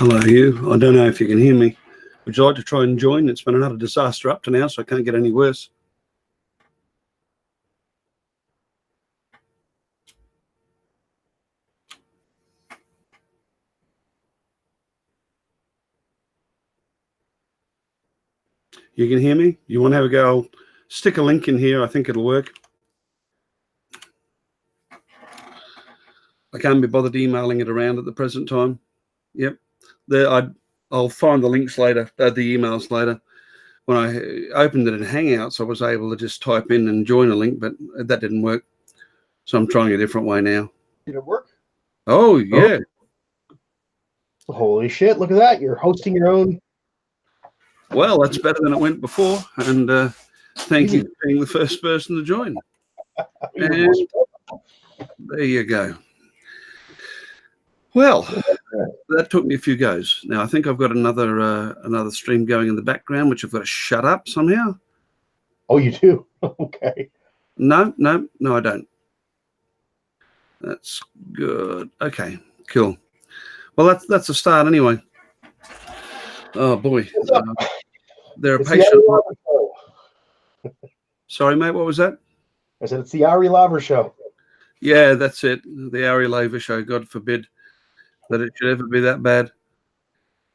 Hello, you. I don't know if you can hear me. Would you like to try and join? It's been another disaster up to now, so I can't get any worse. You can hear me? You want to have a go? I'll stick a link in here. I think it'll work. I can't be bothered emailing it around at the present time. Yep. I'll find the links later, the emails later. When I opened it in Hangouts, I was able to just type in and join a link, but that didn't work. So I'm trying a different way now. Did it work? Oh, yeah. Oh. Holy shit, look at that. You're hosting your own. Well, that's better than it went before. And thank you for being the first person to join. And there you go. Well, that took me a few goes. Now I think I've got another stream going in the background, which I've got to shut up somehow. Oh, you do? Okay. No, I don't. That's good. Okay, cool. Well, that's a start anyway. Oh boy, they're a patient. Sorry, mate. What was that? I said it's the Ari Laver show. Yeah, that's it. The Ari Laver show. God forbid that it should ever be that bad.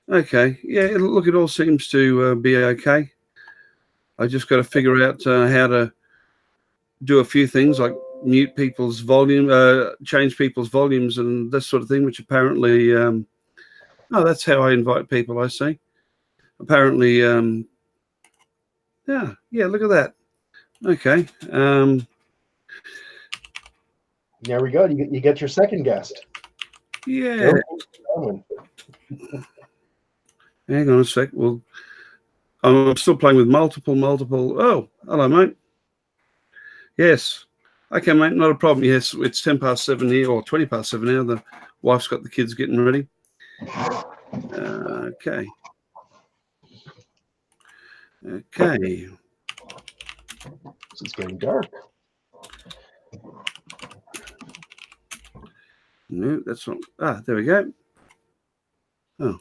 Okay. Yeah. Look, it all seems to be okay. I just got to figure out how to do a few things like mute people's volume, change people's volumes, and this sort of thing. Which apparently, oh, that's how I invite people. I see. Apparently, yeah. Look at that. Okay. There we go. You get your second guest. Yeah. Hang on a sec. Well, I'm still playing with multiple. Oh, hello, mate. Yes. Okay, mate. Not a problem. Yes, it's 7:10 here, or 7:20 now. The wife's got the kids getting ready. Okay. It's getting dark. No, that's not. Ah, there we go. Oh,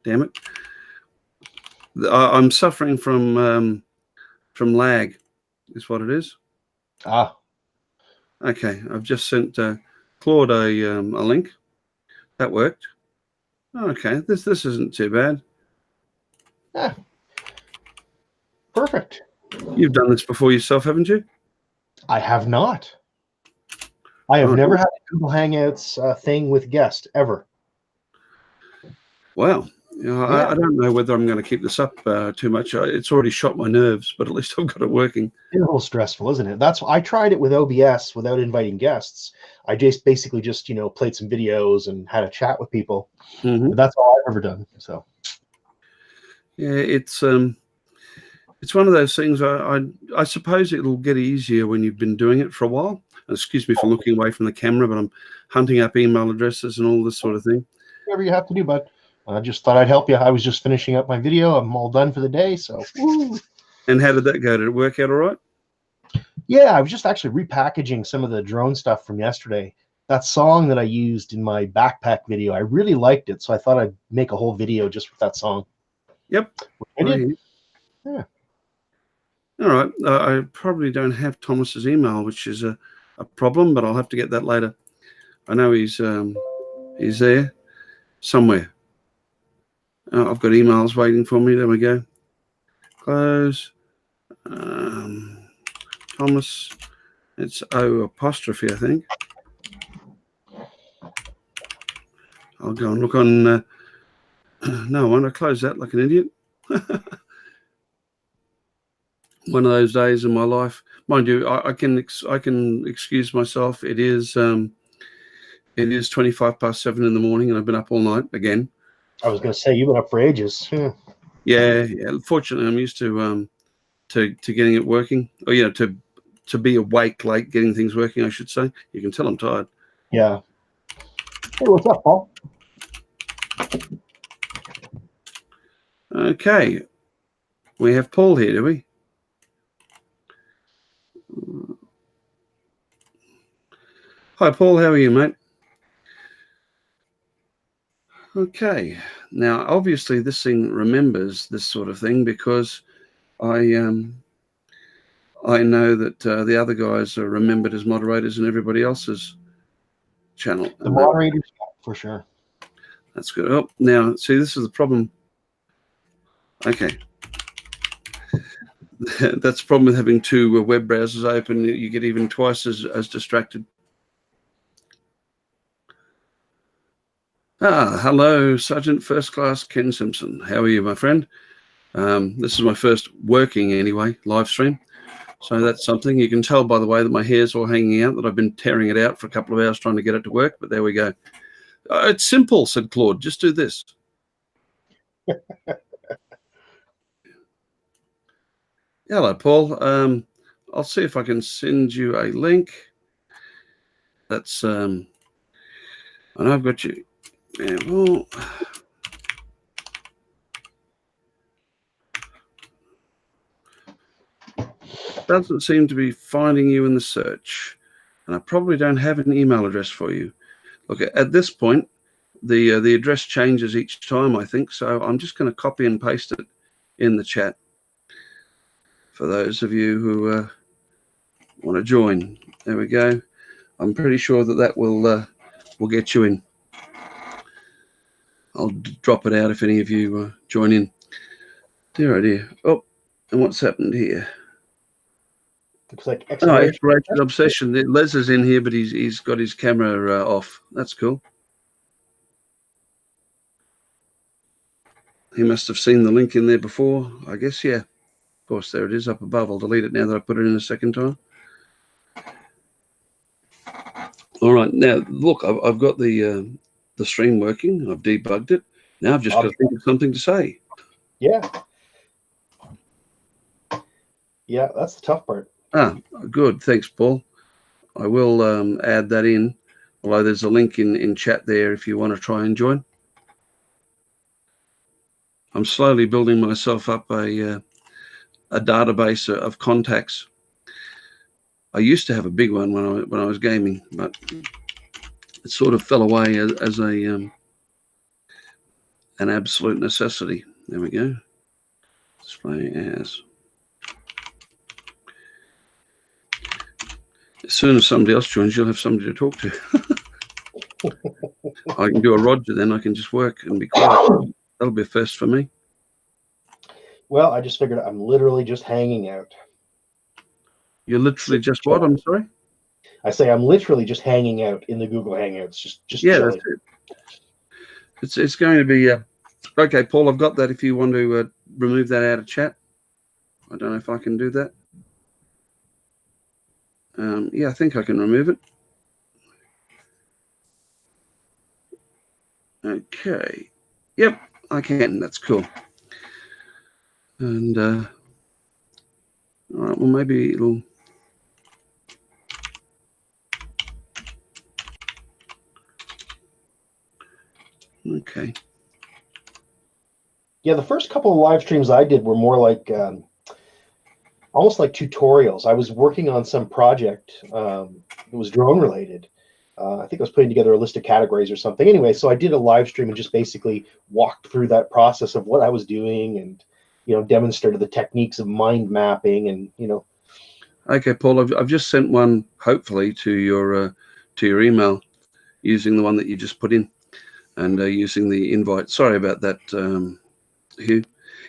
damn it! I'm suffering from lag. Is what it is. Ah. Okay, I've just sent Claude a link. That worked. Okay, this isn't too bad. Yeah. Perfect. You've done this before yourself, haven't you? I have not. I have never had a Google Hangouts thing with guest ever. Wow. I don't know whether I'm going to keep this up too much. It's already shot my nerves, but at least I've got it working. It's a little stressful, isn't it? That's why I tried it with OBS without inviting guests. I just basically just played some videos and had a chat with people. Mm-hmm. But that's all I've ever done. So yeah, it's one of those things. I suppose it'll get easier when you've been doing it for a while. Excuse me for looking away from the camera, but I'm hunting up email addresses and all this sort of thing. Whatever you have to do, bud. I just thought I'd help you. I was just finishing up my video. I'm all done for the day. So. Woo. And how did that go? Did it work out all right? Yeah, I was just actually repackaging some of the drone stuff from yesterday. That song that I used in my backpack video, I really liked it. So I thought I'd make a whole video just with that song. Yep. I did. Yeah. All right. I probably don't have Thomas's email, which is a problem, but I'll have to get that later. I know he's there somewhere. I've got emails waiting for me. There we go. Close. Thomas. It's O apostrophe, I think. I'll go and look on. No, I want to close that like an idiot. One of those days in my life, mind you. I can excuse myself. It is 7:25 in the morning, and I've been up all night again. I was going to say you've been up for ages. Yeah. Fortunately, I'm used to getting it working. Or to be awake late, getting things working. I should say. You can tell I'm tired. Yeah. Hey, what's up, Paul? Okay. We have Paul here, do we? Hi, Paul. How are you, mate? Okay. Now, obviously, this thing remembers this sort of thing because I know that the other guys are remembered as moderators in everybody else's channel. The moderators, for sure. That's good. Oh, now, see, this is the problem. Okay. That's the problem with having two web browsers open. You get even twice as distracted. Hello, Sergeant First Class Ken Simpson. How are you, my friend? This is my first working, anyway, live stream. So that's something. You can tell by the way that my hair's all hanging out that I've been tearing it out for a couple of hours trying to get it to work, but there we go. It's simple, said Claude. Just do this. Hello, Paul. I'll see if I can send you a link. That's, I know I've got you. Yeah, well, doesn't seem to be finding you in the search. And I probably don't have an email address for you. Look, at this point, the address changes each time, I think. So I'm just going to copy and paste it in the chat for those of you who want to join. There we go. I'm pretty sure that will get you in. I'll drop it out if any of you join in. Dear, oh dear. Oh, and what's happened here? Looks like exploration obsession. Les is in here, but he's got his camera off. That's cool. He must have seen the link in there before, I guess. Yeah. Of course, there it is up above. I'll delete it now that I put it in a second time. All right. Now, look, I've got the stream working. I've debugged it. Now I've just got to think of something to say. Yeah. Yeah, that's the tough part. Good. Thanks, Paul. I will add that in, although there's a link in chat there if you want to try and join. I'm slowly building myself up a database of contacts. I used to have a big one when I was gaming, but it sort of fell away as an absolute necessity. There we go. Display as. As soon as somebody else joins, you'll have somebody to talk to. I can do a Roger, then I can just work and be quiet. That'll be a first for me. Well, I just figured I'm literally just hanging out. You're literally just what? I'm sorry? I say I'm literally just hanging out in the Google Hangouts. Just yeah, chilling. That's it. It's going to be okay, Paul. I've got that. If you want to remove that out of chat, I don't know if I can do that. Yeah, I think I can remove it. Okay. Yep, I can. That's cool. And all right. Well, maybe it'll. Okay. Yeah, the first couple of live streams I did were more like almost like tutorials. I was working on some project. It was drone related. I think I was putting together a list of categories or something. Anyway, so I did a live stream and just basically walked through that process of what I was doing and, demonstrated the techniques of mind mapping and, Okay, Paul, I've just sent one, hopefully, to your email using the one that you just put in and using the invite. Sorry about that, Hugh.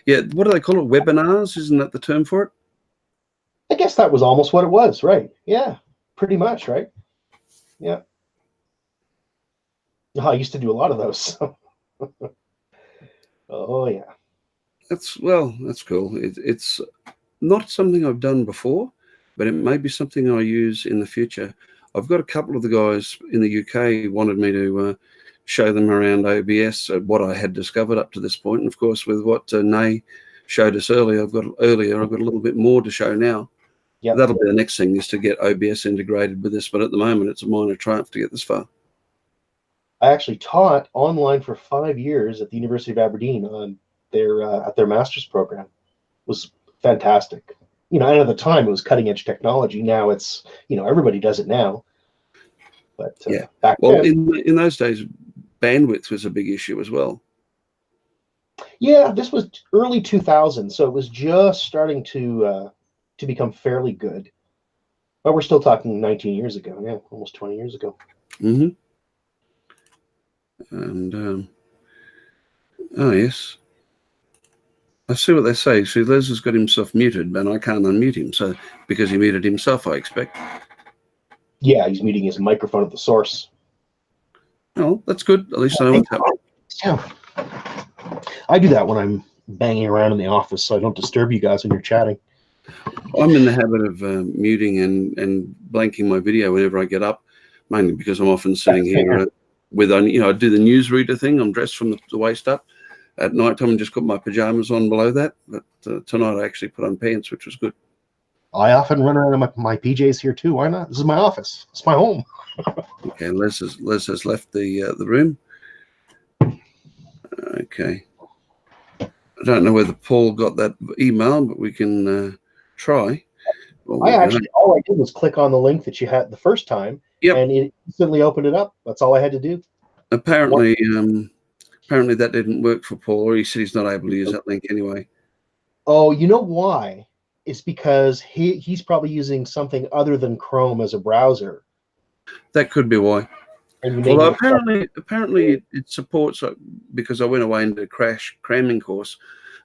Yeah, what do they call it? Webinars? Isn't that the term for it? I guess that was almost what it was, right? Yeah, pretty much, right? Yeah. I used to do a lot of those. So. Oh, yeah. That's cool. It's not something I've done before, but it may be something I use in the future. I've got a couple of the guys in the UK wanted me to show them around OBS, what I had discovered up to this point. And of course, with what Nay showed us earlier, I've got a little bit more to show now. Yep. That'll be the next thing, is to get OBS integrated with this. But at the moment, it's a minor triumph to get this far. I actually taught online for 5 years at the University of Aberdeen on at their master's program. It was fantastic. And at the time it was cutting edge technology. Now it's, everybody does it now. But yeah, back well, then, in those days, bandwidth was a big issue as well. Yeah, this was early 2000, so it was just starting to become fairly good. But we're still talking 19 years ago. Yeah, almost 20 years ago. Mm-hmm. And oh yes, I see what they say. See, Les has got himself muted, and I can't unmute him. So because he muted himself, I expect. Yeah, he's muting his microphone at the source. Oh, that's good. At least I know what's happening. Yeah. I do that when I'm banging around in the office, so I don't disturb you guys when you're chatting. I'm in the habit of muting and blanking my video whenever I get up, mainly because I'm often sitting here with, I do the newsreader thing. I'm dressed from the waist up. At night time, and just got my pajamas on below that. But tonight I actually put on pants, which was good. I often run around in my PJs here too. Why not? This is my office. It's my home. Okay, Les has left the room. Okay. I don't know whether Paul got that email, but we can try. All I did was click on the link that you had the first time, and it instantly opened it up. That's all I had to do. Apparently that didn't work for Paul, or he said he's not able to use that link anyway. Oh, you know why? It's because he's probably using something other than Chrome as a browser. That could be why. Well, apparently it supports, because I went away and did a cramming course.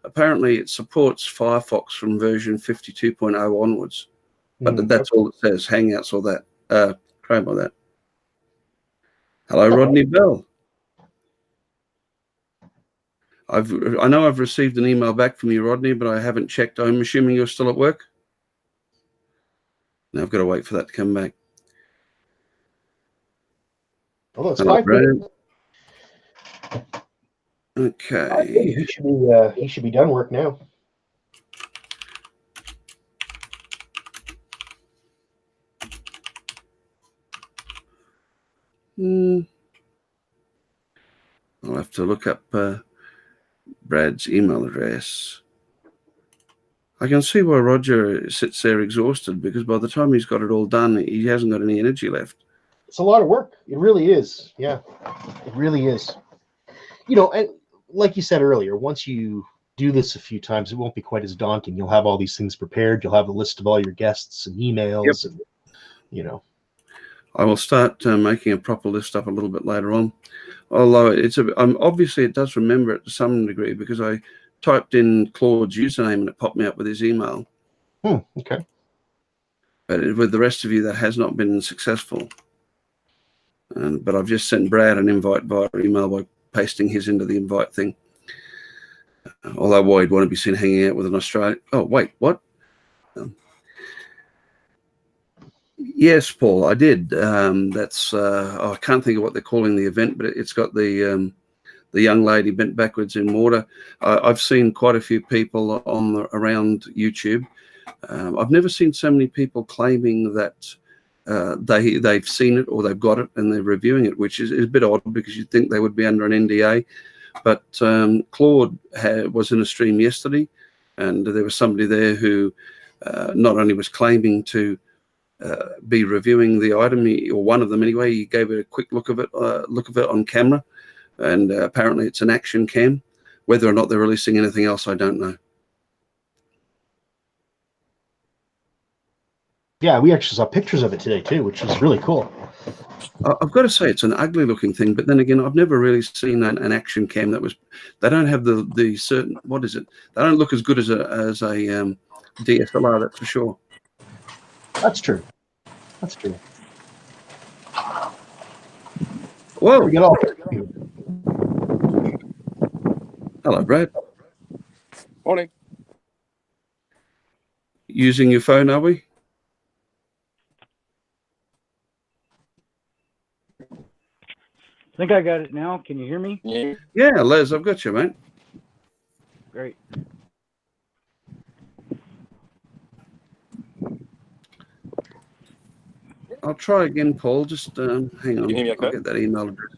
Apparently it supports Firefox from version 52.0 onwards. But that's all it says. Hangouts or that. Chrome or that. Hello, Rodney Bell. I know I've received an email back from you, Rodney, but I haven't checked. I'm assuming you're still at work. Now I've got to wait for that to come back. Oh, it's 5 minutes. Okay. He should be done work now. I'll have to look up Brad's email address. I can see why Roger sits there exhausted, because by the time he's got it all done, he hasn't got any energy left. It's a lot of work. It really is. Yeah, it really is. And like you said earlier, once you do this a few times, it won't be quite as daunting. You'll have all these things prepared. You'll have a list of all your guests and emails, and I will start making a proper list up a little bit later on. Although obviously it does remember it to some degree, because I typed in Claude's username and it popped me up with his email. Okay. But with the rest of you, that has not been successful. But I've just sent Brad an invite via email by pasting his into the invite thing. Although why he'd want to be seen hanging out with an Australian. Oh, wait, what? Yes, Paul, I did. That's I can't think of what they're calling the event, but it's got the young lady bent backwards in water. I've seen quite a few people around YouTube. I've never seen so many people claiming that they've seen it or they've got it and they're reviewing it, which is a bit odd, because you'd think they would be under an NDA. But Claude was in a stream yesterday, and there was somebody there who not only was claiming to be reviewing the item, or one of them anyway. He gave it a quick look of it on camera, and apparently it's an action cam. Whether or not they're releasing anything else, I don't know. Yeah, we actually saw pictures of it today too, which was really cool. I've got to say it's an ugly looking thing, but then again, I've never really seen an action cam that was. They don't have the certain, what is it? They don't look as good as a DSLR, that's for sure. That's true. That's true. Whoa! Hello, Brad. Morning. Using your phone, are we? I think I got it now. Can you hear me? Yeah, Les, I've got you, mate. Great. I'll try again, Paul. Just hang on. Can you hear me okay? I'll get that email address.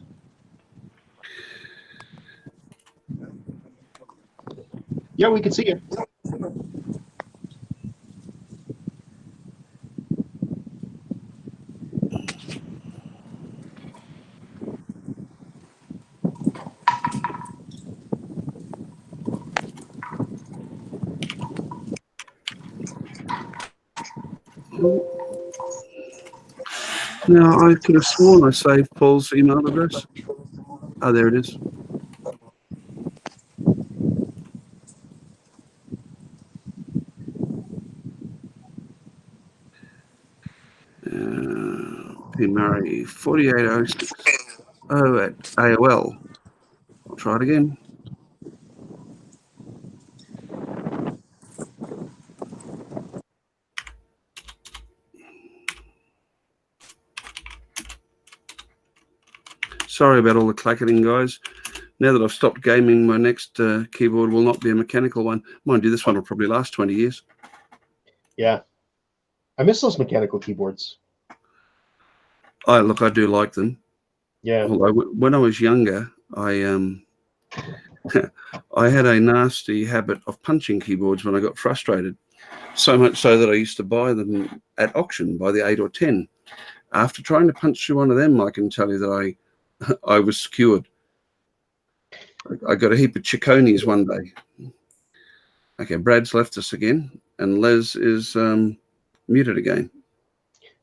Yeah, we can see you. Now, I could have sworn I saved Paul's email address. Oh, there it is. P. Murray, 4806 at AOL. I'll try it again. Sorry about all the clacketing, guys. Now that I've stopped gaming, my next keyboard will not be a mechanical one. Mind you, this one will probably last 20 years. Yeah. I miss those mechanical keyboards. I do like them. Yeah. Although when I was younger, I I had a nasty habit of punching keyboards when I got frustrated. So much so that I used to buy them at auction by the 8 or 10. After trying to punch through one of them, I can tell you that I was skewered. I got a heap of Chiconies one day. Okay, Brad's left us again, and Les is muted again.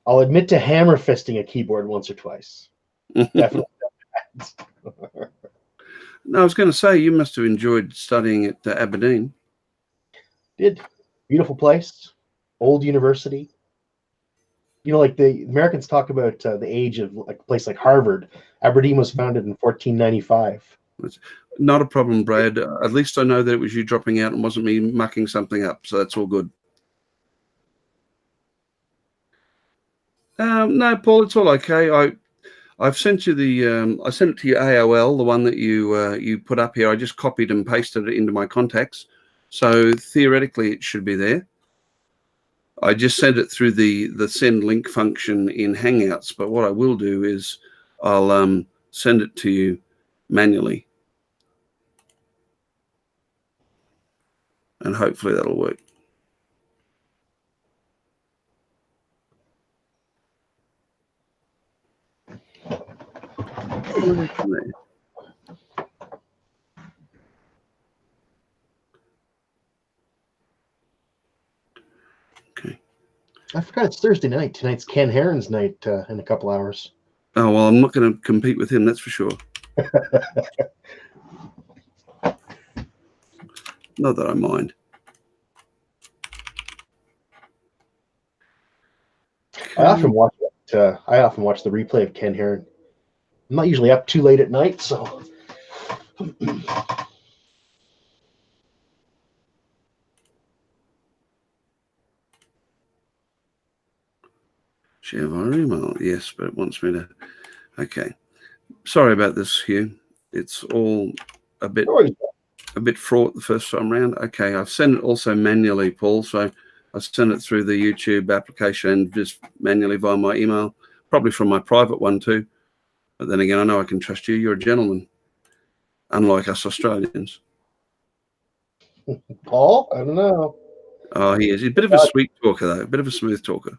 I'll admit to hammer fisting a keyboard once or twice. Definitely. No, I was going to say, you must have enjoyed studying at Aberdeen. Did. Beautiful place. Old university. You know, like the Americans talk about the age of like a place like Harvard. Aberdeen was founded in 1495. Not a problem, Brad. At least I know that it was you dropping out and wasn't me mucking something up, so that's all good. No, Paul, it's all okay. I've sent you the I sent it to your AOL, the one that you put up here. I just copied and pasted it into my contacts, so theoretically it should be there. I just sent it through the send link function in Hangouts, but what I will do is I'll send it to you manually, and hopefully that'll work. Okay. I forgot it's Thursday night. Tonight's Ken Heron's night in a couple hours. Oh, well, I'm not going to compete with him, that's for sure. Not that I mind. I often watch the replay of Ken Heron. I'm not usually up too late at night, so Share via email. Yes, but it wants me to. Okay. Sorry about this, Hugh. It's all a bit fraught the first time round. Okay, I've sent it also manually, Paul. So I sent it through the YouTube application and just manually via my email, probably from my private one too. But then again, I know I can trust you. You're a gentleman, unlike us Australians. Paul, I don't know. Oh, he is. He's a bit of a sweet talker, though. A bit of a smooth talker.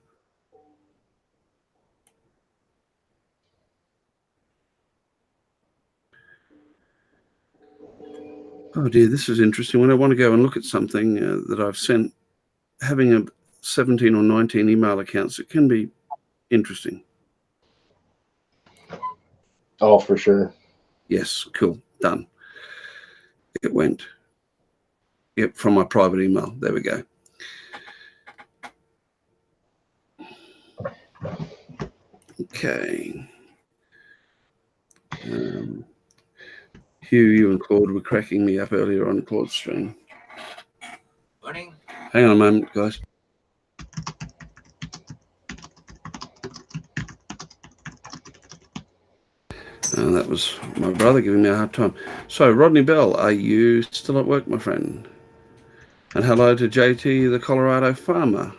Oh dear, this is interesting. When I want to go and look at something that I've sent, having a 17 or 19 email accounts, it can be interesting. Oh, for sure. Yes, cool, done. It went. Yep, from my private email. There we go. Okay. Hugh, you and Claude were cracking me up earlier on Claude's stream. Morning. Hang on a moment, guys. That was my brother giving me a hard time. So, Rodney Bell, are you still at work, my friend? And hello to JT, the Colorado farmer.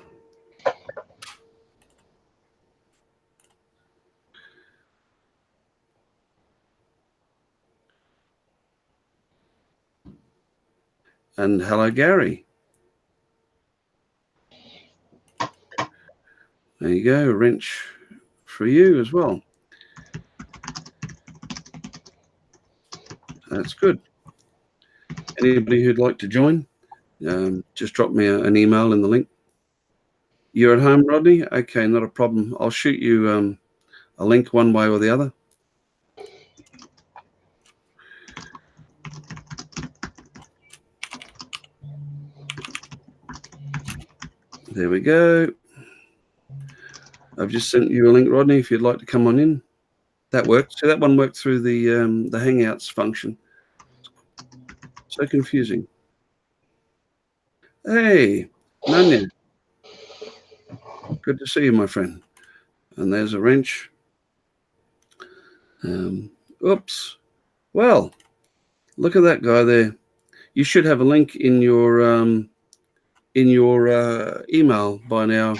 And hello, Gary. There you go, a wrench for you as well. That's good. Anybody who'd like to join, just drop me an email in the link. You're at home, Rodney? Okay, not a problem. I'll shoot you a link one way or the other. There we go. I've just sent you a link, Rodney, if you'd like to come on in. That worked. So that one worked through the Hangouts function. So confusing. Hey, Nanya. Good to see you, my friend. And there's a wrench. Oops. Well, look at that guy there. You should have a link in your email by now.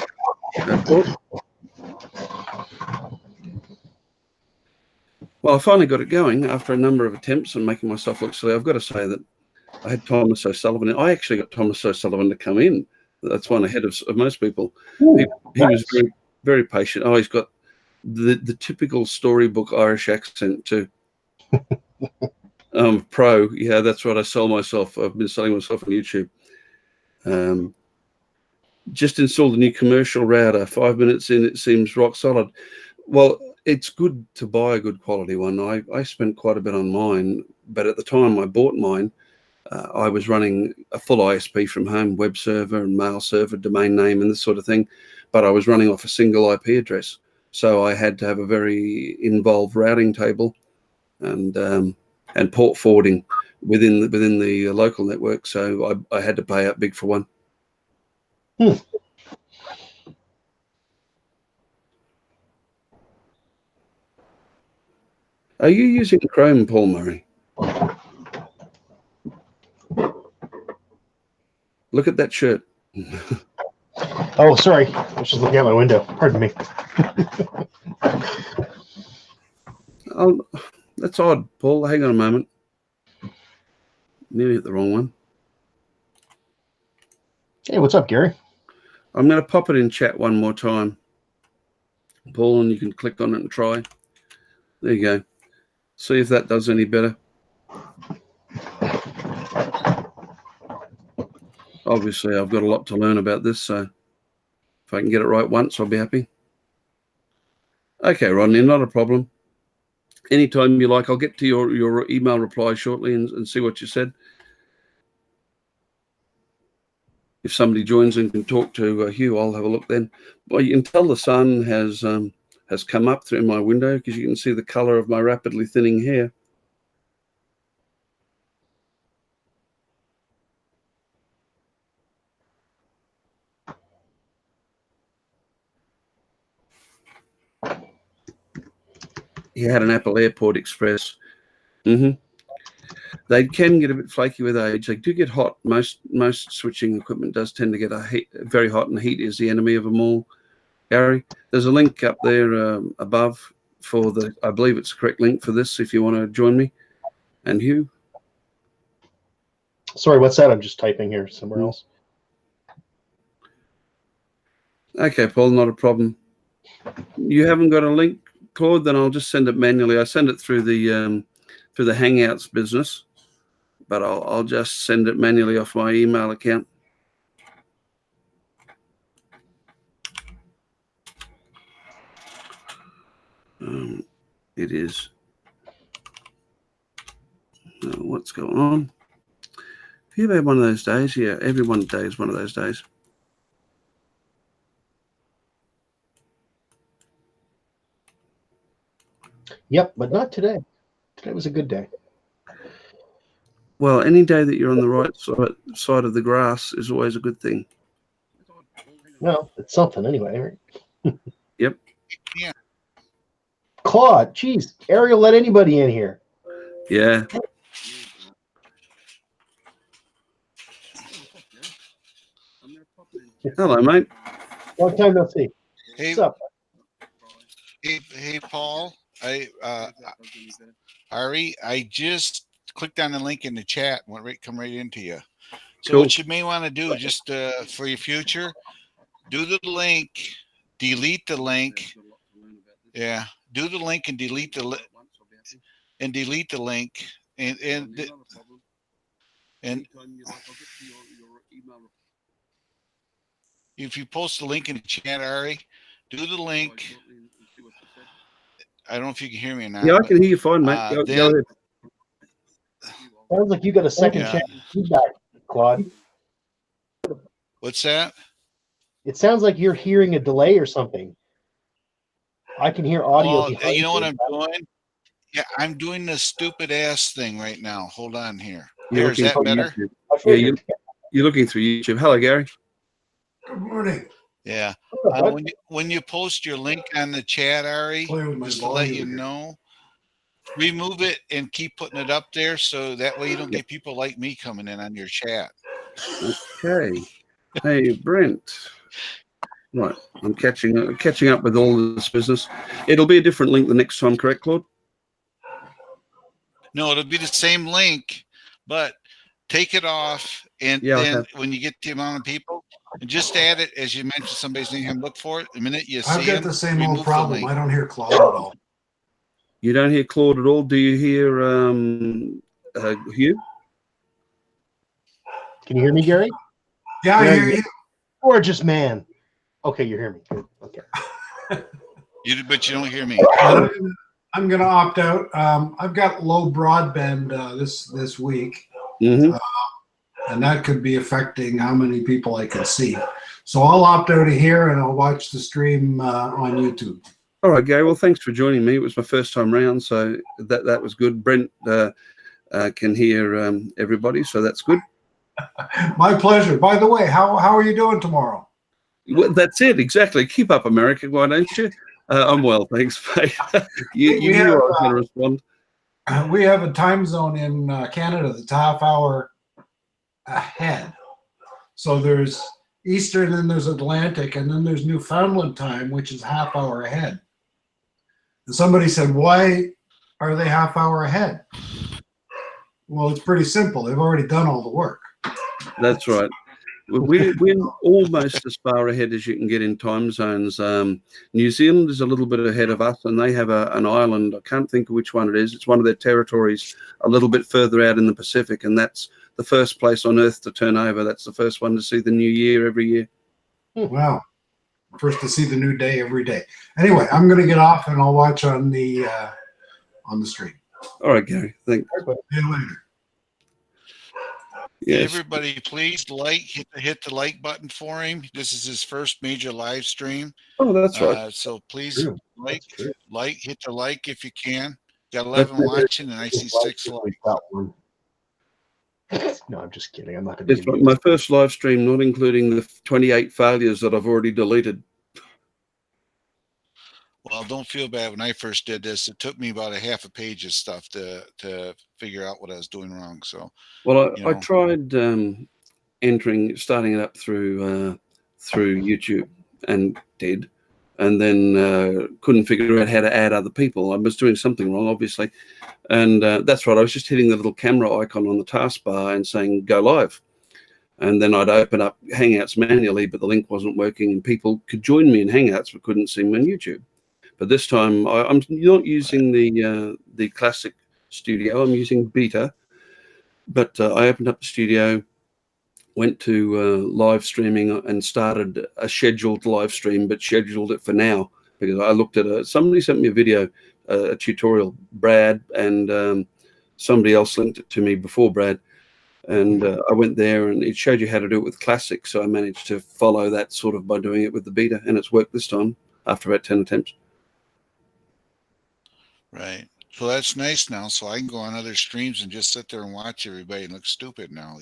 Well, I finally got it going after a number of attempts and making myself look silly. I've got to say that I had Thomas O'Sullivan in. I actually got Thomas O'Sullivan to come in. That's one ahead of most people. Ooh, He was nice. very, very patient. Oh, he's got the typical storybook Irish accent too. Pro. Yeah, that's what I sell myself. I've been selling myself on YouTube. Just installed a new commercial router. 5 minutes in, it seems rock solid. Well, it's good to buy a good quality one. I spent quite a bit on mine, but at the time I bought mine, I was running a full ISP from home, web server and mail server, domain name and this sort of thing, but I was running off a single IP address. So I had to have a very involved routing table and port forwarding within the local network. So I had to pay up big for one. Are you using Chrome, Paul Murray? Look at that shirt. Oh, sorry. I was just looking out my window. Pardon me. Oh, that's odd, Paul. Hang on a moment. Nearly hit the wrong one. Hey, what's up, Gary? I'm going to pop it in chat one more time, Paul, and you can click on it and try. There you go. See if that does any better. Obviously, I've got a lot to learn about this, so if I can get it right once, I'll be happy. Okay, Rodney, not a problem. Anytime you like, I'll get to your email reply shortly and see what you said. If somebody joins and can talk to Hugh, I'll have a look then. Well, you can tell the sun has come up through my window because you can see the color of my rapidly thinning hair. He had an Apple Airport Express. They can get a bit flaky with age. They do get hot. Most switching equipment does tend to get very hot, and heat is the enemy of them all. Gary, there's a link up there above for I believe it's the correct link for this if you want to join me. And Hugh? Sorry, what's that? I'm just typing here somewhere else. Okay, Paul, not a problem. You haven't got a link, Claude? Then I'll just send it manually. I send it through the Hangouts business, but I'll just send it manually off my email account. It is. What's going on? Have you had one of those days? Yeah, every one day is one of those days. Yep, but not today. Today was a good day. Well, any day that you're on the right side of the grass is always a good thing. Well, it's something anyway, right? Yep. Yeah. Claude, geez, Ariel let anybody in here. Yeah. Hello, mate. Long time no see. Hey, What's up? hey, Paul. Ari, I just clicked on the link in the chat. Come right into you. So Cool. what you may want to do, just for your future, do the link, delete the link. Yeah, do the link and delete the link, and if you post the link in the chat, Ari, do the link. I don't know if you can hear me now. Yeah, I can hear you fine, mate. Go ahead. Sounds like you got a second Yeah. chance feedback, Claude. What's that? It sounds like you're hearing a delay or something. I can hear audio Well, behind you know what I'm doing? Yeah, I'm doing this stupid ass thing right now. Hold on here. You're There, is looking that through better? YouTube. I Yeah, figured. you're looking through YouTube. Hello, Gary. Good morning. Yeah. What's up, bud? When you post your link on the chat, Ari, Playing with my just to let you volume here. know, remove it and keep putting it up there so that way you don't get people like me coming in on your chat. Okay. Hey, Brent. Right, I'm catching up with all this business. It'll be a different link the next time, correct, Claude? No, it'll be the same link, but take it off, and Yeah, I then have. when you get the amount of people, and just add it as you mentioned somebody's name and look for it. The minute you see I've got him, the same remove old problem. the I link. don't hear Claude at all. You don't hear Claude at all? Do you hear Hugh? Can you hear me, Gary? Yeah, I There hear you you. Gorgeous man. Okay, you hear me. Good. Okay. But you don't hear me. I'm gonna opt out. I've got low broadband this week, Mm-hmm. and that could be affecting how many people I can see. So I'll opt out of here and I'll watch the stream on YouTube. All right, Gary. Well, thanks for joining me. It was my first time round, so that was good. Brent can hear everybody, so that's good. My pleasure. By the way, how are you doing tomorrow? Well, that's it, exactly. Keep up, America, why don't you? I'm well, thanks, mate. you We knew have, I was going to respond. We have a time zone in Canada that's half hour ahead. So there's Eastern, and there's Atlantic, and then there's Newfoundland time, which is half hour ahead. And somebody said, why are they half hour ahead? Well, it's pretty simple. They've already done all the work. That's right. We're almost as far ahead as you can get in time zones. New Zealand is a little bit ahead of us, and they have an island. I can't think of which one it is. It's one of their territories a little bit further out in the Pacific, and that's the first place on Earth to turn over. That's the first one to see the new year every year. Wow. First to see the new day every day. Anyway, I'm going to get off, and I'll watch on the stream. All right, Gary. Thanks. See you later. Yes. Everybody, please hit the like button for him. This is his first major live stream. Oh, that's right. So please True. hit the like if you can. Got That's 11 watching, and I see 6 likes. No, I'm just kidding. I'm not going to It's give you my first live stream, not including the 28 failures that I've already deleted. Well, don't feel bad. When I first did this, it took me about a half a page of stuff to figure out what I was doing wrong. So, well, you I know. tried starting it up through YouTube and did, and then couldn't figure out how to add other people. I was doing something wrong, obviously, and that's right. I was just hitting the little camera icon on the taskbar and saying "Go live," and then I'd open up Hangouts manually, but the link wasn't working, and people could join me in Hangouts but couldn't see me on YouTube. But this time, I'm not using the classic studio. I'm using beta. But I opened up the studio, went to live streaming, and started a scheduled live stream, but scheduled it for now because I looked at somebody sent me a video, a tutorial, Brad, and somebody else linked it to me before Brad. And I went there, and it showed you how to do it with classic. So I managed to follow that sort of by doing it with the beta, and it's worked this time after about 10 attempts. Right. So that's nice now. So I can go on other streams and just sit there and watch everybody and look stupid now,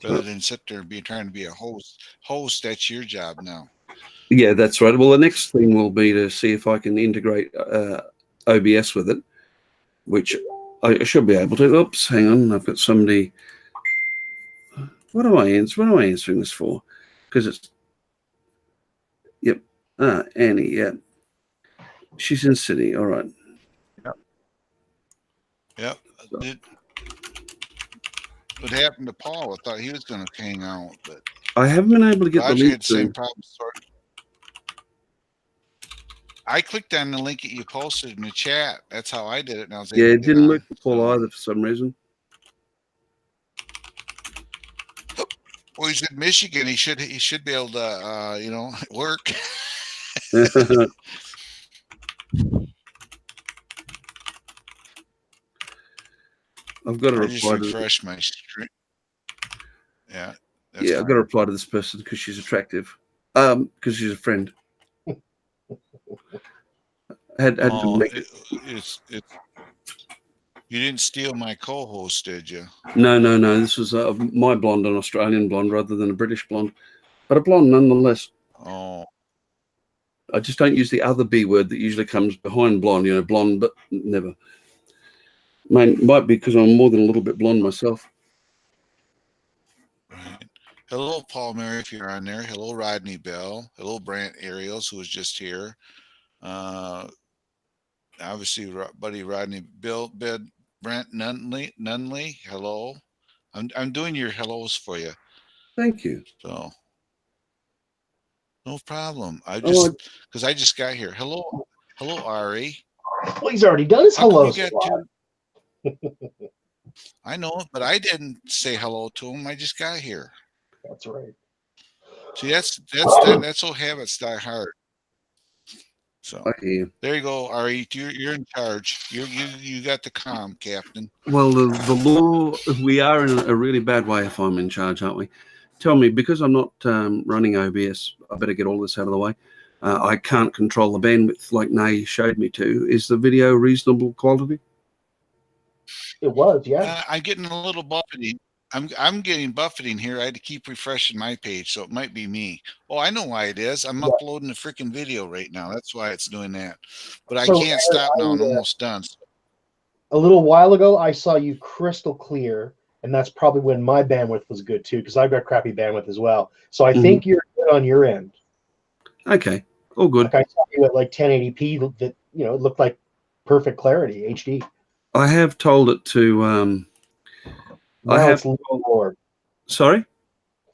rather than sit there and trying to be a host. Host, that's your job now. Yeah, that's right. Well, the next thing will be to see if I can integrate OBS with it, which I should be able to. Oops, hang on. I've got somebody. What am I answering this for? Because it's. Yep. Annie. Yeah. She's in Sydney. All right. Yep. What happened to Paul? I thought he was going to hang out, but I haven't been able to get the Roger link had the same problem. I clicked on the link that you posted in the chat. That's how I did it. And I was able to it get didn't on. work for Paul either for some reason. Well, he's in Michigan. He should be able to work. I've got to I just reply to refreshed my stream. Yeah. That's I've got to fine. reply to this person because she's attractive. Because she's a friend. Had to Oh, make it. it's you didn't steal my co-host, did you? No. This was my blonde, an Australian blonde, rather than a British blonde, but a blonde nonetheless. Oh, I just don't use the other B word that usually comes behind blonde. Blonde, but never. Might be because I'm more than a little bit blonde myself. right. Hello, Paul Mary, if you're on there. Hello, Rodney Bell. Hello, Brant Ariels, who was just here. Obviously, buddy Rodney Bill, Brent Nunley. Hello. I'm doing your hellos for you. Thank you. So no problem. Oh, because I just got here. Hello, Ari. Well, he's already done his How come hello you got squad. I know, but I didn't say hello to him. I just got here. That's right. See, that's old habits die hard. So I hear you. there you go, Ari. You're in charge. You got the comm, Captain. Well, the law, we are in a really bad way if I'm in charge, aren't we? Tell me, because I'm not running OBS, I better get all this out of the way. I can't control the bandwidth like Nay showed me to. Is the video reasonable quality? It was, yeah. I'm getting a little buffeting. I'm getting buffeting here. I had to keep refreshing my page, so it might be me. Oh, I know why it is. I'm uploading the freaking video right now. That's why it's doing that. But I can't stop now. I'm almost done. A little while ago, I saw you crystal clear, and that's probably when my bandwidth was good too, because I've got crappy bandwidth as well. So I think you're good on your end. Okay, all good. Like I saw you at like 1080p. That it looked like perfect clarity, HD. I have told it to. Now it's lower. Sorry?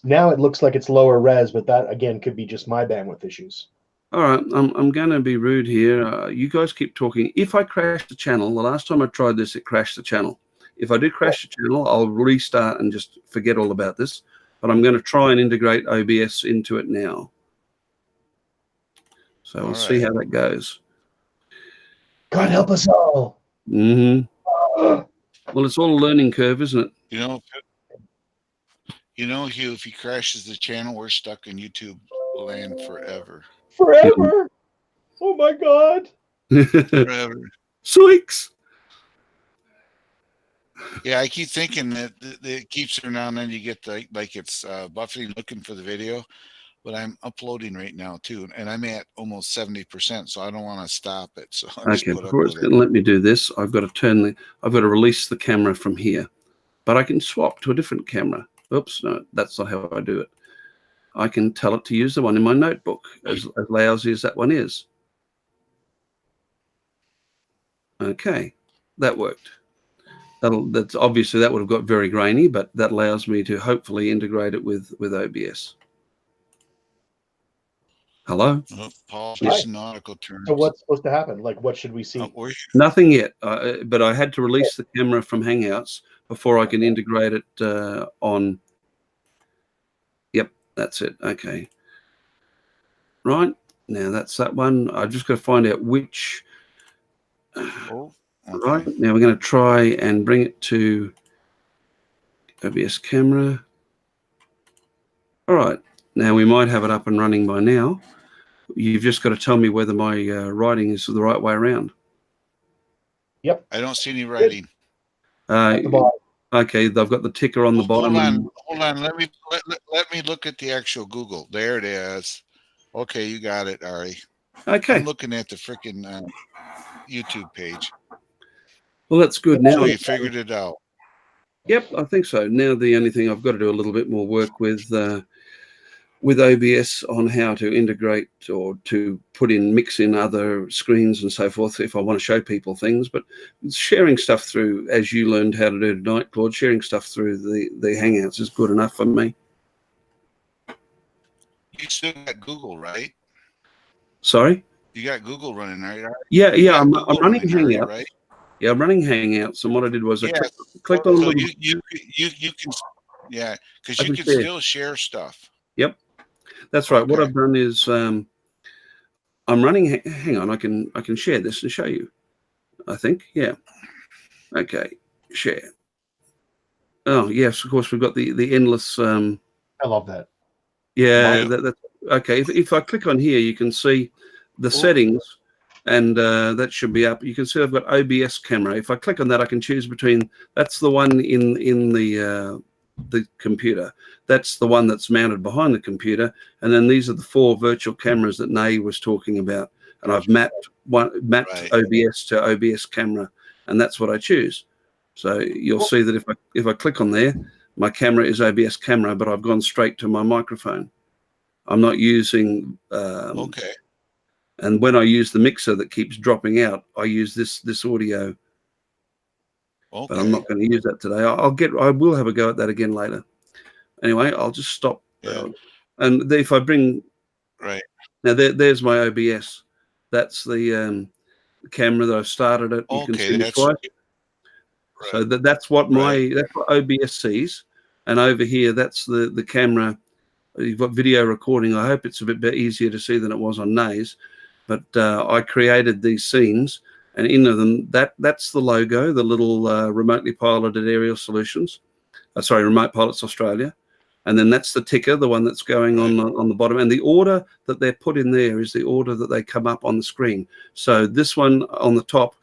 Now it looks like it's lower res, but that again could be just my bandwidth issues. All right, I'm going to be rude here. You guys keep talking. If I crash the channel, the last time I tried this, it crashed the channel. If I do crash the channel, I'll restart and just forget all about this. But I'm going to try and integrate OBS into it now. So we'll see how that goes. God help us all. Well, it's all a learning curve, isn't it? Hugh, if he crashes the channel, we're stuck in YouTube land forever. Forever? Oh my God. Forever. Zoinks. Yeah, I keep thinking that it keeps every now and then you get like it's buffeting looking for the video, but I'm uploading right now too, and I'm at almost 70%, so I don't want to stop it. So I just put Before up it's with going to let me do this, I've got to release the camera from here, but I can swap to a different camera. Oops, no, that's not how I do it. I can tell it to use the one in my notebook, as lousy as that one is. Okay, that worked. That's obviously that would have got very grainy, but that allows me to hopefully integrate it with OBS. Hello? Paul, just nautical terms. So what's supposed to happen? Like, what should we see? Nothing yet, but I had to release the camera from Hangouts before I can integrate it on. Yep, that's it. Okay. Right, now that's that one. I've just got to find out which. Right, now we're going to try and bring it to OBS camera. All right, now we might have it up and running by now. You've just got to tell me whether my writing is the right way around. Yep. I don't see any writing. At the bottom. Okay, they've got the ticker on the bottom. Hold on. Let me look at the actual Google. There it is. Okay, you got it, Ari. Okay. I'm looking at the freaking YouTube page. Well, that's good. Now So you figured it out. Yep, I think so. Now the only thing I've got to do a little bit more work with OBS on how to integrate or to mix in other screens and so forth if I want to show people things. But sharing stuff through, as you learned how to do tonight, Claude, sharing stuff through the Hangouts is good enough for me. You still got Google, right? Sorry? You got Google running, right? Yeah, I'm running Hangouts. Right? Yeah, I'm running Hangouts, and what I did was I clicked on so little... you can Yeah, because I you can can share. still share stuff. Yep, that's right. What Okay. I've done is I'm running. Hang on, I can share this and show you. I think, yeah. Okay, share. Oh yes, of course we've got the endless. I love that. Yeah, Yeah. that's okay. If I click on here, you can see the settings, and that should be up. You can see I've got OBS camera. If I click on that, I can choose between. That's the one in the computer. That's the one that's mounted behind the computer, and then these are the 4 virtual cameras that Nay was talking about. And I've mapped Right. OBS to OBS camera, and that's what I choose. So you'll see that if I click on there, my camera is OBS camera, but I've gone straight to my microphone. I'm not using. Okay. And when I use the mixer that keeps dropping out, I use this audio. But I'm Okay. not going to use that today. I will have a go at that again later. Anyway, I'll just stop. Yeah. And if I bring Right. now there's my OBS. That's the camera that I've started it. You can Okay. see me That's twice. right. So that's what Right. that's what OBS sees. And over here, that's the camera. You've got video recording. I hope it's a bit easier to see than it was on Nay's. But I created these scenes, and in them, that's the logo, the little remotely piloted aerial solutions. Remote Pilots Australia. And then that's the ticker, the one that's going Right. on the bottom. And the order that they're put in there is the order that they come up on the screen. So this one on the top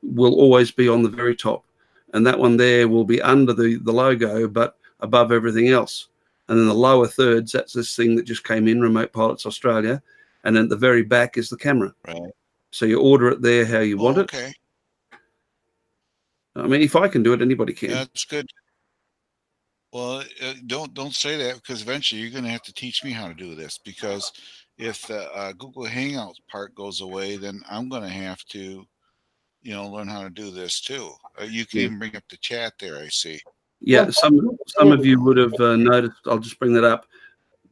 will always be on the very top. And that one there will be under the logo, but above everything else. And then the lower thirds, that's this thing that just came in, Remote Pilots Australia. And then at the very back is the camera. Right. So you order it there how you want it. Okay. I mean, if I can do it, anybody can. That's good. Well, don't say that, because eventually you're going to have to teach me how to do this, because if the Google Hangouts part goes away, then I'm going to have to, learn how to do this too. You can Yeah. even bring up the chat there, I see. Yeah, Well, some of you would have noticed. I'll just bring that up.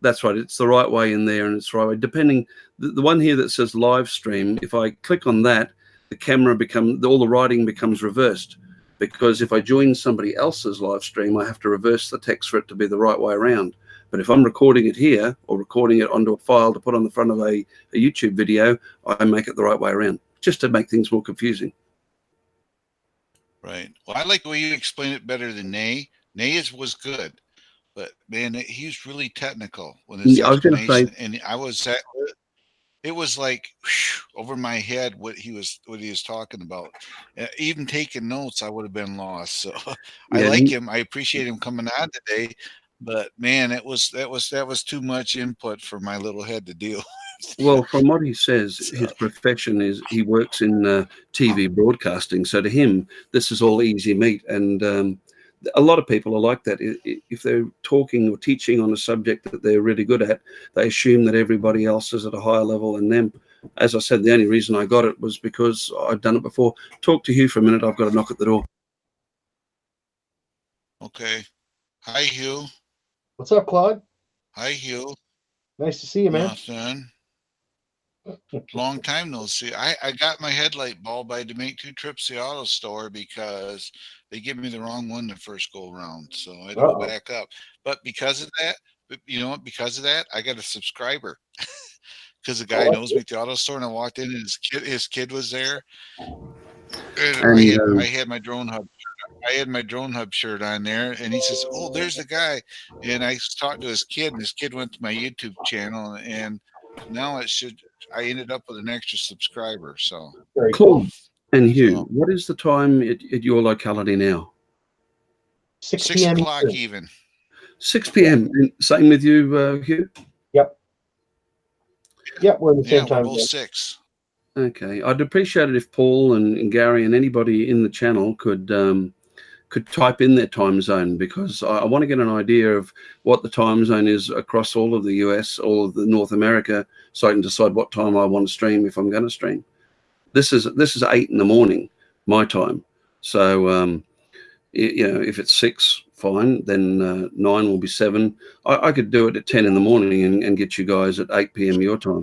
That's right. It's the right way in there, and it's the right way. Depending, the one here that says live stream, if I click on that, the camera all the writing becomes reversed, because if I join somebody else's live stream, I have to reverse the text for it to be the right way around. But if I'm recording it here or recording it onto a file to put on the front of a YouTube video, I make it the right way around, just to make things more confusing. Right. Well, I like the way you explain it better than Nay. Nay was good, but man, he's really technical with his I was going to say, explanation, and it was like whew, over my head what he was talking about. Even taking notes, I would have been lost. So I yeah, like him. I appreciate him coming on today, but man, that was too much input for my little head to deal. well, from what he says, So, his profession is he works in TV broadcasting. So to him, this is all easy meat. And a lot of people are like that. If they're talking or teaching on a subject that they're really good at, they assume that everybody else is at a higher level than them. As I said, the only reason I got it was because I'd done it before. Talk to Hugh for a minute. I've got a knock at the door. okay. Hi, Hugh. What's up, Claude? Hi, Hugh. Nice to see you, man. Nothing. Long time no see. I got my headlight bulb. I had to make 2 trips to the auto store because they gave me the wrong one the first go around. So I had to go back up. But because of that, because of that, I got a subscriber because the guy knows me at the auto store, and I walked in and his kid was there. And And I had my drone hub. I had my drone hub shirt on there, and he says, "Oh, there's the guy." And I talked to his kid, and his kid went to my YouTube channel, and now I ended up with an extra subscriber. So Very Claude cool. and Hugh, So- what is the time at your locality now? 6 6 p.m. o'clock Eastern. even. 6 p.m. Same with you, Hugh? Yep. Yep, we're in the Yeah, same we're time both zone. 6. Okay. I'd appreciate it if Paul and Gary and anybody in the channel could type in their time zone, because I want to get an idea of what the time zone is across all of the US, all of the North America, so I can decide what time I want to stream if I'm going to stream. This is 8 in the morning, my time. So if it's 6, fine. Then 9 will be 7. I could do it at 10 in the morning and get you guys at 8 p.m. your time,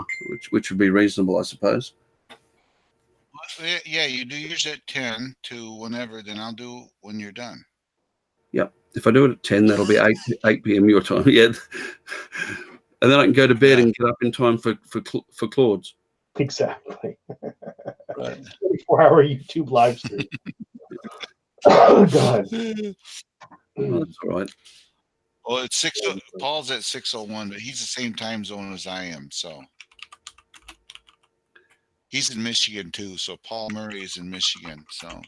which would be reasonable, I suppose. Yeah, you do yours at 10 to whenever, then I'll do when you're done. Yep. If I do it at 10, that'll be 8 p.m. your time. Yeah. And then I can go to bed and get up in time for Claude's. Exactly. Right. 24-hour YouTube live stream. Oh God. Well, that's all right. Well, it's Paul's at 6:01, but he's the same time zone as I am, so he's in Michigan too. So Paul Murray is in Michigan. So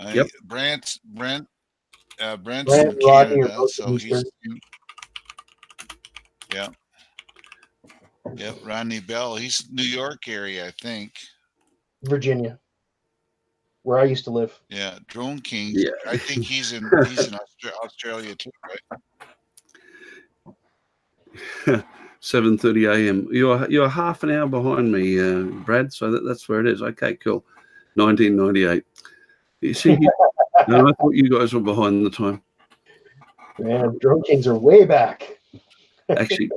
Yep. Brent's Brent, in Rodney are Canada, both so Eastern. Yep. Rodney Bell, he's New York area, I think. Virginia, where I used to live. Yeah, Drone King. Yeah. I think he's in Australia too, right? 7:30 a.m. You're half an hour behind me, Brad. So that's where it is. Okay, cool. 1998. You see, no, I thought you guys were behind the time. Man, Drone Kings are way back. Actually,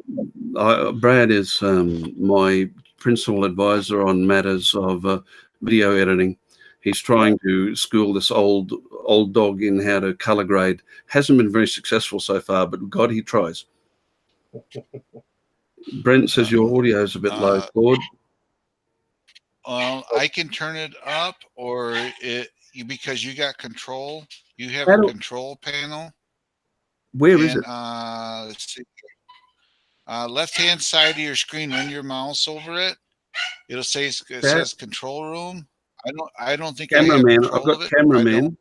Brad is my principal advisor on matters of video editing. He's trying to school this old dog in how to color grade. Hasn't been very successful so far, but God, he tries. Brent says your audio is a bit low, Claude. I can turn it up, or because you got control. You have a control panel. Where is it? Let's see. Left-hand side of your screen, run your mouse over it. It says control room. I don't think Cameraman. I have control of it. Cameraman.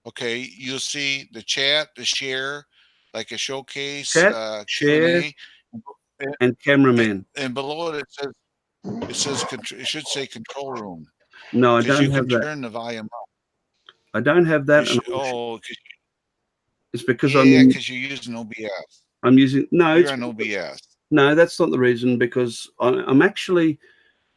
Okay, you'll see the chat, the share, like a showcase, Chat, share, Q&A, and cameraman. and below it it should say control room. No, I don't you have can that. turn the volume up. I don't have that. It's because because you're using OBS. I'm using You're on OBS. No, that's not the reason, because I'm actually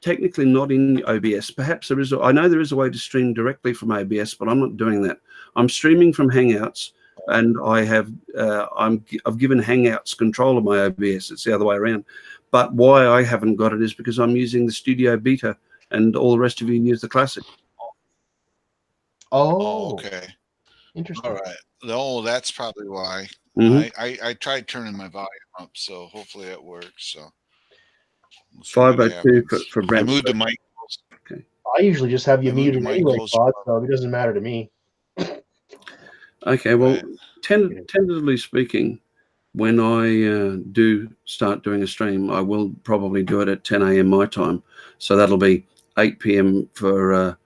technically not in OBS. Perhaps there is. I know there is a way to stream directly from OBS, but I'm not doing that. I'm streaming from Hangouts, and I've given Hangouts control of my OBS. It's the other way around. But why I haven't got it is because I'm using the Studio Beta, and all the rest of you use the Classic. Oh, okay. Interesting. All right. Oh, that's probably why. Mm-hmm. I tried turning my volume up, so hopefully it works. So 502 for Brent. I moved the mic. Okay. I usually just have you muted anyway, Claude, so it doesn't matter to me. Okay, well, tentatively speaking, when I do start doing a stream, I will probably do it at 10 a.m. my time. So that'll be 8 p.m. for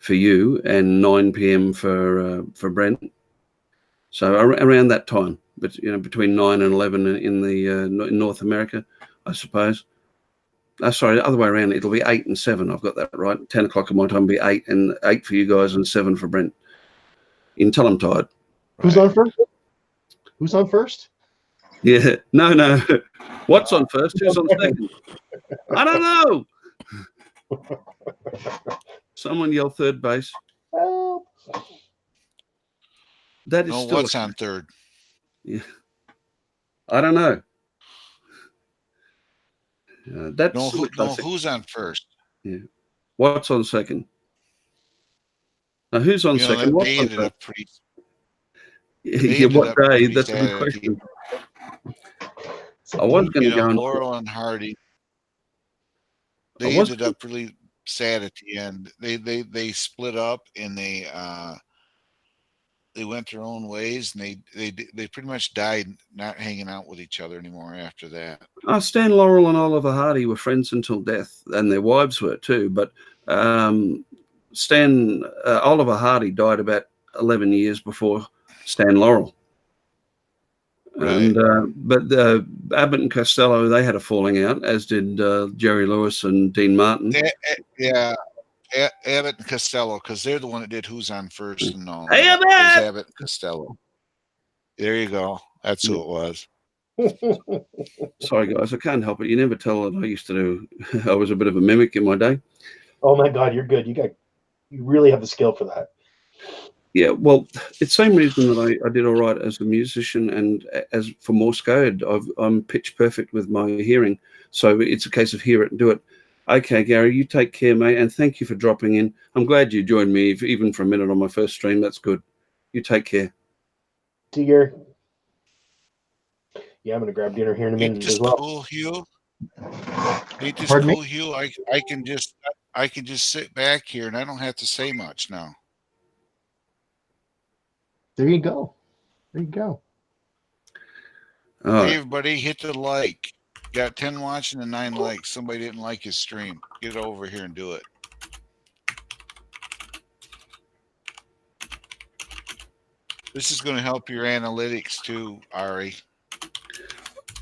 you and 9 p.m. for Brent. So around that time, but between 9 and 11 in in North America, I suppose. Sorry, the other way around. It'll be 8 and 7. I've got that right. 10 o'clock at my time will be 8 for you guys and 7 for Brent. Until I'm tired. Who's on first? Who's on first? Yeah. No. What's on first? Who's on second? I don't know. Someone yell third base. Help. That is still what's on third? Yeah. I don't know. Who's on first? Yeah. What's on second? Now, who's on second? What's on first? Yeah, what day? That's a good question. I was going to go Laurel and Hardy. They ended up really sad at the end. They split up, and they went their own ways, and they pretty much died not hanging out with each other anymore after that. Stan Laurel and Oliver Hardy were friends until death, and their wives were too. But Oliver Hardy died about 11 years before Stan Laurel. Right. But Abbott and Costello, they had a falling out, as did Jerry Lewis and Dean Martin. Yeah. Abbott and Costello, because they're the one that did Who's on First and all. Hey, that. Abbott and Costello. There you go. That's who it was. Sorry, guys, I can't help it. You never tell that I used to do. I was a bit of a mimic in my day. Oh my God, you're good. You really have the skill for that. Yeah, well, it's the same reason that I did all right as a musician, and as for Morse code, I'm pitch perfect with my hearing. So it's a case of hear it and do it. Okay, Gary, you take care, mate, and thank you for dropping in. I'm glad you joined me, even for a minute on my first stream. That's good. You take care. See you, Gary. Yeah, I'm going to grab dinner here in a Ain't minute this as well. cool, Hugh? Ain't this Pardon me? cool, Hugh? I can just sit back here and I don't have to say much now. There you go. There you go. All Hey, right. everybody, hit the like. Got 10 watching and 9 likes. Somebody didn't like his stream. Get over here and do it. This is going to help your analytics too, Ari.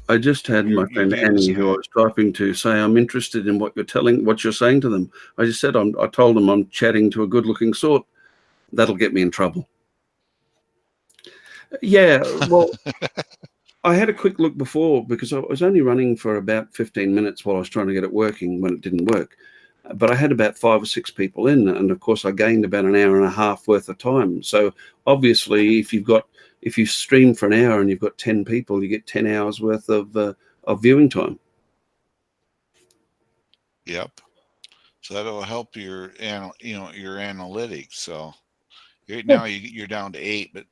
I just had my Your friend views Annie, who I on it. was typing to, say I'm interested in what you're saying to them. I just said I told them I'm chatting to a good-looking sort. That'll get me in trouble. Yeah, well, I had a quick look before because I was only running for about 15 minutes while I was trying to get it working when it didn't work. But I had about 5 or 6 people in, and of course I gained about an hour and a half worth of time. So obviously, if you stream for an hour and you've got 10 people, you get 10 hours worth of viewing time. Yep. So that'll help your analytics. So now you're down to 8, but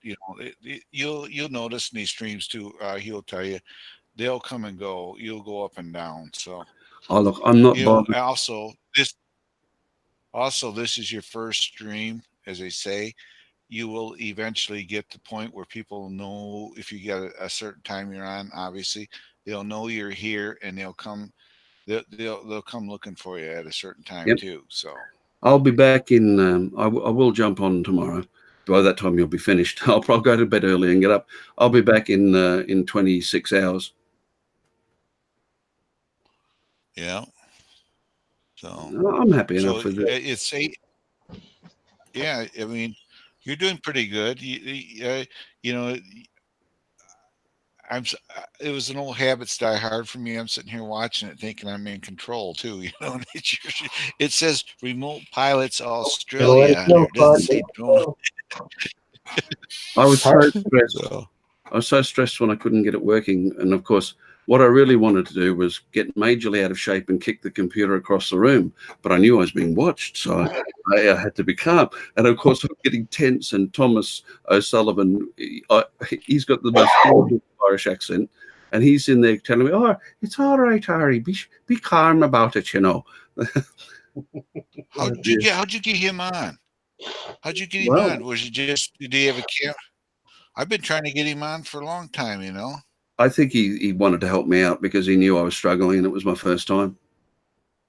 you'll notice in these streams too. He'll tell you they'll come and go. You'll go up and down. So Oh, look, I'm not bothered. Also this is your first stream, as they say. You will eventually get to the point where people know if you get a certain time you're on. Obviously, they'll know you're here, and they'll come looking for you at a certain time too. So I'll be back in. I will jump on tomorrow. By that time, you'll be finished. I'll probably go to bed early and get up. I'll be back in 26 hours. yeah. So I'm happy enough with it. It's 8. Yeah, I mean, you're doing pretty good. You know, it was an old habits die hard for me. I'm sitting here watching it, thinking I'm in control too. And it says remote pilots Australia, and it doesn't say drone. I was so stressed. So, I was so stressed when I couldn't get it working. And of course, what I really wanted to do was get majorly out of shape and kick the computer across the room. But I knew I was being watched, so I had to be calm. And of course, I'm getting tense. And Thomas O'Sullivan, he's got the most horrible Irish accent. And he's in there telling me, "Oh, it's all right, Ari. Be calm about it, you know." how'd you get him on? How'd you get him Well, on? Was it just, did he have a camera? I've been trying to get him on for a long time, I think he wanted to help me out because he knew I was struggling and it was my first time.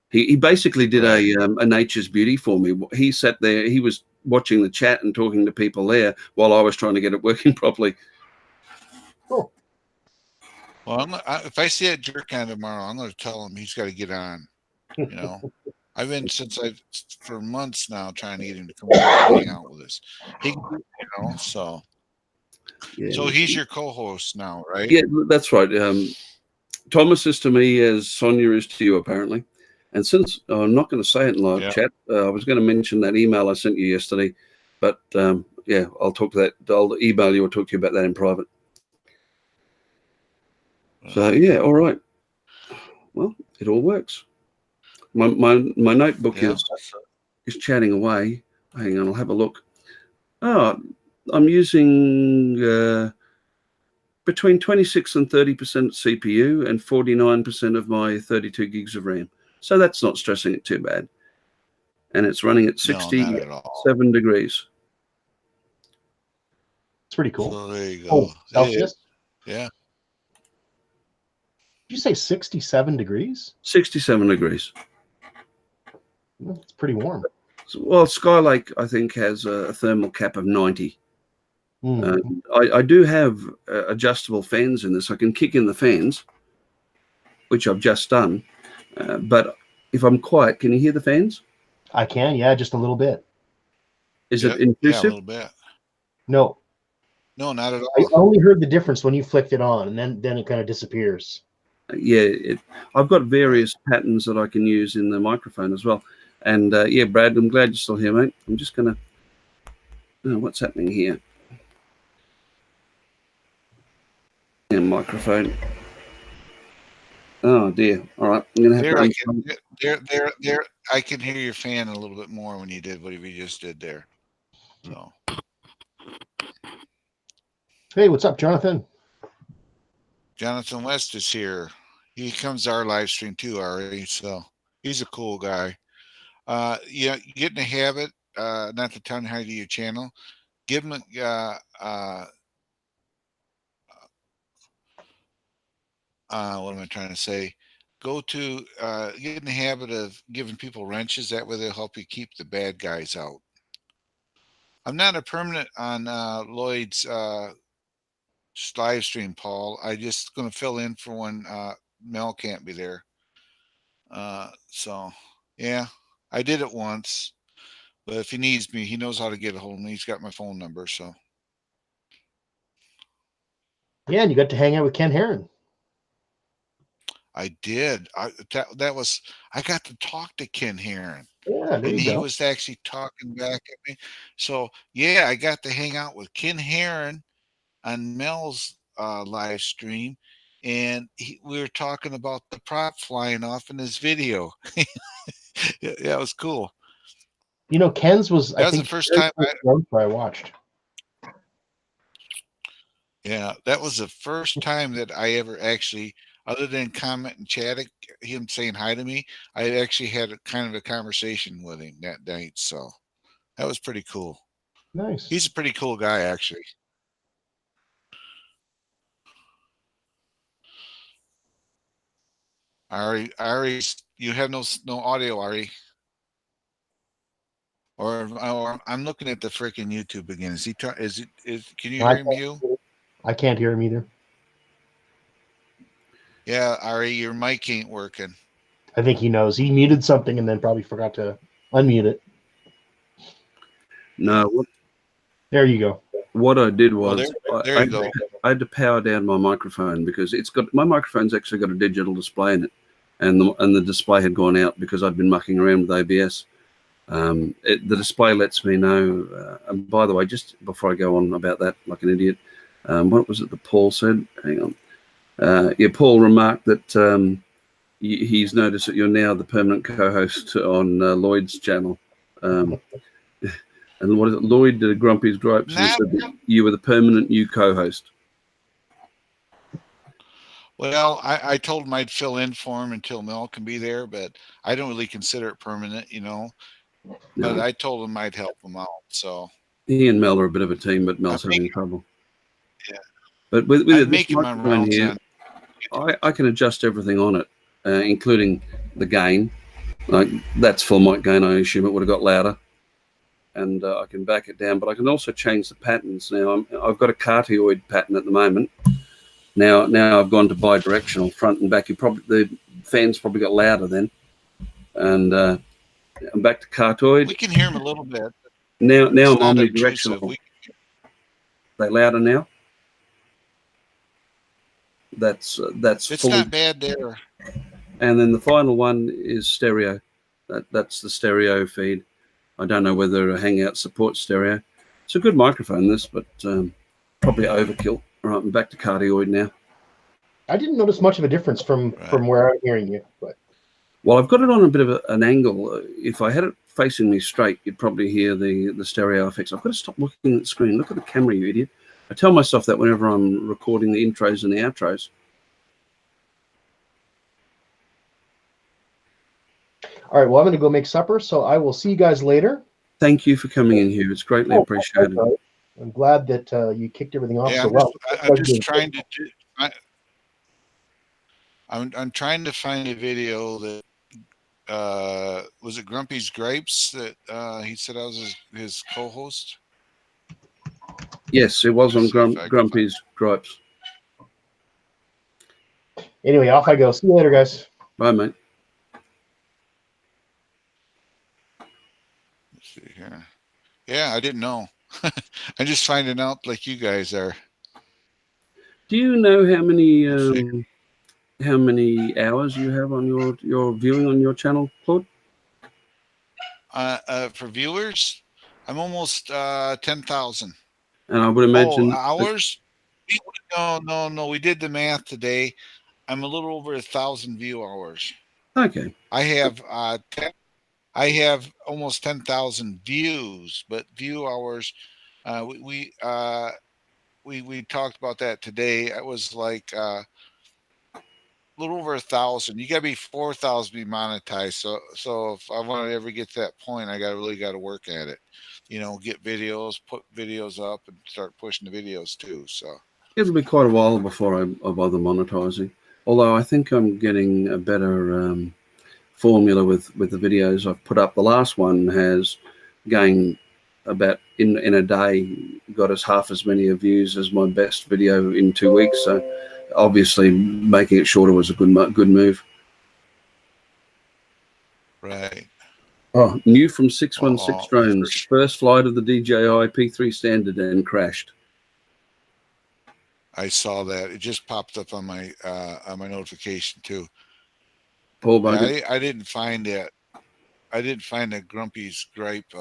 He basically did a nature's beauty for me. He sat there, he was watching the chat and talking to people there while I was trying to get it working properly. Cool. Well, if I see that jerk on tomorrow, I'm going to tell him he's got to get on. I've been for months now trying to get him to come over and hang out with us. So. Yeah. So he's your co-host now, right? Yeah, that's right. Thomas is to me as Sonia is to you, apparently. And since I'm not going to say it in live chat, I was going to mention that email I sent you yesterday. But yeah, I'll talk to that. I'll email you or talk to you about that in private. So yeah, all right. Well, it all works. My notebook is chatting away. Hang on, I'll have a look. Oh, I'm using between 26 and 30% CPU and 49% of my 32 gigs of RAM. So that's not stressing it too bad. And it's running at 67 degrees. It's pretty cool. So there you go. Oh, Celsius? Yeah. Did you say 67 degrees? 67 degrees. It's pretty warm. Well, Skylake, I think, has a thermal cap of 90. Mm. I do have adjustable fans in this. I can kick in the fans, which I've just done. But if I'm quiet, can you hear the fans? I can, yeah, just a little bit. Is it intrusive? Yeah, a little bit. No. No, not at all. I only heard the difference when you flicked it on, and then it kind of disappears. Yeah, I've got various patterns that I can use in the microphone as well. And yeah, Brad, I'm glad you're still here, mate. I'm just going to... what's happening here? And microphone. Oh dear. All right, I'm gonna have there. I can hear your fan a little bit more when you did what you just did there. So Hey, what's up, Jonathan? Jonathan West is here. He comes to our live stream too, Ari. So he's a cool guy. Yeah, you get in the habit, not to tell you how to do your channel. Give him what am I trying to say? Go to get in the habit of giving people wrenches. That way they'll help you keep the bad guys out. I'm not a permanent on Lloyd's live stream, Paul. I just going to fill in for when Mel can't be there. So yeah, I did it once, but if he needs me, he knows how to get a hold of me. He's got my phone number. So Yeah, and you got to hang out with Ken Heron. I did. That was I got to talk to Ken Heron. Yeah, there And you he go. was actually talking back at me. So yeah, I got to hang out with Ken Heron on Mel's live stream, and we were talking about the prop flying off in his video. Yeah, it was cool. You know, Ken's was That I was the think first very time first road I watched. Yeah, that was the first time that I ever actually, other than comment and chatting, him saying hi to me, I actually had a kind of a conversation with him that night. So that was pretty cool. Nice. He's a pretty cool guy, actually. Ari, you have no audio, Ari. Or I'm looking at the freaking YouTube again. Is he? Is it? Can you hear him? I can't hear him either. Yeah, Ari, your mic ain't working. I think he knows. He muted something and then probably forgot to unmute it. No, There you go. what I did was there you go. I had to power down my microphone because my microphone's actually got a digital display in it, and the display had gone out because I'd been mucking around with ABS. The display lets me know. And by the way, just before I go on about that, like an idiot, what was it that Paul said? Hang on. Yeah, Paul remarked that he's noticed that you're now the permanent co-host on Lloyd's channel. And what is it? Lloyd did a Grumpy's Gripes and said that you were the permanent new co-host. Well, I told him I'd fill in for him until Mel can be there, but I don't really consider it permanent, you know. But I told him I'd help him out. So he and Mel are a bit of a team, but Mel's having trouble. Yeah. But with this microphone here, I can adjust everything on it, including the gain. Like that's full mic gain. I assume it would have got louder, and I can back it down. But I can also change the patterns. Now I've got a cardioid pattern at the moment. Now I've gone to bi-directional, front and back. The fans probably got louder then, and I'm back to cardioid. We can hear him a little bit. Now I'm omnidirectional. They louder now. That's it's fully, not bad there. And then the final one is stereo. That's the stereo feed. I don't know whether Hangout supports stereo. It's a good microphone, this, but probably overkill. Right, I'm back to cardioid now. I didn't notice much of a difference from where I'm hearing you. But well, I've got it on a bit of an angle. If I had it facing me straight, you'd probably hear the stereo effects. I've got to stop looking at the screen. Look at the camera, you idiot. I tell myself that whenever I'm recording the intros and the outros. All right, well, I'm going to go make supper, so I will see you guys later. Thank you for coming in here. It's greatly appreciated. I'm glad that you kicked everything off so well. I'm just trying to do, I'm trying to find a video that was it Grumpy's Gripes that he said I was his co-host. Yes, it was on Grumpy's Gripes. Anyway, off I go. See you later, guys. Bye, mate. Let's see here. Yeah, I didn't know. I'm just finding out like you guys are. Do you know how many hours you have on your viewing on your channel, Claude? For viewers, I'm almost 10,000. And I would imagine hours. No. We did the math today. I'm a little over 1,000 view hours. Okay. I have almost 10,000 views, but view hours. we talked about that today. It was like a little over 1,000. You got to be 4,000 to be monetized. So if I want to ever get to that point, I got to work at it. Get videos, put videos up, and start pushing the videos too. So It'll be quite a while before I bother monetizing. Although I think I'm getting a better formula with the videos I've put up. The last one has gained about in a day got us half as many views as my best video in 2 weeks. So obviously making it shorter was a good move. right. Oh, new from 616 Oh, drones. First flight of the DJI P3 standard and crashed. I saw that. It just popped up on my notification too. Poor Yeah, bugger. I didn't find that. I didn't find the Grumpy's gripe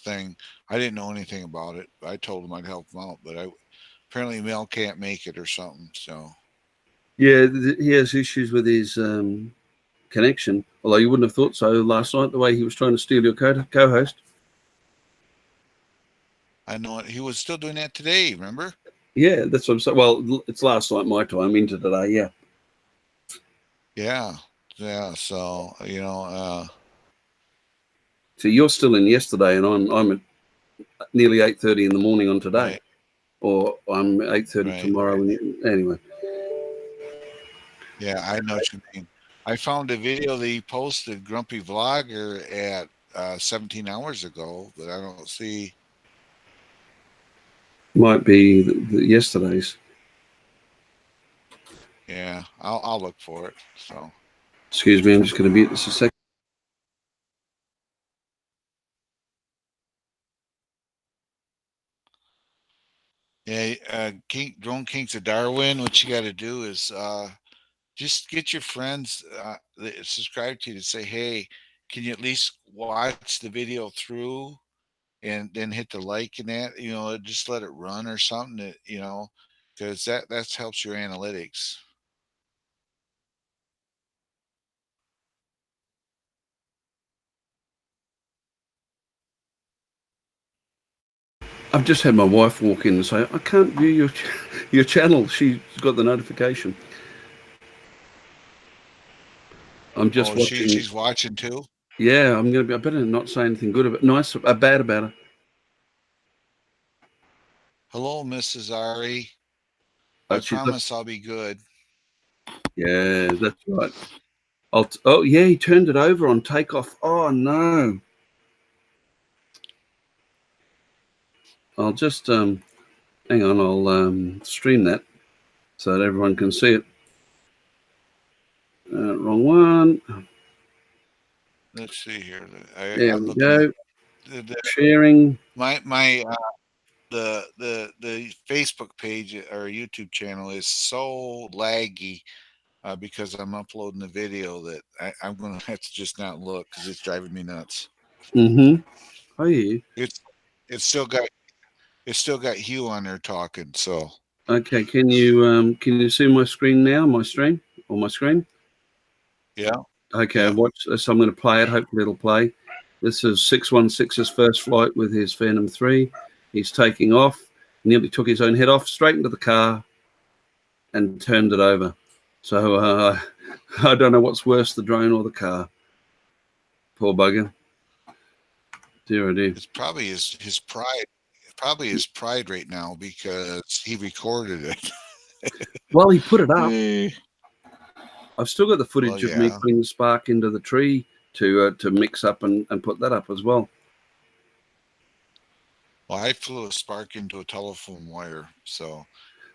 thing. I didn't know anything about it. I told him I'd help him out, but apparently Mel can't make it or something. So Yeah, he has issues with his connection. Although you wouldn't have thought so last night, the way he was trying to steal your co-host. I know he was still doing that today. Remember? Yeah, that's what I'm saying. Well, it's last night my time into today. Yeah. Yeah, yeah. So So you're still in yesterday, and I'm at nearly 8:30 in the morning on today, right, or I'm 8:30 right. tomorrow. Anyway, Yeah, I know what you mean. I found a video that he posted, Grumpy Vlogger, at 17 hours ago, but I don't see. might be yesterday's. Yeah, I'll look for it. So Excuse me, I'm just going to mute this a second. yeah, Drone Kings of Darwin. What you got to do is just get your friends that subscribe to you to say, hey, can you at least watch the video through and then hit the like and that, just let it run or something that, because that helps your analytics. I've just had my wife walk in and say, I can't view your channel. She's got the notification. I'm just Oh, watching. she's watching too. Yeah, I'm going to be. I better not say anything good about bad about her. Hello, Mrs. Ari. I But she's promise I'll be good. yeah, that's right. Oh yeah, he turned it over on takeoff. Oh no. I'll just hang on. I'll stream that so that everyone can see it. Wrong one. Let's see here. There I'm we looking at go. Sharing. my the Facebook page or YouTube channel is so laggy because I'm uploading the video that I'm gonna have to just not look because it's driving me nuts. Mm-hmm. Oh yeah. It's it's still got it's still got Hugh on there talking. So Okay. Can you see my screen now? My stream or my screen? yeah, Okay. yeah. Watch. So I'm going to play it. Hopefully it'll play. This is 616's first flight with his Phantom 3. He's taking off. Nearly took his own head off straight into the car and turned it over. So I don't know what's worse, the drone or the car. Poor bugger. Dear oh dear. It's probably his pride. Probably his pride right now because he recorded it. Well, he put it up. Eh, I've still got the well, footage of me yeah. putting the spark into the tree to mix up and put that up as well. Well, I flew a spark into a telephone wire, and it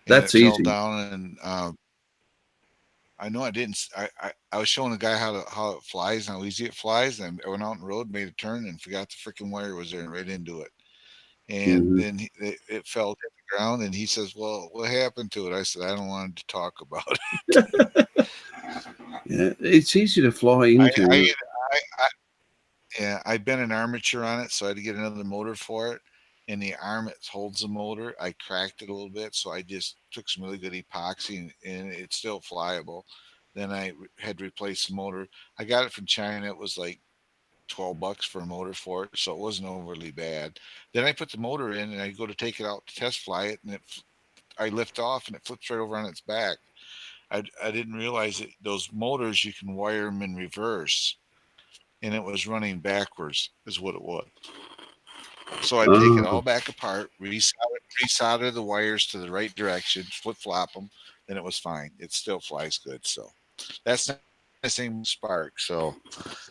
That's fell easy. down. And I know I didn't. I was showing a guy how it flies and how easy it flies. And I went out on the road, made a turn, and forgot the freaking wire was there and right into it. And Mm-hmm. then it fell to the ground. And he says, "Well, what happened to it?" I said, "I don't want to talk about it." Yeah, it's easy to fly I, into. I Yeah, I bent an armature on it, so I had to get another motor for it. And the arm that holds the motor, I cracked it a little bit, so I just took some really good epoxy, and it's still flyable. Then I had to replace the motor. I got it from China. It was like $12 for a motor for it, so it wasn't overly bad. Then I put the motor in, and I go to take it out to test fly it, and I lift off, and it flips right over on its back. I didn't realize that those motors, you can wire them in reverse, and it was running backwards, is what it was. So I take it all back apart, resolder the wires to the right direction, flip flop them, then it was fine. It still flies good. So that's not the same spark. So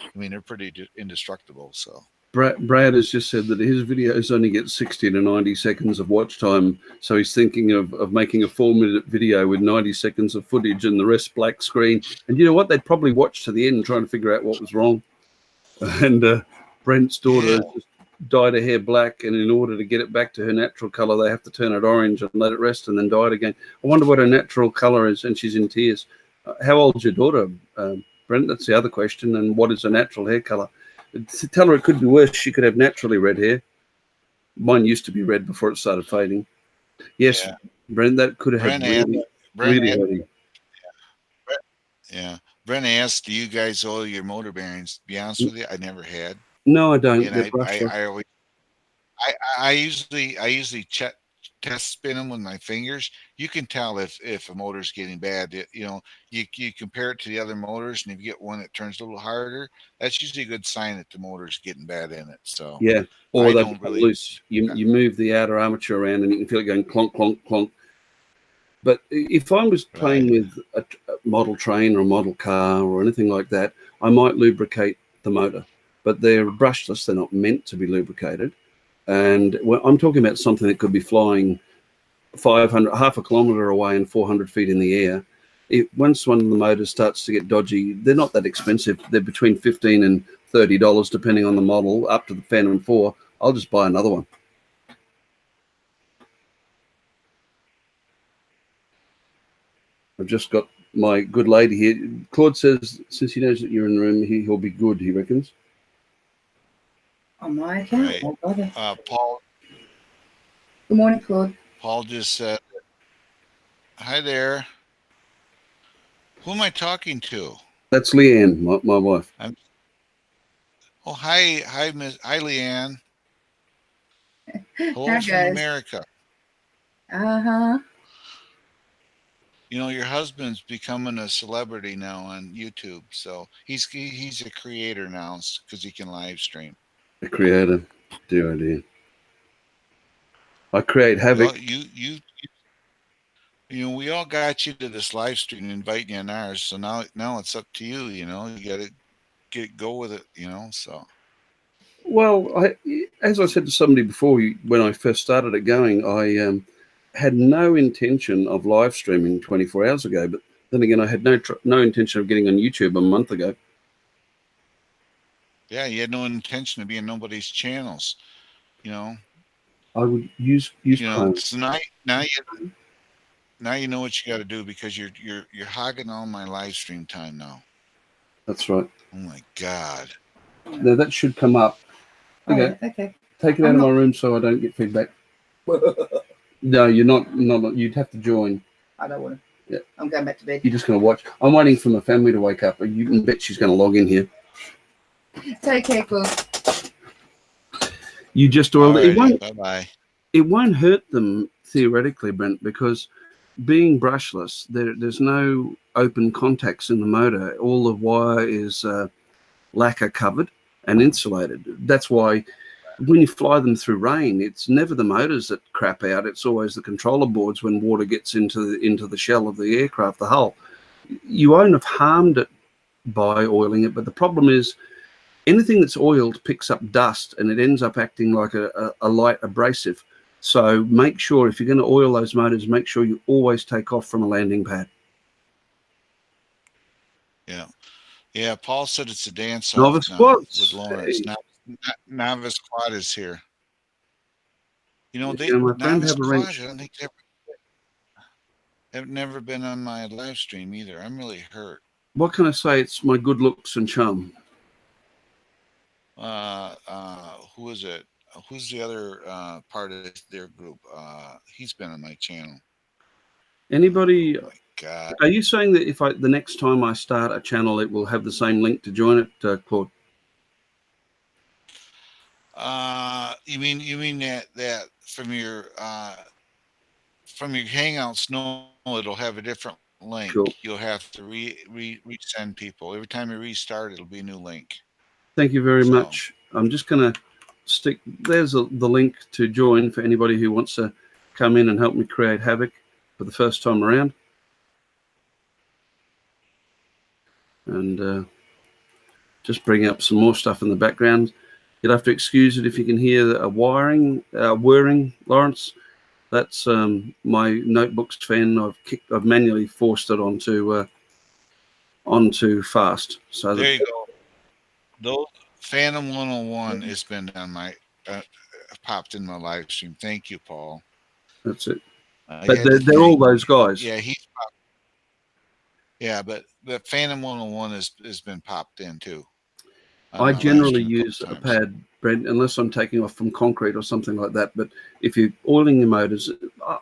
I mean, they're pretty indestructible. So Brad has just said that his videos only get 60 to 90 seconds of watch time. So he's thinking of making a 4-minute video with 90 seconds of footage and the rest black screen. And you know what? They'd probably watch to the end trying to figure out what was wrong. And Brent's daughter has just dyed her hair black, and in order to get it back to her natural color, they have to turn it orange and let it rest and then dye it again. I wonder what her natural color is, and she's in tears. How old's your daughter, Brent? That's the other question. And what is her natural hair color? Tell her it could be worse. She could have naturally red hair. Mine used to be red before it started fading. Yes, Brent, that could have had really hurting. Yeah. Brent asked, do you guys oil your motor bearings? To be honest with you, I never had. No, I don't. And I usually test spin them with my fingers. You can tell if a motor's getting bad. You know, you compare it to the other motors, and if you get one that turns a little harder, that's usually a good sign that the motor's getting bad in it. So yeah, or they've become loose. You move the outer armature around, and you can feel it going clonk, clonk, clonk. But if I was playing with a model train or a model car or anything like that, I might lubricate the motor. But they're brushless; they're not meant to be lubricated. And I'm talking about something that could be flying 500, half a kilometer away and 400 feet in the air. Once one of the motors starts to get dodgy, they're not that expensive. They're between $15 and $30, depending on the model, up to the Phantom 4. I'll just buy another one. I've just got my good lady here. Claude says, since he knows that you're in the room, he'll be good, he reckons. On my account? Right. Paul. Good morning, Claude. Paul just said, hi there. Who am I talking to? That's Leanne, my wife. Hi, Leanne. Hello Hi, from guys. America. Uh-huh. You know, your husband's becoming a celebrity now on YouTube, so he's a creator now because he can live stream. A creator, dear. I create havoc. Well, you know, we all got you to this live stream, inviting you on ours. So now it's up to you. You know, you got to go with it. You know, so. Well, as I said to somebody before, when I first started it going, I had no intention of live streaming 24 hours ago. But then again, I had no intention of getting on YouTube a month ago. Yeah, you had no intention of being nobody's channels. You know. I would use Chrome. So now you know what you got to do, because you're hogging all my live stream time now. That's right. Oh my God. Now that should come up. Okay. Oh, okay. Take it out of my room so I don't get feedback. No, you're not. You'd have to join. I don't want to. Yeah. I'm going back to bed. You're just going to watch. I'm waiting for my family to wake up. You can bet she's going to log in here. Take care, Claude. You just oiled it. Bye-bye. It won't hurt them theoretically, Brent, because being brushless, there's no open contacts in the motor. All the wire is lacquer covered and insulated. That's why when you fly them through rain, it's never the motors that crap out. It's always the controller boards when water gets into the shell of the aircraft, the hull. You won't have harmed it by oiling it, but the problem is anything that's oiled picks up dust and it ends up acting like a light abrasive. So make sure, if you're going to oil those motors, make sure you always take off from a landing pad. Yeah. Paul said it's a dance Novice off now Quads. with Lawrence. Hey. Novice Quad is here. You know, My friend Novice have a Quad, wrench. I don't think they've never been on my live stream either. I'm really hurt. What can I say? It's my good looks and charm. Who is it? Who's the other part of their group? He's been on my channel. Anybody? Oh my God. Are you saying that if the next time I start a channel, it will have the same link to join it, Claude? You mean that from your Hangouts? No, it'll have a different link. Cool. You'll have to resend people every time you restart. It'll be a new link. Thank you very So- much. I'm just going to stick. There's the link to join for anybody who wants to come in and help me create havoc for the first time around. And just bring up some more stuff in the background. You'll have to excuse it if you can hear a whirring, Lawrence. That's my notebook's fan. I've manually forced it onto fast. So there you go. Those Phantom 101 has been on my popped in my live stream. Thank you, Paul. That's it. I But had to they're all thank- those guys. Yeah, he's popped. Yeah, but the Phantom 101 has been popped in too. I generally stream a couple use a times. pad, Brent, unless I'm taking off from concrete or something like that. But if you're oiling your motors,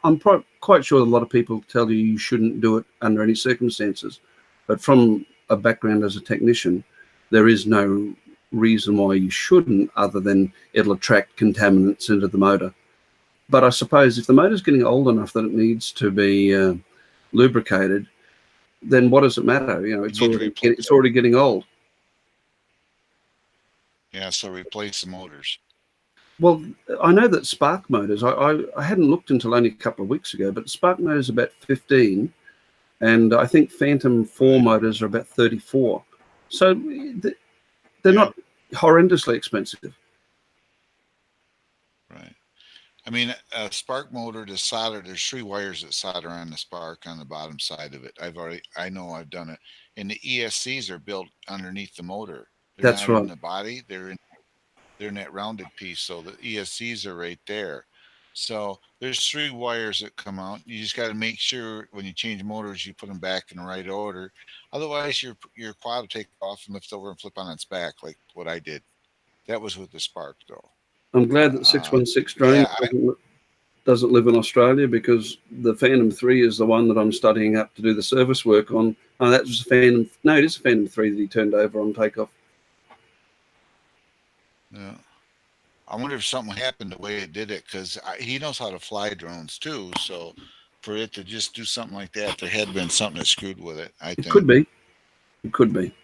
I'm quite sure a lot of people tell you shouldn't do it under any circumstances. But from a background as a technician, there is no reason why you shouldn't, other than it'll attract contaminants into the motor. But I suppose if the motor's getting old enough that it needs to be lubricated, then what does it matter? You know, it's already getting old. Yeah, so replace the motors. Well, I know that spark motors, I hadn't looked until only a couple of weeks ago, but spark motors are about 15, and I think Phantom 4 motors are about 34. So they're not horrendously expensive. Right. I mean, a spark motor to solder, there's 3 wires that solder on the spark on the bottom side of it. I know I've done it. And the ESCs are built underneath the motor. They're That's not right. in the body. They're in that rounded piece. So the ESCs are right there. So there's 3 wires that come out. You just got to make sure when you change motors, you put them back in the right order. Otherwise, your quad will take off and lift over and flip on its back, like what I did. That was with the spark, though. I'm glad that 616 drone doesn't live in Australia, because the Phantom 3 is the one that I'm studying up to do the service work on. Oh, that was a Phantom. No, it is a Phantom 3 that he turned over on takeoff. Yeah. I wonder if something happened the way it did it, because he knows how to fly drones too. So for it to just do something like that, there had been something that screwed with it. I think it could be. It could be.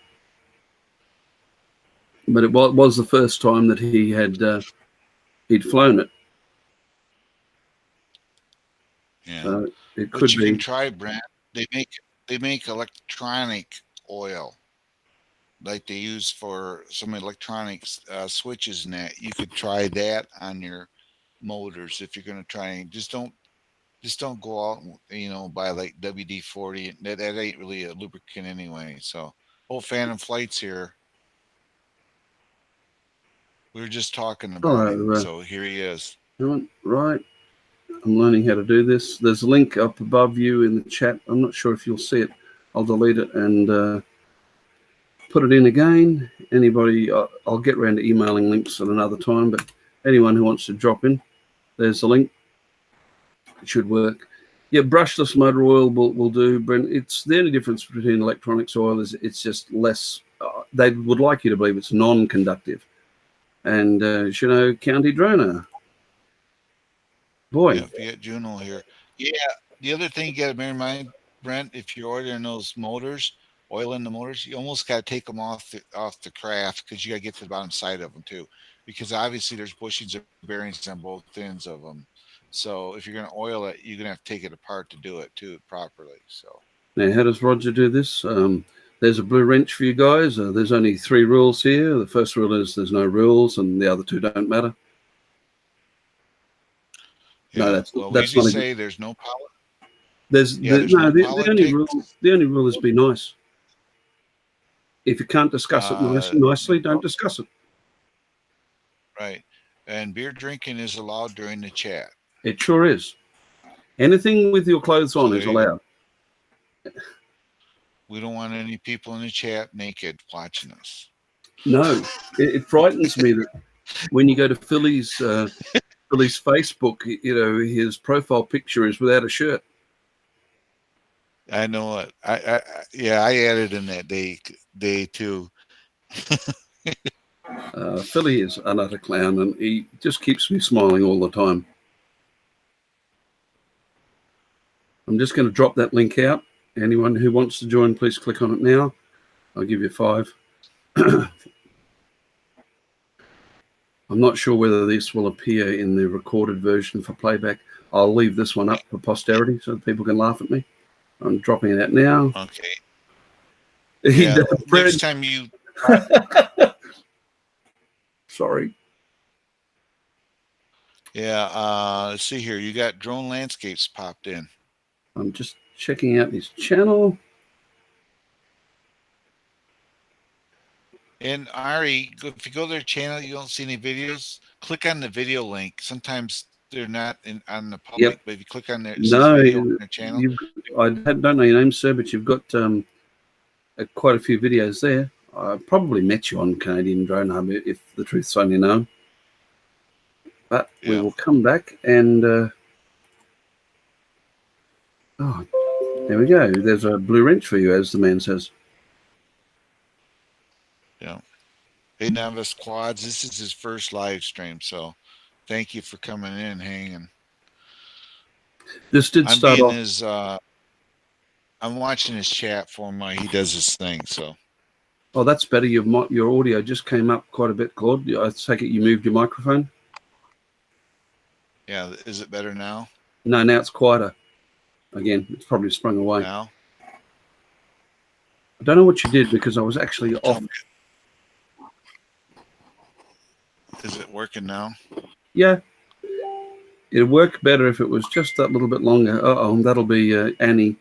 But it was the first time that he'd flown it. Yeah. So it But could you be. can try, Brent. They make electronic oil, like they use for some electronics switches and that. You could try that on your motors if you're going to try. And just don't go out and buy like WD-40. That ain't really a lubricant anyway. So Phantom Flights here. We were just talking about him, so here he is. Right. I'm learning how to do this. There's a link up above you in the chat. I'm not sure if you'll see it. I'll delete it and put it in again. Anybody, I'll get around to emailing links at another time, but anyone who wants to drop in, there's the link. It should work. Yeah, brushless motor oil will do, Brent. It's the only difference between electronics oil is it's just less. They would like you to believe it's non-conductive. And County Droner. Boy. Yeah, Fiat Juno here. Yeah, the other thing you got to bear in mind, Brent, if you're ordering those motors, oil in the motors, you almost got to take them off the craft, because you got to get to the bottom side of them too, because obviously there's bushings of bearings on both ends of them. So if you're going to oil it, you're going to have to take it apart to do it too properly. So now, how does Roger do this? There's a blue wrench for you guys. There's only 3 rules here. The first rule is there's no rules, and the other 2 don't matter. yeah, No, that's we not just say there's no power. The only rule is be nice. If you can't discuss it nicely, don't discuss it. Right. And beer drinking is allowed during the chat. It sure is. Anything with your clothes on is allowed. We don't want any people in the chat naked watching us. No, it frightens me that when you go to Philly's Facebook, his profile picture is without a shirt. I know it. I added in that day too. Philly is an utter clown, and he just keeps me smiling all the time. I'm just going to drop that link out. Anyone who wants to join, please click on it now. I'll give you 5. I'm not sure whether this will appear in the recorded version for playback. I'll leave this one up for posterity so people can laugh at me. I'm dropping it out now. Okay. He Yeah, does, Fred. next time you Sorry. Yeah, let's see here. You got drone landscapes popped in. I'm just checking out his channel. And Ari, if you go to their channel, you don't see any videos. Click on the video link. Sometimes they're not on the public, but if you click on their it says No, video on their channel. I don't know your name, sir, but you've got quite a few videos there. I probably met you on Canadian Drone Hub, if the truth's only known. But we will come back and oh, there we go. There's a blue wrench for you, as the man says. Yeah. Hey, Navis Quads, this is his first live stream, so thank you for coming in and hanging. This did start off. I'm watching his chat for him while he does his thing. So. Oh, that's better. Your audio just came up quite a bit, Claude. I take it you moved your microphone. Yeah, is it better now? No, now it's quieter. Again, it's probably sprung away. Now? I don't know what you did because I was actually off. Is it working now? Yeah. It'd work better if it was just that little bit longer. Uh-oh, that'll be Annie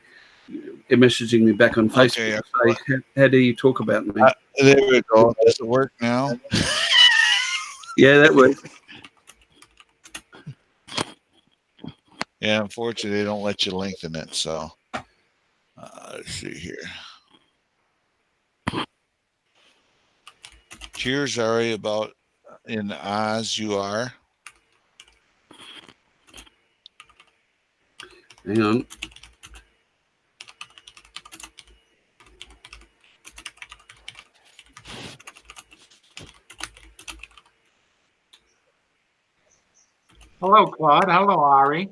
messaging me back on Facebook. Okay, say, how do you talk about me? There we go. Does it work now? Yeah, that works. Yeah, unfortunately, they don't let you lengthen it. So let's see here. Cheers, Ari, about in Oz you are. Hang on. Hello, Claude. Hello, Ari.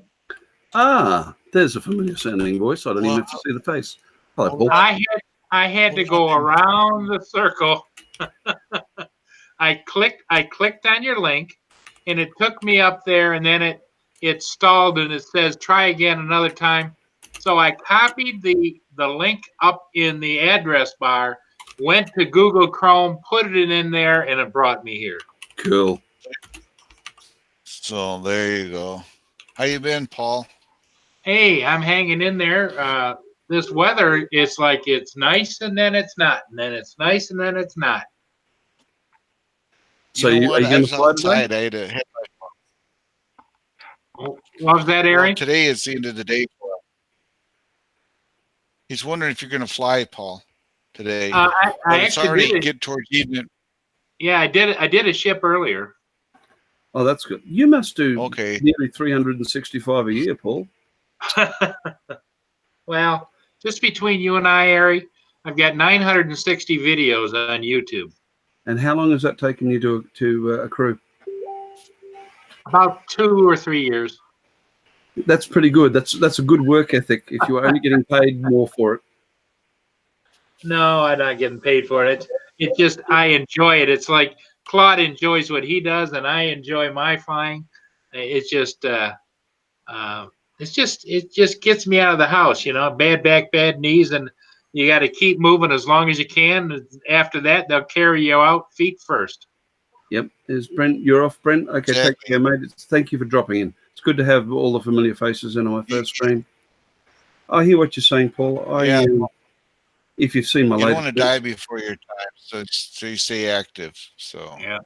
Ah, there's a familiar sounding voice. I don't even have to see the face. Hello, Paul. I had to go around the circle. I clicked on your link, and it took me up there, and then it stalled, and it says try again another time. So I copied the link up in the address bar, went to Google Chrome, put it in there, and it brought me here. Cool. So there you go. How you been, Paul? Hey, I'm hanging in there. This weather, it's like it's nice and then it's not, and then it's nice and then it's not. So are you going to fly outside. today? I had to hit my phone. What was that, Aaron? Well, today is the end of the day for him. He's wondering if you're going to fly, Paul, today. I it's already get towards evening. Yeah, I did a ship earlier. Oh, that's good. You must do okay. Nearly 365 a year, Paul. Well, just between you and I, Ari, I've got 960 videos on YouTube. And how long has that taken you to accrue? About 2 or 3 years. That's pretty good. That's a good work ethic if you're only getting paid more for it. No, I'm not getting paid for it. It just, I enjoy it. It's like Claude enjoys what he does, and I enjoy my flying. It's just, it just gets me out of the house, you know, bad back, bad knees, and you got to keep moving as long as you can. After that, they'll carry you out feet first. Yep. Is Brent, you're off, Brent? Okay, exactly. Take care, mate. Thank you for dropping in. It's good to have all the familiar faces in on my first stream. I hear what you're saying, Paul. If you've seen my latest, you don't want to die before your time, so you stay active. So yeah.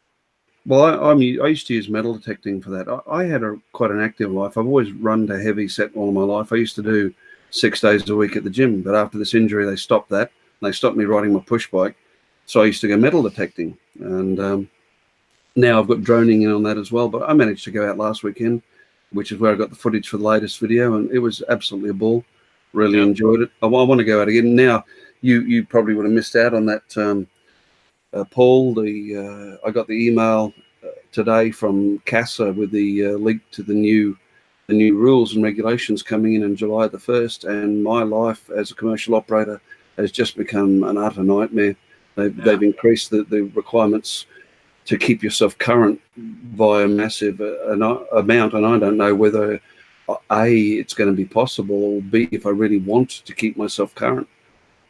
Well, I used to use metal detecting for that. I had quite an active life. I've always run to heavy set all my life. I used to do 6 days a week at the gym, but after this injury, they stopped that. They stopped me riding my push bike, so I used to go metal detecting, and now I've got droning in on that as well. But I managed to go out last weekend, which is where I got the footage for the latest video, and it was absolutely a ball. Really enjoyed it. I want to go out again. Now, you probably would have missed out on that Paul, I got the email today from CASA with the link to the new rules and regulations coming in July the 1st, and my life as a commercial operator has just become an utter nightmare. They've increased the requirements to keep yourself current by a massive amount, and I don't know whether A, it's going to be possible, or B, if I really want to keep myself current.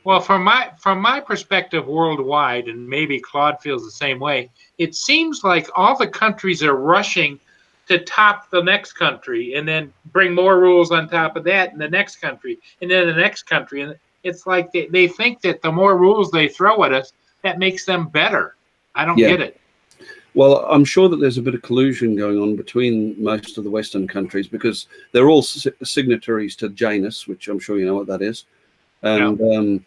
Well, from my perspective worldwide, and maybe Claude feels the same way, it seems like all the countries are rushing to top the next country and then bring more rules on top of that in the next country and then the next country. And it's like they think that the more rules they throw at us, that makes them better. I don't get it. Well, I'm sure that there's a bit of collusion going on between most of the Western countries because they're all signatories to Janus, which I'm sure you know what that is. And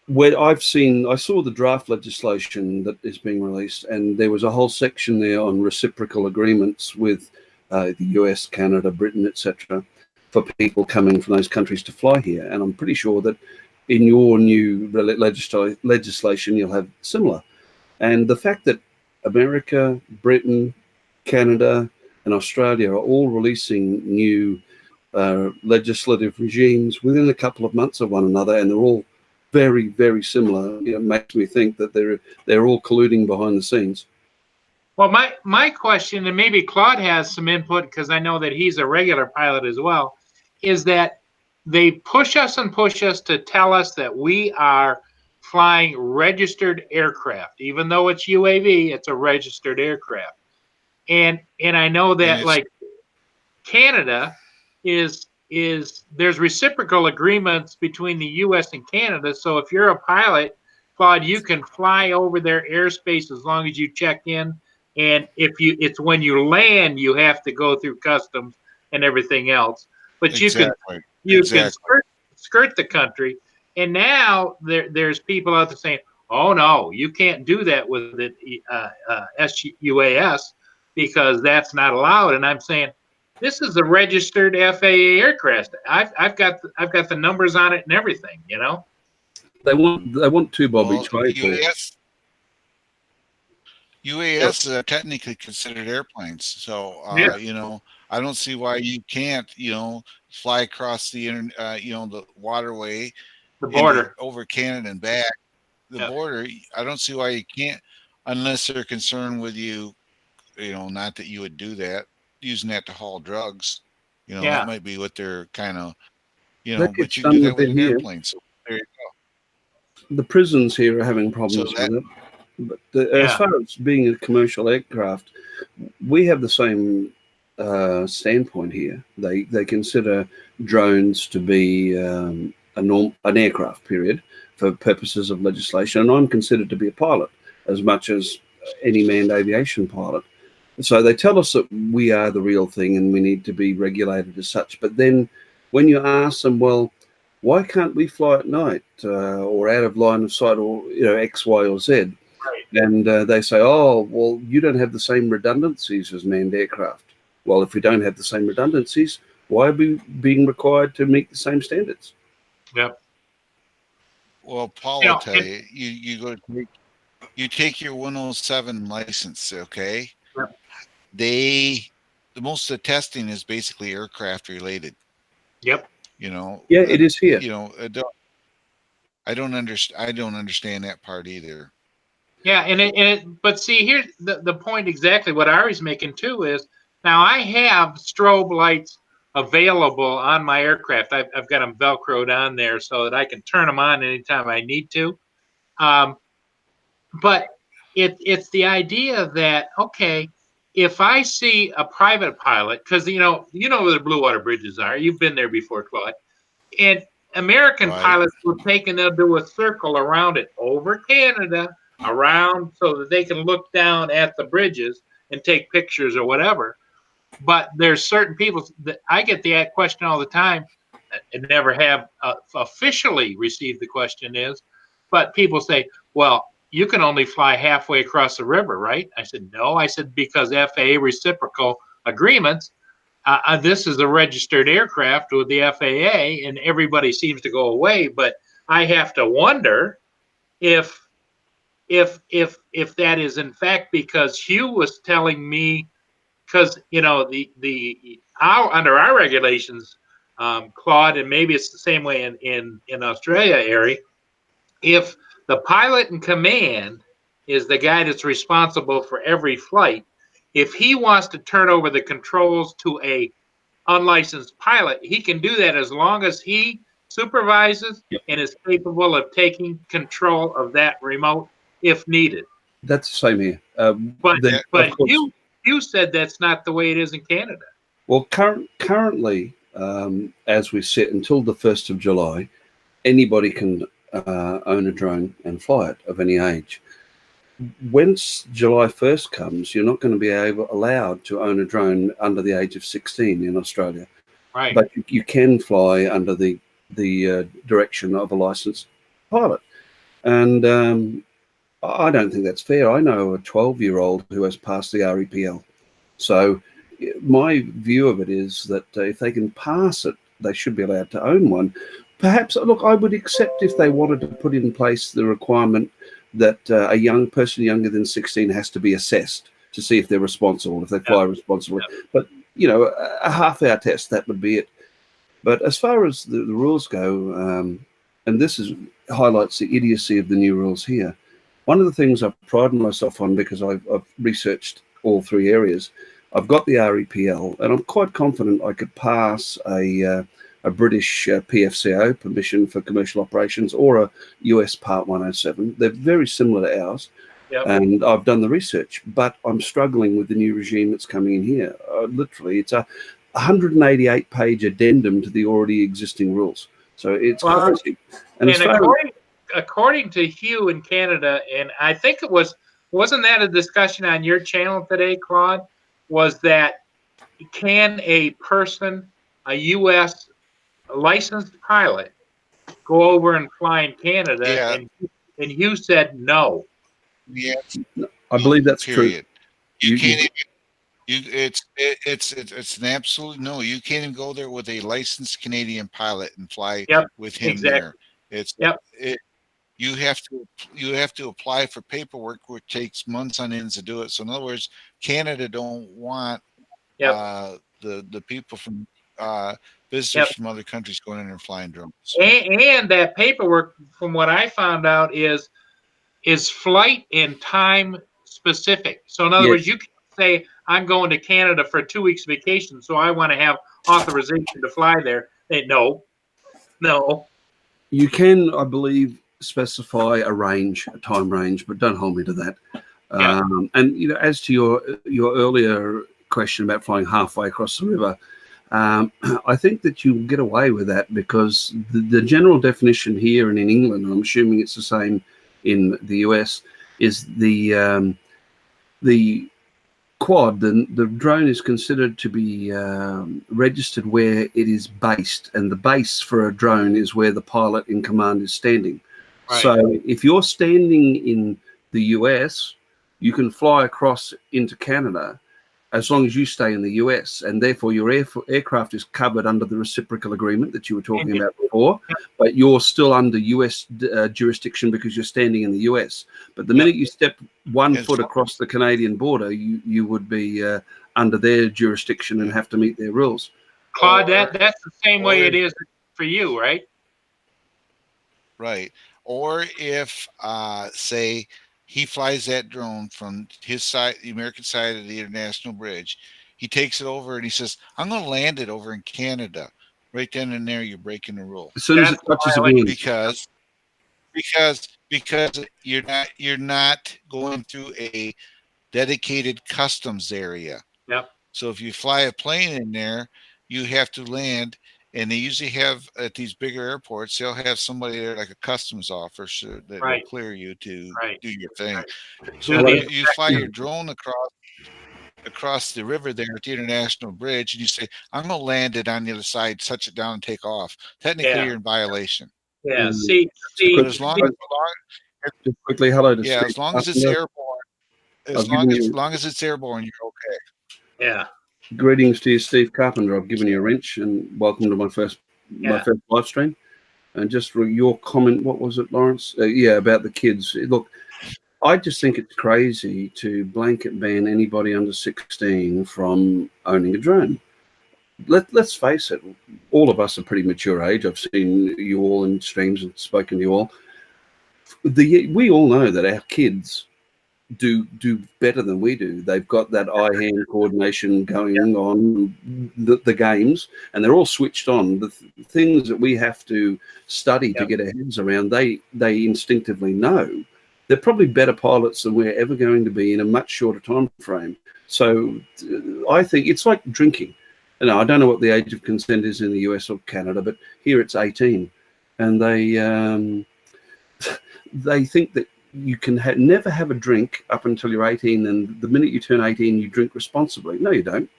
where I saw the draft legislation that is being released, and there was a whole section there on reciprocal agreements with the US, Canada, Britain, etc., for people coming from those countries to fly here. And I'm pretty sure that in your new legislation, you'll have similar. And the fact that America, Britain, Canada, and Australia are all releasing new legislative regimes within a couple of months of one another, and they're all very, very similar. Makes me think that they're all colluding behind the scenes. Well, my question, and maybe Claude has some input because I know that he's a regular pilot as well, is that they push us to tell us that we are flying registered aircraft, even though it's UAV, it's a registered aircraft. And I know that like Canada is there's reciprocal agreements between the US and Canada. So if you're a pilot, Claude, you can fly over their airspace as long as you check in. And it's when you land, you have to go through customs and everything else. But you can skirt the country. And now there's people out there saying, "Oh no, you can't do that with the UAS because that's not allowed." And I'm saying, this is a registered FAA aircraft. I've got the numbers on it and everything. They want two bob each way. UAS are technically considered airplanes, so I don't see why you can't fly across the the waterway, the border over Canada and back. The border, I don't see why you can't, unless they're concerned with you. Not that you would do that, using that to haul drugs. That might be what they're kind of, but you can do that with an airplane. So there you go. The prisons here are having problems with it. But as far as being a commercial aircraft, we have the same standpoint here. They consider drones to be an aircraft, period, for purposes of legislation. And I'm considered to be a pilot as much as any manned aviation pilot. So they tell us that we are the real thing and we need to be regulated as such. But then when you ask them, well, why can't we fly at night or out of line of sight or X, Y, or Z? Right. And they say, oh, well, you don't have the same redundancies as manned aircraft. Well, if we don't have the same redundancies, why are we being required to meet the same standards? Yep. Well, Paul will tell you, you take your 107 license, okay? Yep. The most of the testing is basically aircraft related. Yep. Yeah, it is here. I don't understand that part either. Yeah, but see, here's the point exactly what Ari's making too is, now I have strobe lights available on my aircraft. I've got them Velcroed on there so that I can turn them on anytime I need to. But it's the idea that, okay, if I see a private pilot, because you know where the blue water bridges are. You've been there before, Claude. And American pilots will take and they'll do a circle around it over Canada, around so that they can look down at the bridges and take pictures or whatever. But there's certain people that I get the question all the time and never have officially received the question is, but people say, well, you can only fly halfway across the river, right? I said, no. I said, because FAA reciprocal agreements, this is a registered aircraft with the FAA, and everybody seems to go away. But I have to wonder if if that is in fact because Hugh was telling me, because under our regulations, Claude, and maybe it's the same way in Australia, Ari, if the pilot in command is the guy that's responsible for every flight, if he wants to turn over the controls to a unlicensed pilot, he can do that as long as he supervises and is capable of taking control of that remote if needed. That's the same here. But of course, you said that's not the way it is in Canada. well, currently, as we sit until the 1st of July, anybody can own a drone and fly it of any age. Once July 1st comes, you're not going to be allowed to own a drone under the age of 16 in Australia. Right. But you can fly under the direction of a licensed pilot. And I don't think that's fair. I know a 12-year-old who has passed the r.p.a.s. So my view of it is that if they can pass it, they should be allowed to own one. Perhaps, look, I would accept if they wanted to put in place the requirement that a young person younger than 16 has to be assessed to see if they're responsible, if they fly responsibly. But, a half-hour test, that would be it. But as far as the rules go, and this highlights the idiocy of the new rules here, one of the things I've prided myself on, because I've researched all three areas, I've got the r.p.a.s, and I'm quite confident I could pass a British PFCO, permission for commercial operations, or a US Part 107. They're very similar to ours, and I've done the research, but I'm struggling with the new regime that's coming in here. Literally, it's a 188-page addendum to the already existing rules. So it's crazy. And according to Hugh in Canada, and I think wasn't that a discussion on your channel today, Claude? Was that can a person, a U.S. licensed pilot, go over and fly in Canada? Yeah. And Hugh said no. Yeah, I believe that's period. True. You can't even. It's an absolute no. You can't even go there with a licensed Canadian pilot and fly with him there. It's you have to apply for paperwork, which takes months on end to do it. So in other words, Canada don't want the people from visitors from other countries going in and flying drones. And that paperwork, from what I found out, is flight and time specific. So in other words, you can say, I'm going to Canada for 2 weeks vacation, so I want to have authorization to fly there. No. You can, I believe, specify a time range, but don't hold me to that. And as to your earlier question about flying halfway across the river, I think that you get away with that because the general definition here and in England, and I'm assuming it's the same in the US, is the quad. The drone is considered to be registered where it is based, and the base for a drone is where the pilot in command is standing. Right. So if you're standing in the US, you can fly across into Canada as long as you stay in the US, and therefore your aircraft is covered under the reciprocal agreement that you were talking about before, but you're still under US jurisdiction because you're standing in the US. But the minute you step 1 foot across the Canadian border, you would be under their jurisdiction and have to meet their rules. Claude, that's the same way it is for you, right? Right. Or if, say, he flies that drone from his side, the American side of the international bridge. He takes it over and he says, I'm going to land it over in Canada. Right then and there, you're breaking the rule. As soon as it touches the ground. Because you're not going through a dedicated customs area. Yep. So if you fly a plane in there, you have to land, and they usually have at these bigger airports, they'll have somebody there like a customs officer that will clear you to do your thing. Right. So you fly your drone across the river there at the international bridge, and you say, I'm going to land it on the other side, touch it down, and take off. Technically, you're in violation. Yeah. See. But as long just quickly, hello to as long as it's airborne, as long as it's airborne, you're okay. Yeah. Greetings to you, Steve Carpenter. I've given you a wrench, and welcome to my first live stream. And just for your comment, what was it, Lawrence? About the kids. Look, I just think it's crazy to blanket ban anybody under 16 from owning a drone. Let's face it, all of us are pretty mature age. I've seen you all in streams and spoken to you all. We all know that our kids do better than we do. They've got that eye-hand coordination going on, the games, and they're all switched on. The things that we have to study to get our heads around, they instinctively know. They're probably better pilots than we're ever going to be in a much shorter time frame. So I think it's like drinking. And I don't know what the age of consent is in the US or Canada, but here it's 18, and they think that you can never have a drink up until you're 18, and the minute you turn 18, you drink responsibly. No, you don't.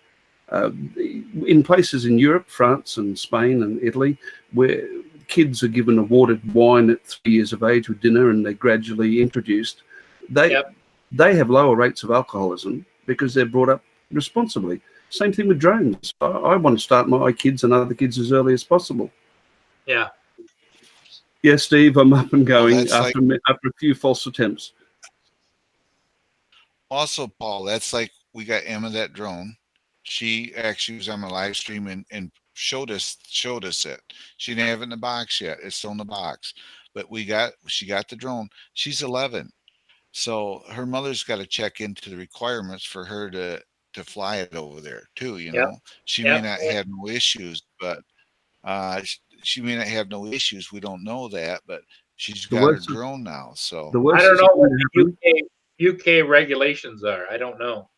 In places in Europe, France and Spain and Italy, where kids are given awarded wine at 3 years of age with dinner and they're gradually introduced, they have lower rates of alcoholism because they're brought up responsibly. Same thing with drones. I want to start my kids and other kids as early as possible. Yeah. Yeah, Steve, I'm up and going that's after a few false attempts. Also, Paul, that's like we got Emma that drone. She actually was on my live stream and showed us it. She didn't have it in the box yet. It's still in the box. But she got the drone. She's 11. So her mother's got to check into the requirements for her to fly it over there too, you know. She may not have no issues, but she may not have no issues. We don't know that, but she's got her drone now. So I don't know what the UK regulations are. I don't know.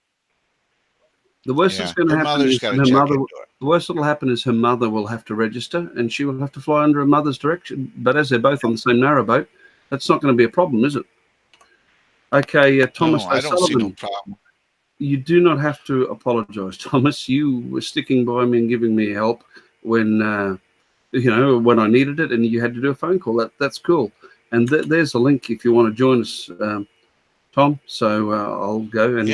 The worst that's going to happen is her mother. The worst that'll happen is her mother will have to register, and she will have to fly under her mother's direction. But as they're both on the same narrowboat, that's not going to be a problem, is it? Okay, Thomas. No, I don't see no problem. You do not have to apologise, Thomas. You were sticking by me and giving me help when when I needed it, and you had to do a phone call. That's cool. And there's a link if you want to join us, Tom. So I'll go and.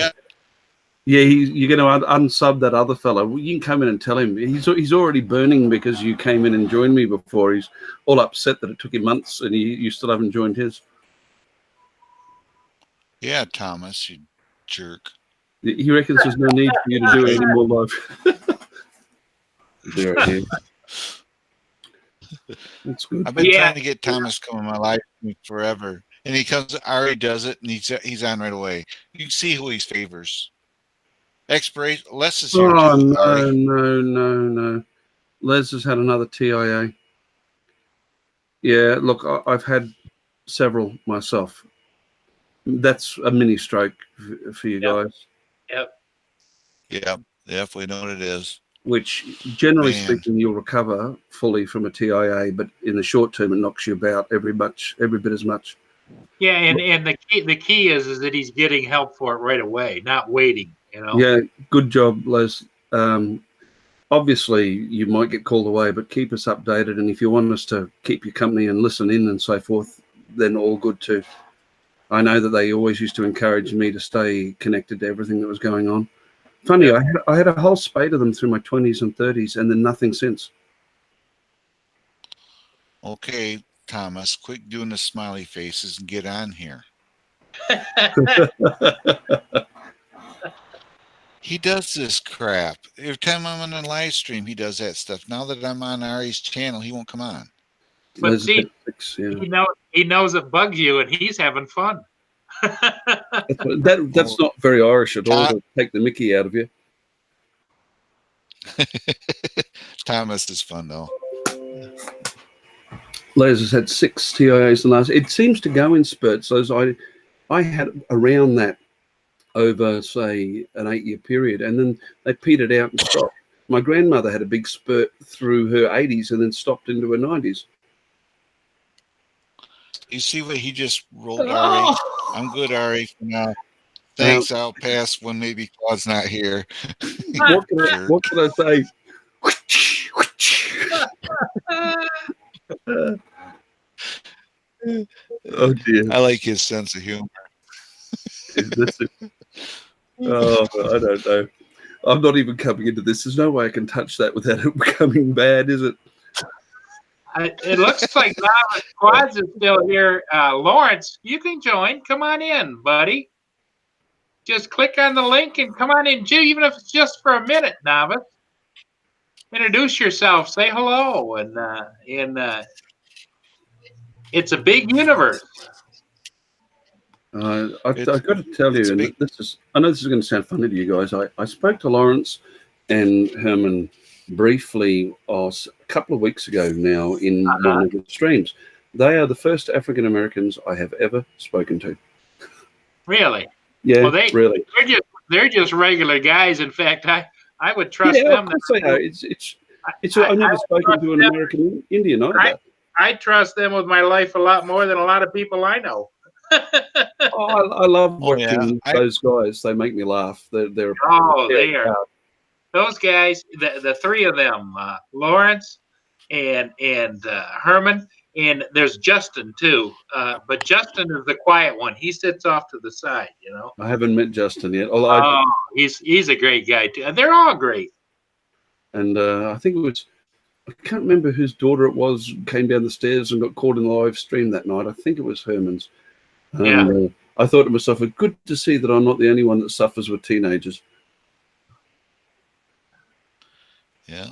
Yeah, you're going to unsub that other fellow. You can come in and tell him. He's already burning because you came in and joined me before. He's all upset that it took him months and you still haven't joined his. Yeah, Thomas, you jerk. He reckons there's no need for you to do any more live. There it is. That's good. I've been trying to get Thomas come in my life forever, and he comes. Ari does it, and he's on right away. You can see who he favors. Expiration. Les is here too. No. Les has had another TIA. Yeah, look, I've had several myself. That's a mini stroke for you guys. Yep. We know what it is. Which, generally speaking, you'll recover fully from a TIA, but in the short term, it knocks you about every bit as much. Yeah, and the key is that he's getting help for it right away, not waiting. You know. Yeah, good job, Les. Obviously, you might get called away, but keep us updated. And if you want us to keep you company and listen in and so forth, then all good too. I know that they always used to encourage me to stay connected to everything that was going on. Funny, I had a whole spate of them through my 20s and 30s, and then nothing since. Okay, Thomas, quit doing the smiley faces and get on here. He does this crap. Every time I'm on a live stream, he does that stuff. Now that I'm on Ari's channel, he won't come on. But see, he knows it bugs you, and he's having fun. That's not very Irish at all to take the mickey out of you. Thomas is fun, though. Les has had 6 TIAs in the last. It seems to go in spurts. So I had around that over, say, an 8-year period, and then they petered out and stopped. My grandmother had a big spurt through her 80s and then stopped into her 90s. You see what he just rolled, Ari? I'm good, Ari, for now. Thanks, r.p.a.s when maybe Claude's not here. What can I say? Oh, dear. I like his sense of humor. Oh, I don't know. I'm not even coming into this. There's no way I can touch that without it becoming bad, is it? It looks like Novice Quads is still here. Lawrence, you can join. Come on in, buddy. Just click on the link and come on in, even if it's just for a minute, Novice. Introduce yourself, say hello, and it's a big universe. I've got to tell you, and I know this is going to sound funny to you guys. I spoke to Lawrence and Herman briefly a couple of weeks ago now in one of the streams. They are the first African Americans I have ever spoken to. Really? Yeah, well, really. They're just regular guys. In fact, I would trust them. Of course they are. I've never spoken to an American Indian either. I trust them with my life a lot more than a lot of people I know. I love watching those guys. They make me laugh. They are. Those guys, the three of them, Lawrence and Herman, and there's Justin too. But Justin is the quiet one. He sits off to the side, you know. I haven't met Justin yet. He's a great guy too. They're all great. And I think it was, I can't remember whose daughter it was, came down the stairs and got caught in the live stream that night. I think it was Herman's. And I thought to myself, it's good to see that I'm not the only one that suffers with teenagers. Yeah.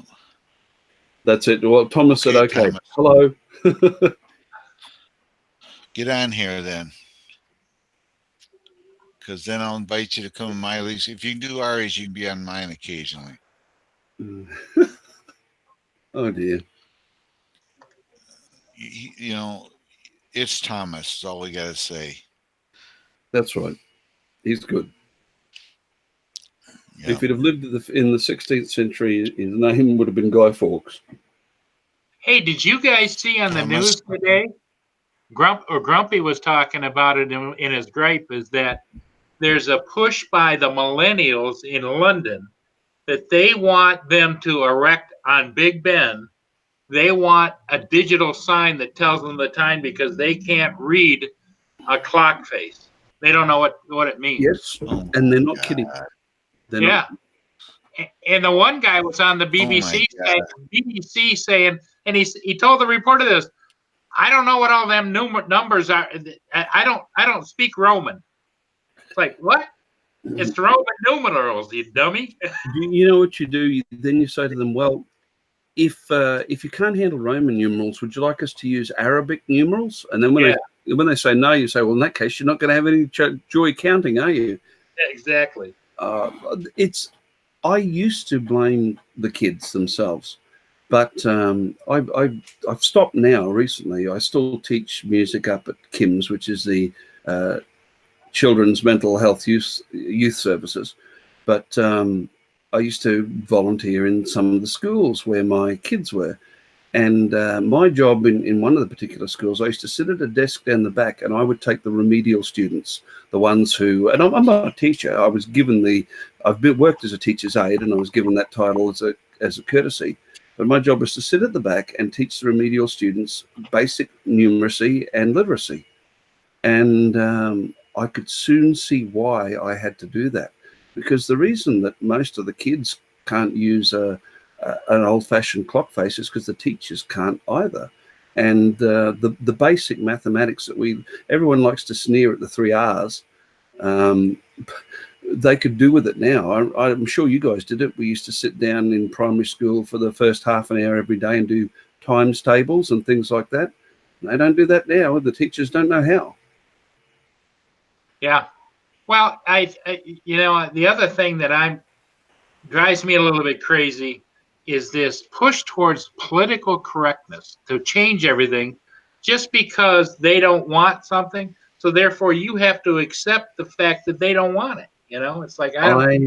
That's it. Well, Thomas said, okay, hello. Get on here then. Because then I'll invite you to come to my lease. If you can do Ari's, you can be on mine occasionally. Oh, dear. You know, it's Thomas is all we got to say. That's right. He's good. Yep. If he'd have lived in the 16th century, his name would have been Guy Fawkes. Hey, did you guys see on the news today? Grumpy was talking about it in his gripe, is that there's a push by the millennials in London that they want them to erect on Big Ben. They want a digital sign that tells them the time because they can't read a clock face. They don't know what it means. Yes, and they're not kidding. They're not. And the one guy was on the BBC saying, and he told the reporter this, I don't know what all them numbers are. I don't speak Roman. It's like, what? It's Roman numerals, you dummy. You know what you do? Then you say to them, well, if you can't handle Roman numerals, would you like us to use Arabic numerals? And then when they say no, you say, well, in that case, you're not going to have any joy counting, are you? Yeah, exactly. I used to blame the kids themselves, but I've stopped now recently. I still teach music up at Kim's, which is the Children's Mental Health Youth Services, but I used to volunteer in some of the schools where my kids were. And my job in one of the particular schools, I used to sit at a desk down the back and I would take the remedial students, the ones who, and I'm not a teacher, I was given I've worked as a teacher's aide and I was given that title as a courtesy. But my job was to sit at the back and teach the remedial students basic numeracy and literacy. And I could soon see why I had to do that. Because the reason that most of the kids can't use an old-fashioned clock face is because the teachers can't either. And the basic mathematics that everyone likes to sneer at the 3 R's, they could do with it now. I'm sure you guys did it. We used to sit down in primary school for the first half an hour every day and do times tables and things like that. They don't do that now. The teachers don't know how. Yeah. Well, the other thing that drives me a little bit crazy is this push towards political correctness to change everything just because they don't want something. So therefore you have to accept the fact that they don't want it. You know, it's like, I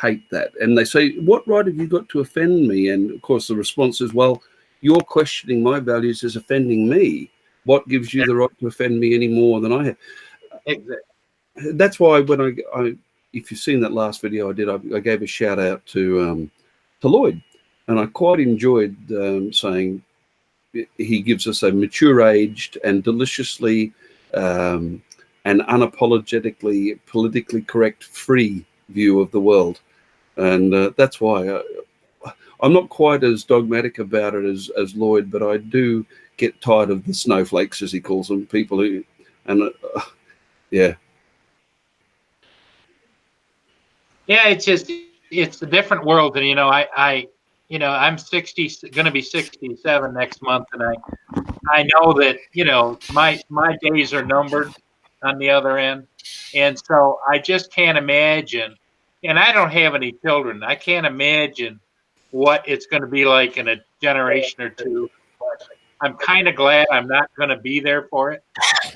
hate that. And they say, what right have you got to offend me? And of course the response is, well, you're questioning my values is offending me. What gives you the right to offend me any more than I have? Exactly. That's why when if you've seen that last video I did, I gave a shout out to Lloyd, and I quite enjoyed saying he gives us a mature-aged and deliciously and unapologetically politically correct free view of the world, and that's why I'm not quite as dogmatic about it as Lloyd, but I do get tired of the snowflakes, as he calls them, people who, and yeah. Yeah, it's a different world, and I'm 60, going to be 67 next month, and I know that my days are numbered on the other end, and so I just can't imagine. And I don't have any children. I can't imagine what it's going to be like in a generation or two. I'm kind of glad I'm not going to be there for it.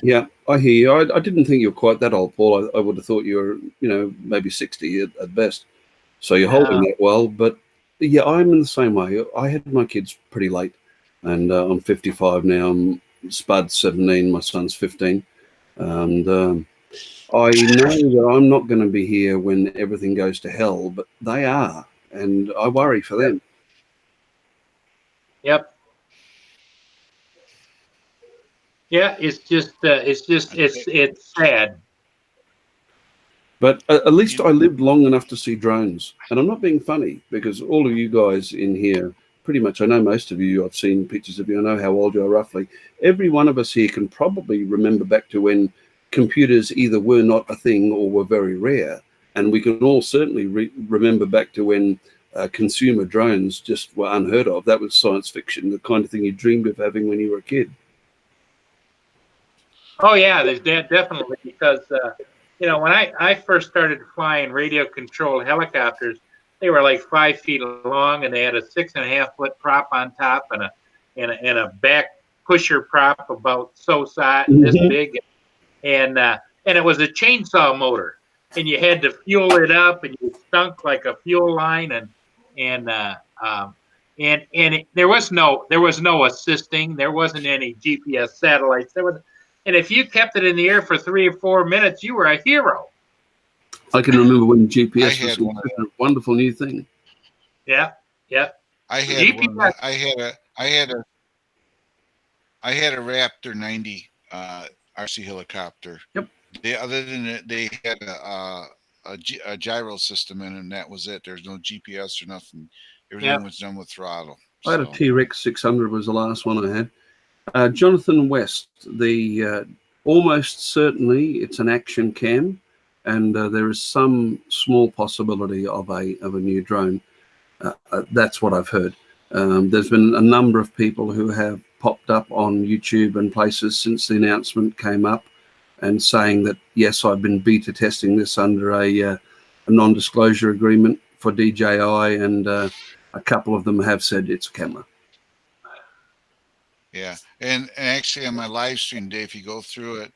Yeah, I hear you. I didn't think you were quite that old, Paul. I would have thought you were, maybe 60 at best. So you're holding that well. But yeah, I'm in the same way. I had my kids pretty late, and I'm 55 now. Spud's 17, my son's 15. And I know that I'm not going to be here when everything goes to hell, but they are. And I worry for them. Yep. Yeah, it's sad. But at least I lived long enough to see drones. And I'm not being funny, because all of you guys in here, pretty much, I know most of you, I've seen pictures of you, I know how old you are roughly. Every one of us here can probably remember back to when computers either were not a thing or were very rare. And we can all certainly remember back to when consumer drones just were unheard of. That was science fiction, the kind of thing you dreamed of having when you were a kid. Oh yeah, there's definitely, because when I first started flying radio controlled helicopters, they were like 5 feet long, and they had a 6.5 foot prop on top, and a back pusher prop about this big, and it was a chainsaw motor, and you had to fuel it up, and you stunk like a fuel line, and there was no assisting. There wasn't any GPS satellites. And if you kept it in the air for 3 or 4 minutes, you were a hero. I can remember when GPS was a wonderful new thing. Yeah, yeah. I had one. I had a Raptor 90 RC helicopter. Yep. Other than it, they had a gyro system in it, and that was it. There's no GPS or nothing. Everything was done with throttle. I had a T-Rex 600 was the last one I had. Jonathan West, almost certainly it's an action cam, and there is some small possibility of a new drone. That's what I've heard. There's been a number of people who have popped up on YouTube and places since the announcement came up, and saying that, yes, I've been beta testing this under a non-disclosure agreement for DJI, and a couple of them have said it's a camera. Yeah, and actually on my live stream, Dave, if you go through it,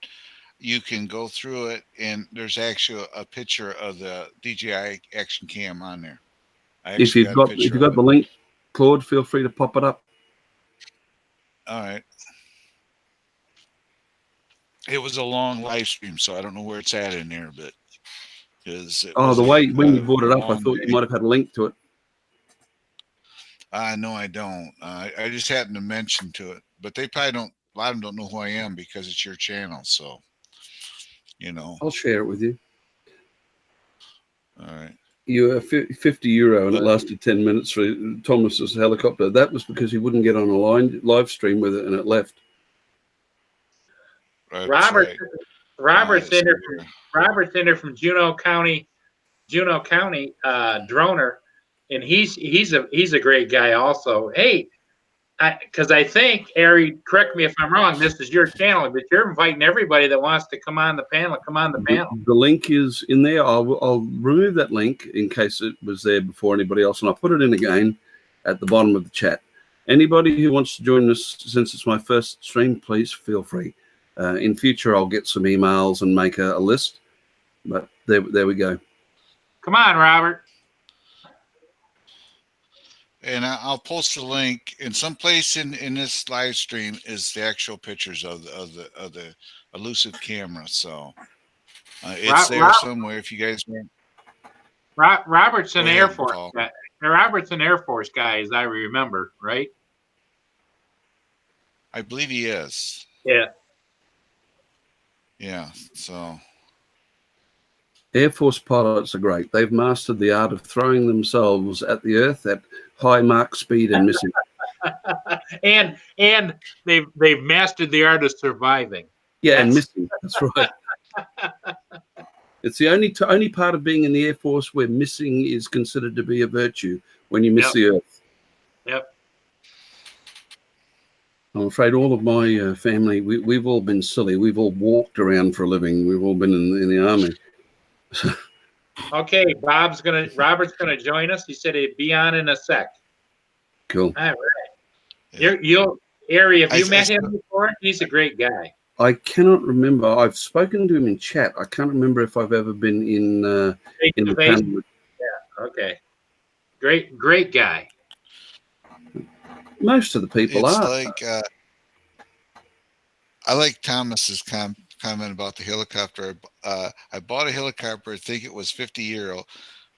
you can go through it, and there's actually a picture of the DJI action cam on there. If you've got the link, Claude, feel free to pop it up. All right. It was a long live stream, so I don't know where it's at in there, but the way when you brought it up, I thought you might have had a link to it. No, I don't. I just happened to mention to it, but they probably don't. A lot of them don't know who I am because it's your channel, so I'll share it with you. All right. You were €50, and it lasted 10 minutes for Thomas's helicopter. That was because he wouldn't get on a live stream with it, and it left. Robert's in there from Juneau County, droner, and he's a great guy also. Hey, because I think, Ari, correct me if I'm wrong, this is your channel, but you're inviting everybody that wants to come on the panel. The link is in there. I'll remove that link in case it was there before anybody else, and I'll put it in again at the bottom of the chat. Anybody who wants to join us, since it's my first stream, please feel free. In future, I'll get some emails and make a list, but there we go. Come on, Robert. And I'll post the link in some place in this live stream is the actual pictures of the elusive camera. So it's there somewhere. If you guys want. Robert's an Air Force guy. Robert's an Air Force guy, as I remember, right? I believe he is. Yeah. Yeah. So. Air Force pilots are great. They've mastered the art of throwing themselves at the earth at high Mach speed and missing. and they've mastered the art of surviving. Yeah, and That's- missing. That's right. It's the only part of being in the Air Force where missing is considered to be a virtue, when you miss the earth. Yep. I'm afraid all of my family, we've all been silly. We've all walked around for a living. We've all been in the army. Okay, Robert's gonna join us. He said he'd be on in a sec. Cool. All right. Yeah. Harry, have you I met him before? He's a great guy. I cannot remember. I've spoken to him in chat. I can't remember if I've ever been in the Face-to-face? panel. Yeah. Okay. Great guy. Most of the people It's are. like I like Thomas's comment about the helicopter. I bought a helicopter. I think it was 50 euro.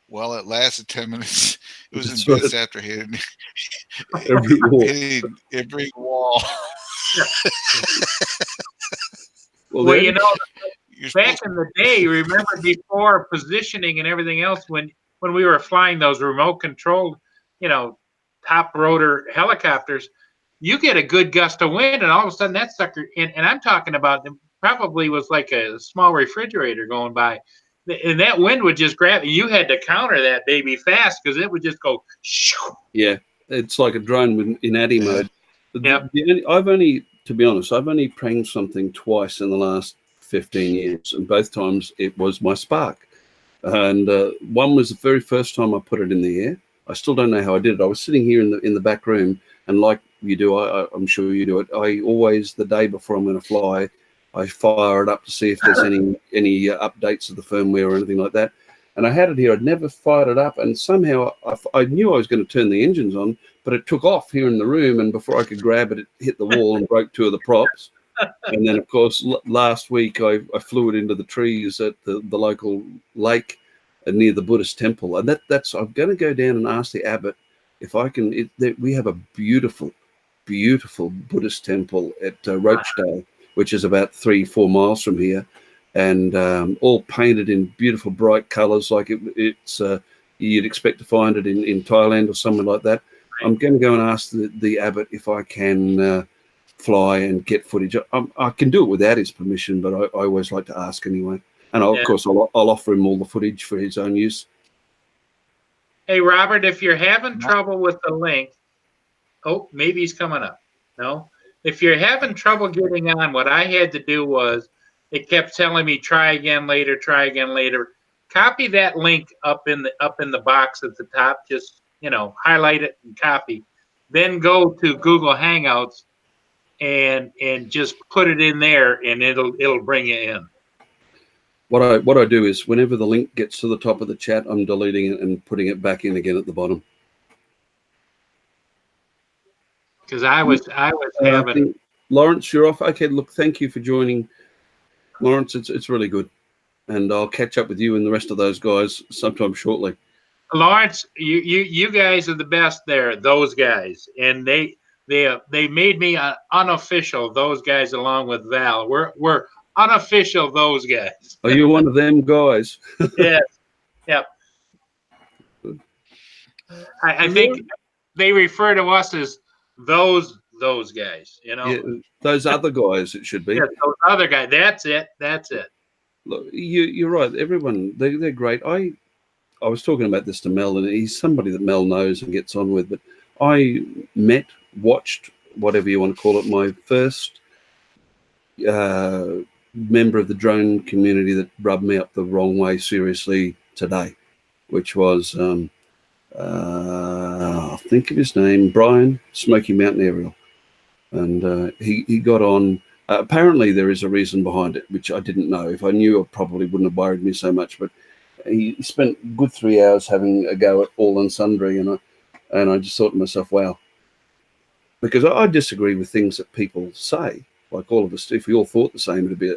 Well, it lasted 10 minutes. It was That's in bits right. after hitting Every wall. every wall. Well, you know, You're back supposed in the day, you remember before positioning and everything else, when we were flying those remote controlled, top rotor helicopters, you get a good gust of wind, and all of a sudden that sucker, and I'm talking about, it probably was like a small refrigerator going by, and that wind would just grab you. You had to counter that baby fast because it would just go. Shoo. Yeah, it's like a drone in ADI Yeah. mode. Yep. To be honest, I've only pranged something twice in the last 15 years, and both times it was my Spark. And one was the very first time I put it in the air. I still don't know how I did it. I was sitting here in the back room, and like you do, I'm sure you do it. I always, the day before I'm going to fly, I fire it up to see if there's any updates of the firmware or anything like that. And I had it here. I'd never fired it up, and somehow I knew I was going to turn the engines on, but it took off here in the room, and before I could grab it, it hit the wall and broke two of the props. And then, of course, last week I flew it into the trees at the local lake near the Buddhist temple. And that's I'm going to go down and ask the abbot if I can. We have a beautiful, beautiful Buddhist temple at Rochdale, which is about 3-4 miles from here, and all painted in beautiful, bright colors, like it's you'd expect to find it in Thailand or somewhere like that. I'm going to go and ask the abbot if I can fly and get footage. I can do it without his permission, but I always like to ask anyway. And of course, I'll offer him all the footage for his own use. Hey, Robert, if you're having trouble with the link, oh, maybe he's coming up. No, if you're having trouble getting on, what I had to do was, it kept telling me try again later, try again later. Copy that link up in the box at the top. Just highlight it and copy. Then go to Google Hangouts and just put it in there, and it'll bring you in. What I do is whenever the link gets to the top of the chat, I'm deleting it and putting it back in again at the bottom. Because I was having. Lawrence, you're off. Okay, look, thank you for joining, Lawrence. It's really good, and I'll catch up with you and the rest of those guys sometime shortly. Lawrence, you guys are the best there. Those guys, and they made me unofficial. Those guys, along with Val, we're unofficial. Those guys. Are you one of them guys? Yes. Yep. I think they refer to us as those guys. Yeah, those other guys. It should be. Yeah, those other guys. That's it. That's it. Look, you're right. Everyone, they're great. I was talking about this to Mel, and he's somebody that Mel knows and gets on with. But I watched, whatever you want to call it, my first member of the drone community that rubbed me up the wrong way seriously today, which was, I'll think of his name, Brian, Smoky Mountain Aerial. And he got on. Apparently there is a reason behind it, which I didn't know. If I knew, I probably wouldn't have worried me so much. But he spent a good 3 hours having a go at all and sundry, and I just thought to myself, wow. Because I disagree with things that people say, like all of us. If we all thought the same, it'd be a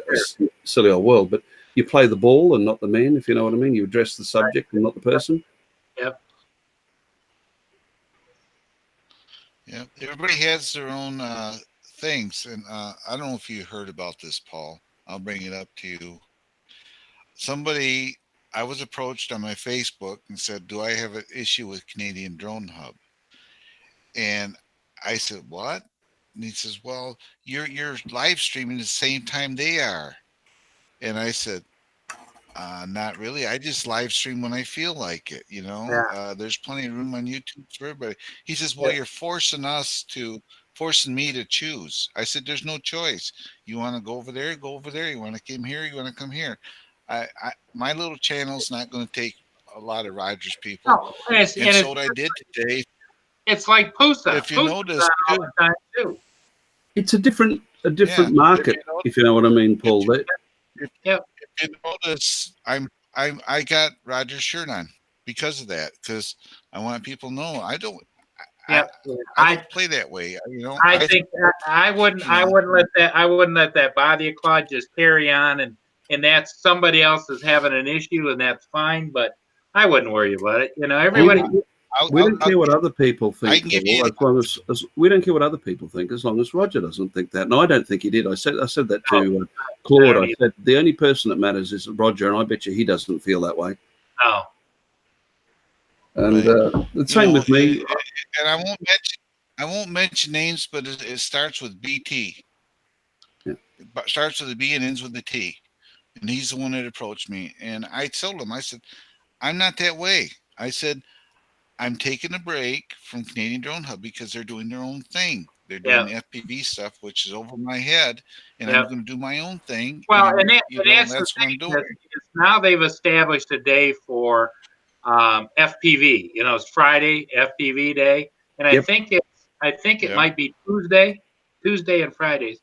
silly old world. But you play the ball and not the man, if you know what I mean. You address the subject and not the person. Yep. Yeah, everybody has their own things, and I don't know if you heard about this, Paul. I'll bring it up to you. Somebody I was approached on my Facebook and said, "Do I have an issue with Canadian Drone Hub?" And I said, "What?" And he says, "Well, you're live streaming the same time they are." And I said, not really. I just live stream when I feel like it. Yeah. There's plenty of room on YouTube for everybody. He says, "Well, Yeah. you're forcing me to choose." I said, "There's no choice. You want to go over there, go over there. You want to come here, you want to come here." My little channel's not going to take a lot of Rogers people, No, and and so what I did today, it's like Pusa. if you Pusa's notice, on all the time too. It's a different yeah, market, if you know what I mean, if Paul. you, That if, Yep. if you notice, I got Rogers shirt on because of that, because I want people to know I Yep. I don't play that way. I think I wouldn't I wouldn't let that bother you, Claude. Just carry on, and that's somebody else is having an issue, and that's fine. But I wouldn't worry about it. Everybody. we don't care what other people I think, can give Paul, you. as long as we don't care what other people think, as long as Roger doesn't think that. And I don't think he did. I said that to Claude. I said the only person that matters is Roger, and I bet you he doesn't feel that way. No. And the same with me. And I won't mention names, but it starts with BT. Yeah. It starts with a B and ends with a T. And he's the one that approached me. And I told him, I said, "I'm not that way." I said, "I'm taking a break from Canadian Drone Hub because they're doing their own thing. They're doing the FPV stuff, which is over my head, and I'm going to do my own thing." Well, and that's that's the what I'm thing. doing. Is now they've established a day for FPV. It's Friday FPV day, and I think it might be Tuesday and Fridays.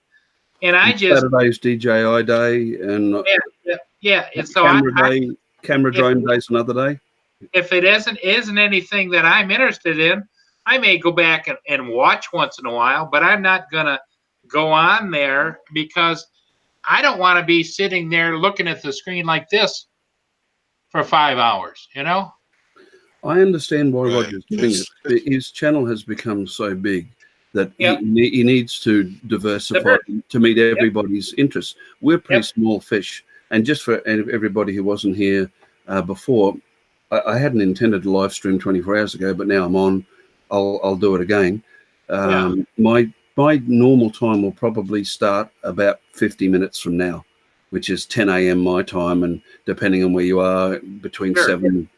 And I just Saturday's DJI day, and yeah. And so camera drone day's another day. If it isn't anything that I'm interested in, I may go back and watch once in a while, but I'm not gonna go on there because I don't want to be sitting there looking at the screen like this for 5 hours. I understand why Roger's doing it. His channel has become so big that he needs to diversify to meet everybody's interests. We're pretty small fish. And just for everybody who wasn't here before, I hadn't intended to live stream 24 hours ago, but now I'm on. I'll do it again. My normal time will probably start about 50 minutes from now, which is 10 a.m. my time, and depending on where you are, between 7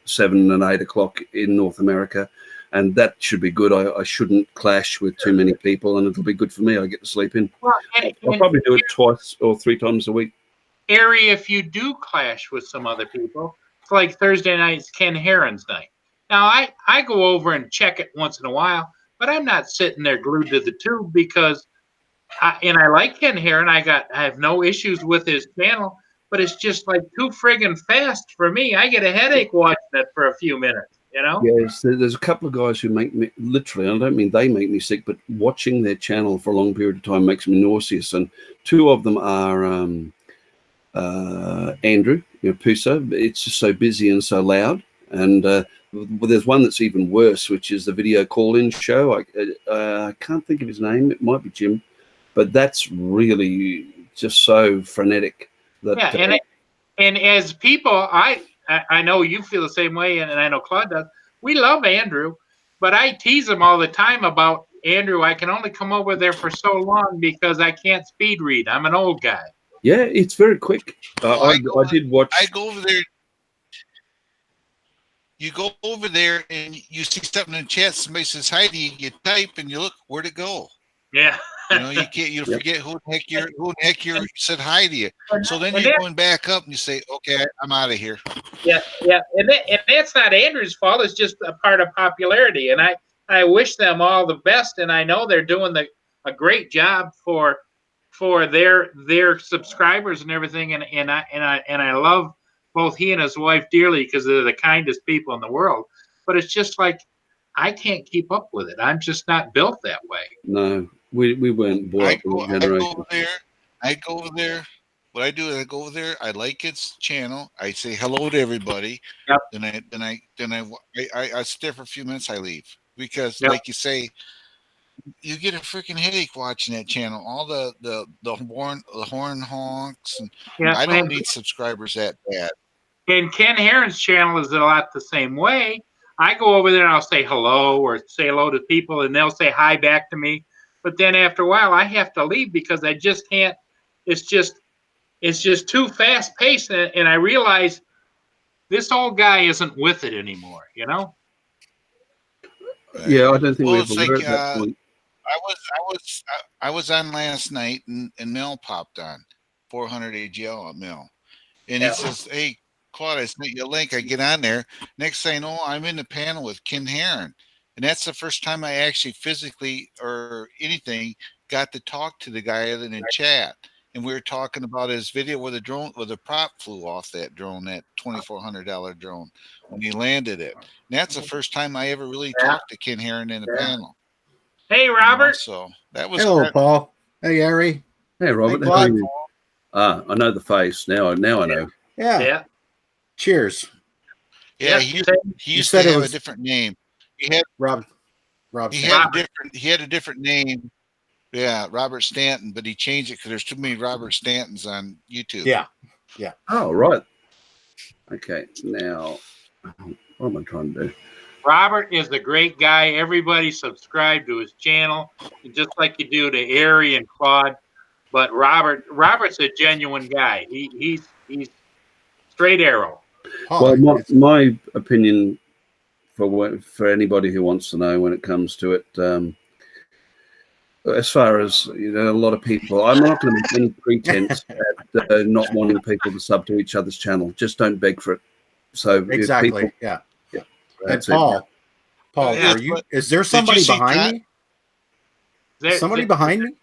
and 8 o'clock in North America. And that should be good. I shouldn't clash with too many people, and it'll be good for me. I get to sleep in. I'll probably do it 2 or 3 times a week. If you do clash with some other people, it's like Thursday night's Ken Heron's night. Now, I go over and check it once in a while, but I'm not sitting there glued to the tube because I like Ken Heron. I have no issues with his channel, but it's just like too friggin' fast for me. I get a headache watching it for a few minutes. Yes, there's a couple of guys who make me literally. I don't mean they make me sick, but watching their channel for a long period of time makes me nauseous. And 2 of them are Andrew, Pusa. It's just so busy and so loud. And there's one that's even worse, which is the video call-in show. I can't think of his name. It might be Jim, but that's really just so frenetic. And as people, I know you feel the same way, and I know Claude does. We love Andrew, but I tease him all the time about Andrew. I can only come over there for so long because I can't speed read. I'm an old guy. Yeah, it's very quick. I did watch. I go over there. You go over there and you see something in the chat. Somebody says hi to you. You type and you look. Where'd it go? Yeah. You can't. You forget who the heck you said hi to you. So then you're going back up and you say, "Okay, I'm out of here." Yeah, and that's not Andrew's fault. It's just a part of popularity, and I wish them all the best, and I know they're doing a great job for their subscribers and everything, and I love both he and his wife dearly because they're the kindest people in the world. But it's just like I can't keep up with it. I'm just not built that way. No, we weren't brought up with the generation. I go over there. What I do is I go over there. I like its channel. I say hello to everybody. Yep. Then I sit there for a few minutes. I leave because, like you say, you get a freaking headache watching that channel. All the horn honks, and I don't need subscribers that bad. And Ken Heron's channel is a lot the same way. I go over there and I'll say hello or say hello to people, and they'll say hi back to me. But then after a while, I have to leave because I just can't. It's just too fast paced, and I realize this old guy isn't with it anymore. You know? Yeah, I don't think we Well, ever it's were like at that point. I was on last night, and Mel popped on 400 AGL at Mel, and he Yeah. says, "Hey, Claude, I sent you a link." I get on there. Next thing I know, I'm in the panel with Ken Heron, and that's the first time I actually physically or anything got to talk to the guy other than chat. And we were talking about his video where the drone, where the prop flew off that drone, that $2,400 drone, when he landed it. And that's the first time I ever really Yeah. talked to Ken Heron in a panel. Hey, You know, Robert. so that was Hello, kind Paul. Hey, Ari. Hey, Robert, Hey, how are Claude. you? Ah, I know the face now. Now I know. Yeah. Yeah. Cheers. yeah, Yep. he You used said to it have a was different name. He had Rob he Stanton. had a different name. Yeah, Robert Stanton, but he changed it because there's too many Robert Stantons on YouTube. Yeah. Oh, right. Okay, now what am I trying to do? Robert is a great guy. Everybody subscribe to his channel, just like you do to Ari and Claude. But Robert's a genuine guy. He's straight arrow. Paul, Well, my opinion for anybody who wants to know when it comes to it, as far as a lot of people, I'm not going to make any pretense at not wanting people to sub to each other's channel. Just don't beg for it. So if exactly. people, Yeah. yeah, And that's it. Paul, Yeah, are you? Is there somebody see behind me? Somebody behind me?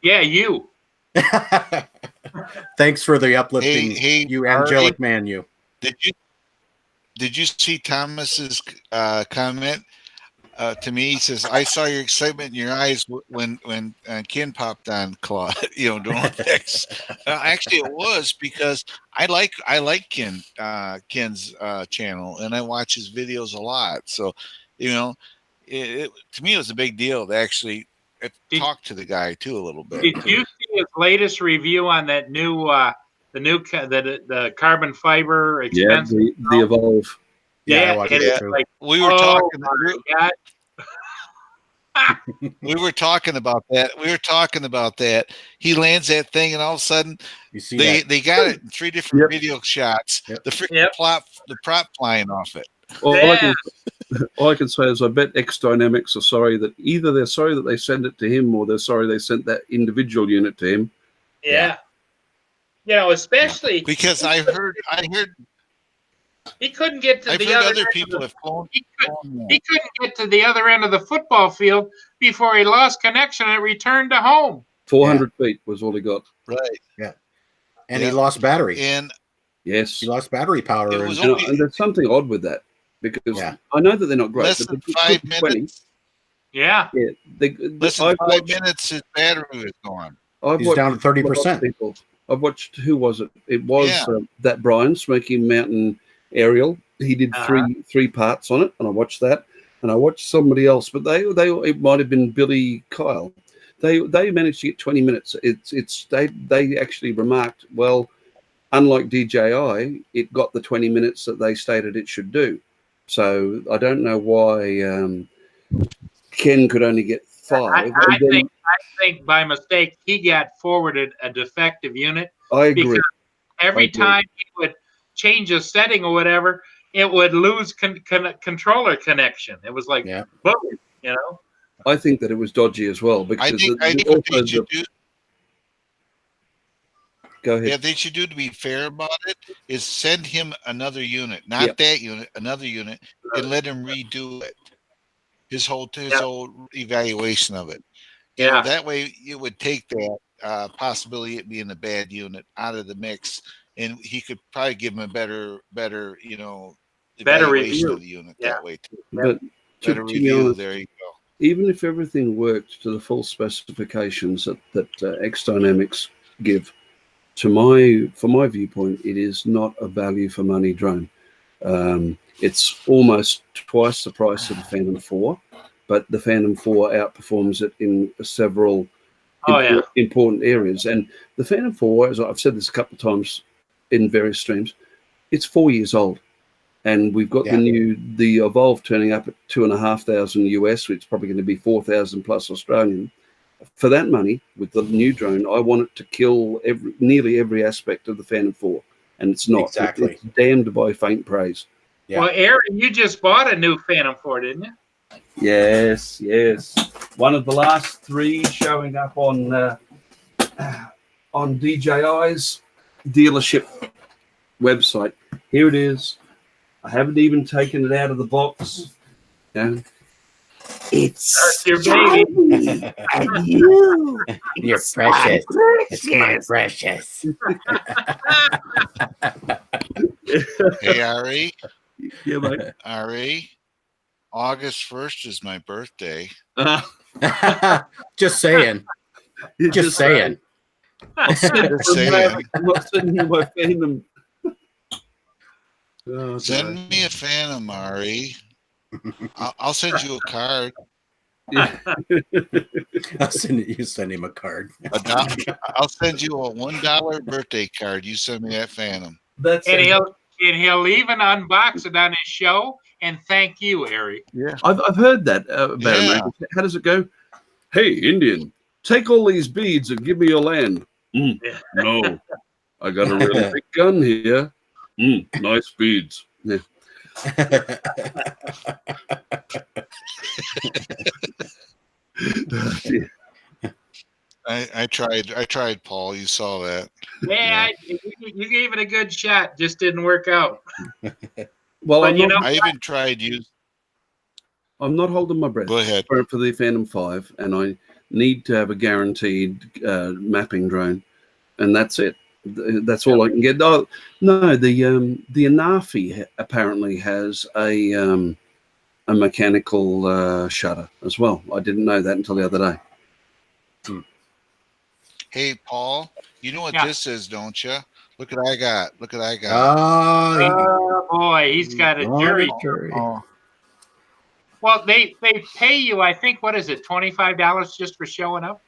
Yeah, you. Thanks for the uplifting, Hey, you Ari, angelic man, you. did you see Thomas's comment to me? He says, "I saw your excitement in your eyes when Ken popped on Claude, Drone X." Actually, it was because I like Ken's channel, and I watch his videos a lot. So, to me, it was a big deal to actually talk to the guy too a little bit. Did you see his latest review on that new the carbon fiber Yeah, expensive? the Evolve. Yeah, I watched and it it's too. like, We were oh talking. my God. We were talking about that. He lands that thing, and all of a sudden, You see they got it in 3 different Yep. video shots. Yep. The freaking Yep. prop flying off it. All I can say is I bet X Dynamics are sorry that either they're sorry that they sent it to him or they're sorry they sent that individual unit to him. Yeah. Especially Because I heard he couldn't get to I've the heard other other end people have flown. he couldn't get to the other end of the football field before he lost connection and returned to home. 400 feet was all he got. Right. Yeah. And Yeah. he lost battery. And Yes. He lost battery power. it was And only there's something odd with that because Yeah. I know that they're not great. less but than they 5 could be 20. minutes. Yeah. Yeah, Less than I've 5 watched, minutes, his battery was gone. I've He's watched down to 30%. people. I've watched, who was it? It was Yeah. that Brian Smoky Mountain aerial. He did three parts on it, and I watched that. And I watched somebody else, but it might have been Billy Kyle. They managed to get 20 minutes. They actually remarked, well, unlike DJI, it got the 20 minutes that they stated it should do. So I don't know why Ken could only get 5. I think by mistake he got forwarded a defective unit. I agree. Because every time he would change a setting or whatever, it would lose controller connection. It was like, boom, I think that it was dodgy as well because I think what they should do. Go ahead. Yeah, they should do, to be fair about it, is send him another unit, not that unit, another unit, and let him redo it. His whole evaluation of it. That way it would take that possibility of being a bad unit out of the mix, and he could probably give him a better evaluation of the unit that way too. But better to be review. honest, There you go. even if everything worked to the full specifications that X Dynamics give, for my viewpoint, it is not a value for money drone. It's almost twice the price of the Phantom 4, but the Phantom 4 outperforms it in several important areas. And the Phantom 4, as I've said this a couple of times in various streams, It's 4 years old, and we've got the Evolve turning up at $2,500 US, which is probably going to be 4,000 plus Australian. For that money, with the new drone, I want it to kill nearly every aspect of the Phantom 4, and it's not. Exactly. It's damned by faint praise. Yeah. Well, Aaron, you just bought a new Phantom 4, didn't you? Yes, yes. One of the last 3 showing up on DJI's dealership website. Here it is. I haven't even taken it out of the box. Yeah. It's your baby. And you. You're precious. It's my precious. Hey, Ari. Yeah, mate. Ari. August 1st is my birthday. Just saying. Just saying. I'm not sending you my Phantom. Oh, Send me a Phantom, Ari. I'll send you a card. Yeah. You send him a card. I'll send you a $1 birthday card. You send me that Phantom. And he'll even unbox it on his show and thank you, Ari. Yeah, I've heard that about America. How does it go? Hey, Indian, take all these beads and give me your land. No, I got a really big gun here. Nice beads. Yeah. I tried, Paul. You saw that. Yeah, you gave it a good shot. Just didn't work out. Well, but I even tried you. I'm not holding my breath. Go ahead. For the Phantom 5, and I need to have a guaranteed mapping drone, and that's it. That's all I can get. Oh, no, the Anafi apparently has a mechanical shutter as well. I didn't know that until the other day. Hey, Paul, you know what this is, don't you? Look what I got. Look what I got. Oh boy, he's got a jury. Oh. Well, they pay you, I think, what is it, $25 just for showing up?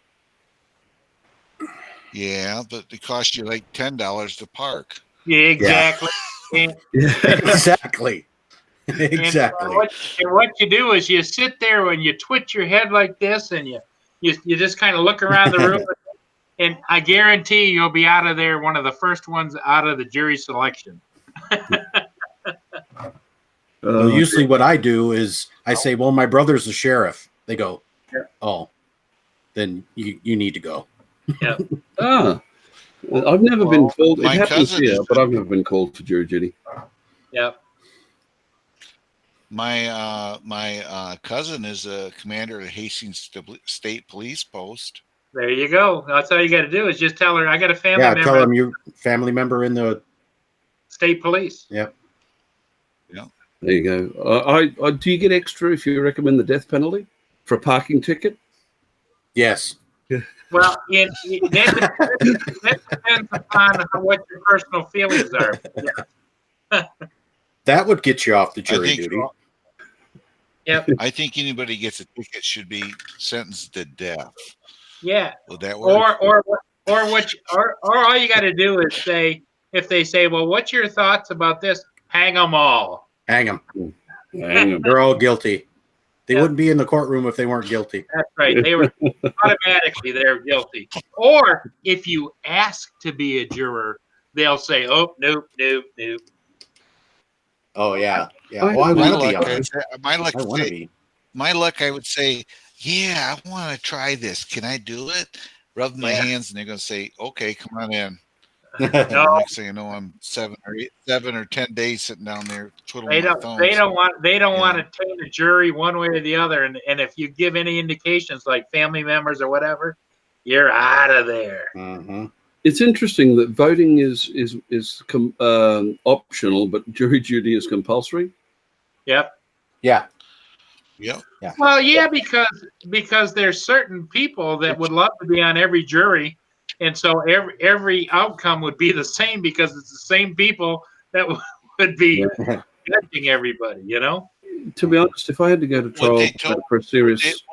Yeah, but it costs you like $10 to park. Yeah, exactly. Yeah. Exactly. Exactly. And what you do is you sit there and you twitch your head like this, and you just kind of look around the room, and I guarantee you'll be out of there one of the first ones out of the jury selection. Well, usually what I do is I say, well, my brother's the sheriff. They go, oh, then you need to go. Yeah. I've never been called. It my happens cousin here, but I've never been called for jury duty. Yeah. My cousin is a commander at Hastings State Police Post. There you go. That's all you got to do is just tell her I got a family member. Yeah, tell him you're family member in the state police. Yep. Yeah. There you go. Do you get extra if you recommend the death penalty for a parking ticket? Yes. Well, that depends upon what your personal feelings are. Yeah. That would get you off the jury duty. Yep. I think anybody gets a ticket should be sentenced to death. Yeah. Would that work? Or all you got to do is say, if they say, well, what's your thoughts about this? Hang them all. Hang them. They're all guilty. They wouldn't be in the courtroom if they weren't guilty. That's right. They were automatically they're guilty. Or if you ask to be a juror, they'll say, oh, nope. Oh, yeah. Yeah. My Well, I want to be on. My luck, I would say, yeah, I want to try this. Can I do it? Rub my hands, and they're going to say, okay, come on in. No. Next thing you know, I'm 7 or 10 days sitting down there twiddling my thumbs. They don't want to taint the jury one way or the other. And if you give any indications like family members or whatever, you're out of there. Mm-hmm. It's interesting that voting is optional, but jury duty is compulsory. Yep. Yeah. Yep. Yeah. Well, yeah, because there's certain people that would love to be on every jury. And so every outcome would be the same because it's the same people that would be judging everybody, you know? To be honest, if I had to go to trial for a serious...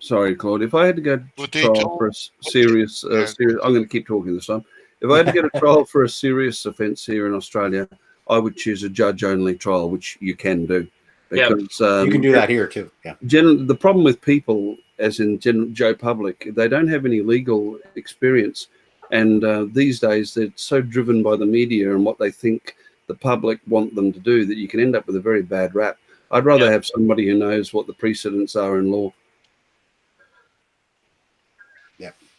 Sorry, Claude. If I had to go to trial for a serious... I'm going to keep talking this time. If I had to get a trial for a serious offence here in Australia, I would choose a judge-only trial, which you can do, Yep. because You can do that here too. Yeah. the problem with people, as in Joe Public, they don't have any legal experience, and these days they're so driven by the media and what they think the public want them to do that you can end up with a very bad rap. I'd rather Yep. have somebody who knows what the precedents are in law.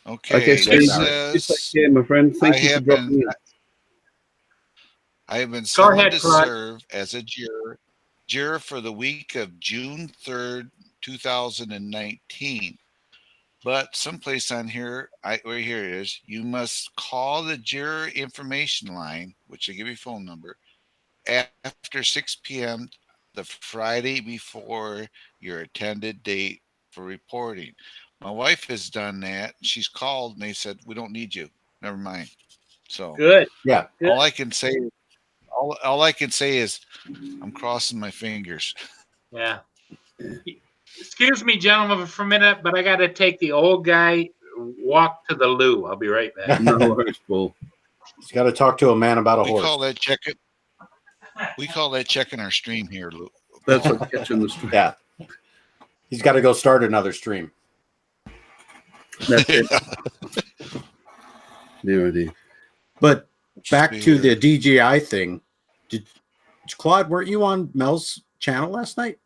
Okay, Steve, this you take says care, my friend. I Thank you for have dropping been in. I have been Go summoned ahead, to Claude. serve as a juror for the week of June 3rd, 2019. But someplace on here, right here it is. You must call the juror information line, which will give you a phone number, after 6 p.m. the Friday before your attended date for reporting. My wife has done that. She's called and they said, we don't need you. Never mind. So Good. Yeah. Good. all I can say is I'm crossing my fingers. Yeah. Excuse me, gentlemen, for a minute, but I got to take the old guy walk to the loo. I'll be right back. No worries, Paul. He's got to talk to a man about a We horse. call that checking. We call that checking our stream here, Lou. That's what catching the street. Yeah. He's got to go start another stream. That's it. There it is. But back to Here. the DJI thing. Did Claude, weren't you on Mel's channel last night?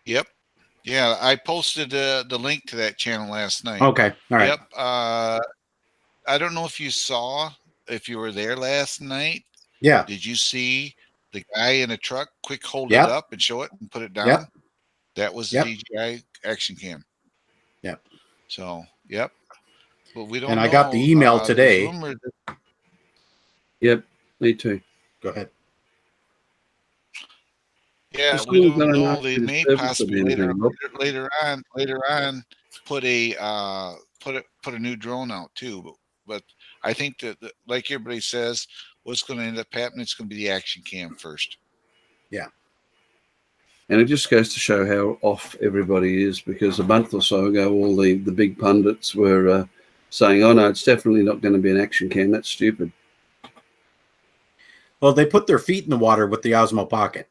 Yep. Yeah, I posted the link to that channel last night. Okay. All right. Yep. I don't know if you were there last night. Yeah. Did you see the guy in a truck quick hold Yep. it up and show it and put it down? Yep. That was the Yep. DJI action cam. Yep. So, yep. But we don't And know. I got the email There's today. rumor that- Yep, me too. Go ahead. yeah, It's we all don't gonna know. knock They the may service possibly of later anything, later on put a new drone out too. But I think that like everybody says, what's going to end up happening? It's going to be the action cam first. And it just goes to show how off everybody is, because a month or so ago, all the big pundits were saying, oh, no, it's definitely not going to be an action cam. That's stupid. Well, they put their feet in the water with the Osmo Pocket.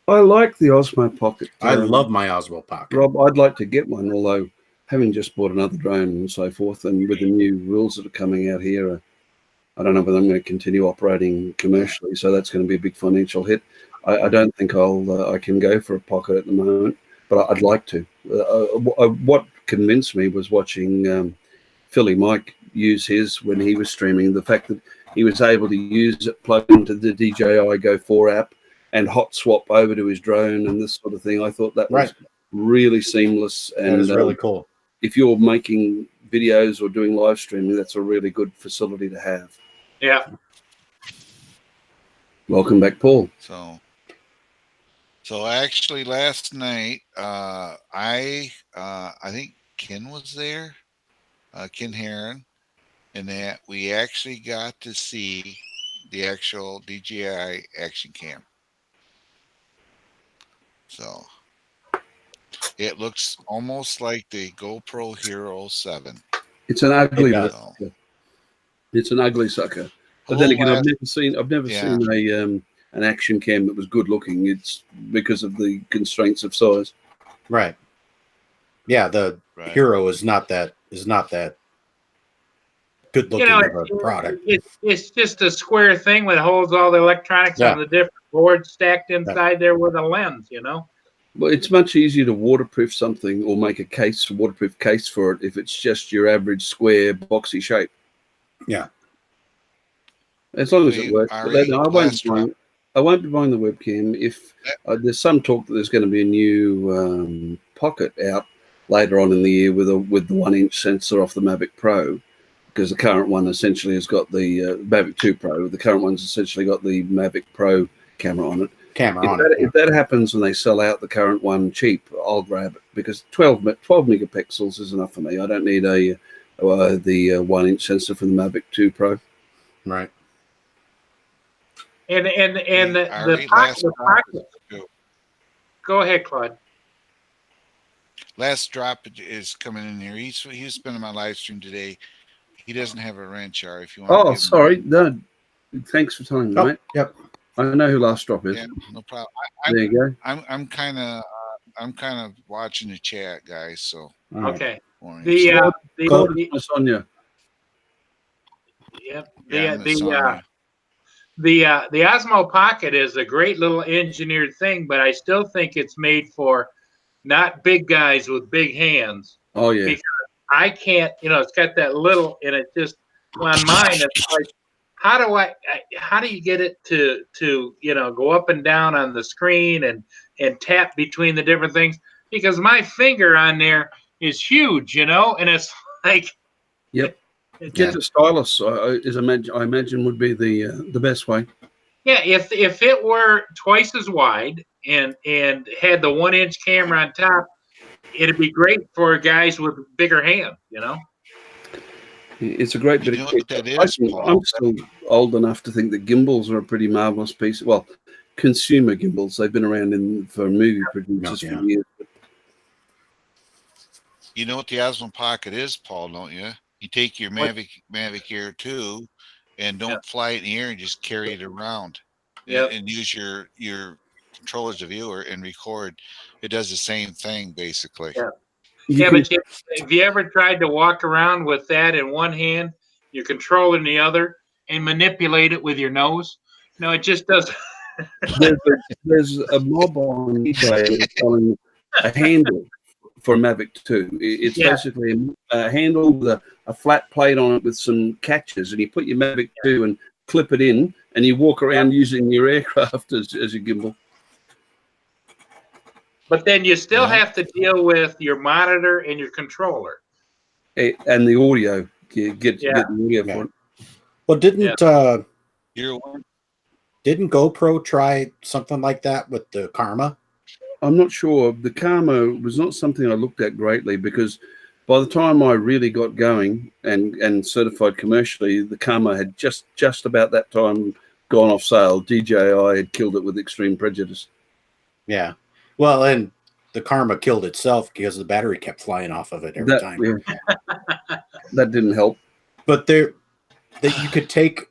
I like the Osmo Pocket. I love my Osmo Pocket. Rob, I'd like to get one, although having just bought another drone and so forth, and with the new rules that are coming out here, I don't know whether I'm going to continue operating commercially, so that's going to be a big financial hit. I don't think I can go for a Pocket at the moment, but I'd like to. What convinced me was watching Philly Mike use his when he was streaming. The fact that he was able to use it, plug into the DJI Go 4 app, and hot swap over to his drone and this sort of thing. I thought that was really seamless. And that is really cool. If you're making videos or doing live streaming, that's a really good facility to have. Yeah. Welcome back, Paul. So actually last night, I think Ken was there, Ken Heron, and that we actually got to see the actual DJI action cam. So it looks almost like the GoPro Hero 7. It's an ugly sucker. It's an ugly sucker. But then again, I've never seen an action cam that was good looking. It's because of the constraints of size. Right. Yeah, the Hero is not that good looking of a product. It's just a square thing that holds all the electronics on the different boards stacked inside there with a lens, Well, it's much easier to waterproof something or make a waterproof case for it if it's just your average square boxy shape. Yeah. As long as it works. But then I won't be buying the webcam if there's some talk that there's going to be a new Pocket out later on in the year with the 1-inch sensor off the Mavic Pro, because the current one essentially has got the Mavic 2 Pro. The current one's essentially got the Mavic Pro camera on it. If that happens and they sell out the current one cheap, I'll grab it, because 12 megapixels is enough for me. I don't need the 1-inch sensor from the Mavic 2 Pro. Right. And the pocket. Go ahead, Claude. Last drop is coming in here. He was spending my live stream today. He doesn't have a wrench, R. If you want to Oh, give him sorry. No, thanks for telling me, Oh, mate. yep. I know who Last Drop is. Yeah, no problem. There you go. I'm kind of watching the chat, guys. So All right. Okay. orange. The Sonia. yep. Yeah, I'm Sonya. The Osmo Pocket is a great little engineered thing, but I still think it's made for not big guys with big hands. Oh yeah. Because I can't, it's got that little, and it just on mine. It's like, how do you get it to go up and down on the screen and tap between the different things? Because my finger on there is huge, and it's like. Yep. It's Get just, the stylus. I imagine would be the best way. yeah, if it were twice as wide and had the 1-inch camera on top, it'd be great for guys with bigger hands, It's a great bit You of know kit. what that is, Paul? I'm still old enough to think that gimbals are a pretty marvelous piece. Well, consumer gimbals. They've been around for movie producers for years. You know what the Osmo Pocket is, Paul, don't you? You take your Mavic Air 2 and don't fly it in the air and just carry it around and use your control as a viewer and record. It does the same thing, basically. Yeah. But have you ever tried to walk around with that in one hand, your controller in the other, and manipulate it with your nose? No, it just doesn't. There's a mob on eBay selling a handle for a Mavic 2. It's basically a handle with a flat plate on it with some catches, and you put your Mavic 2 and clip it in, and you walk around using your aircraft as a gimbal. But then you still have to deal with your monitor and your controller. And the audio. Get the audio for it. Well, didn't GoPro try something like that with the Karma? I'm not sure. The Karma was not something I looked at greatly because by the time I really got going and certified commercially, the Karma had just about that time gone off sale. DJI had killed it with Extreme Prejudice. Yeah. Well, and the Karma killed itself because the battery kept flying off of it every time. Yeah. That didn't help. But you could take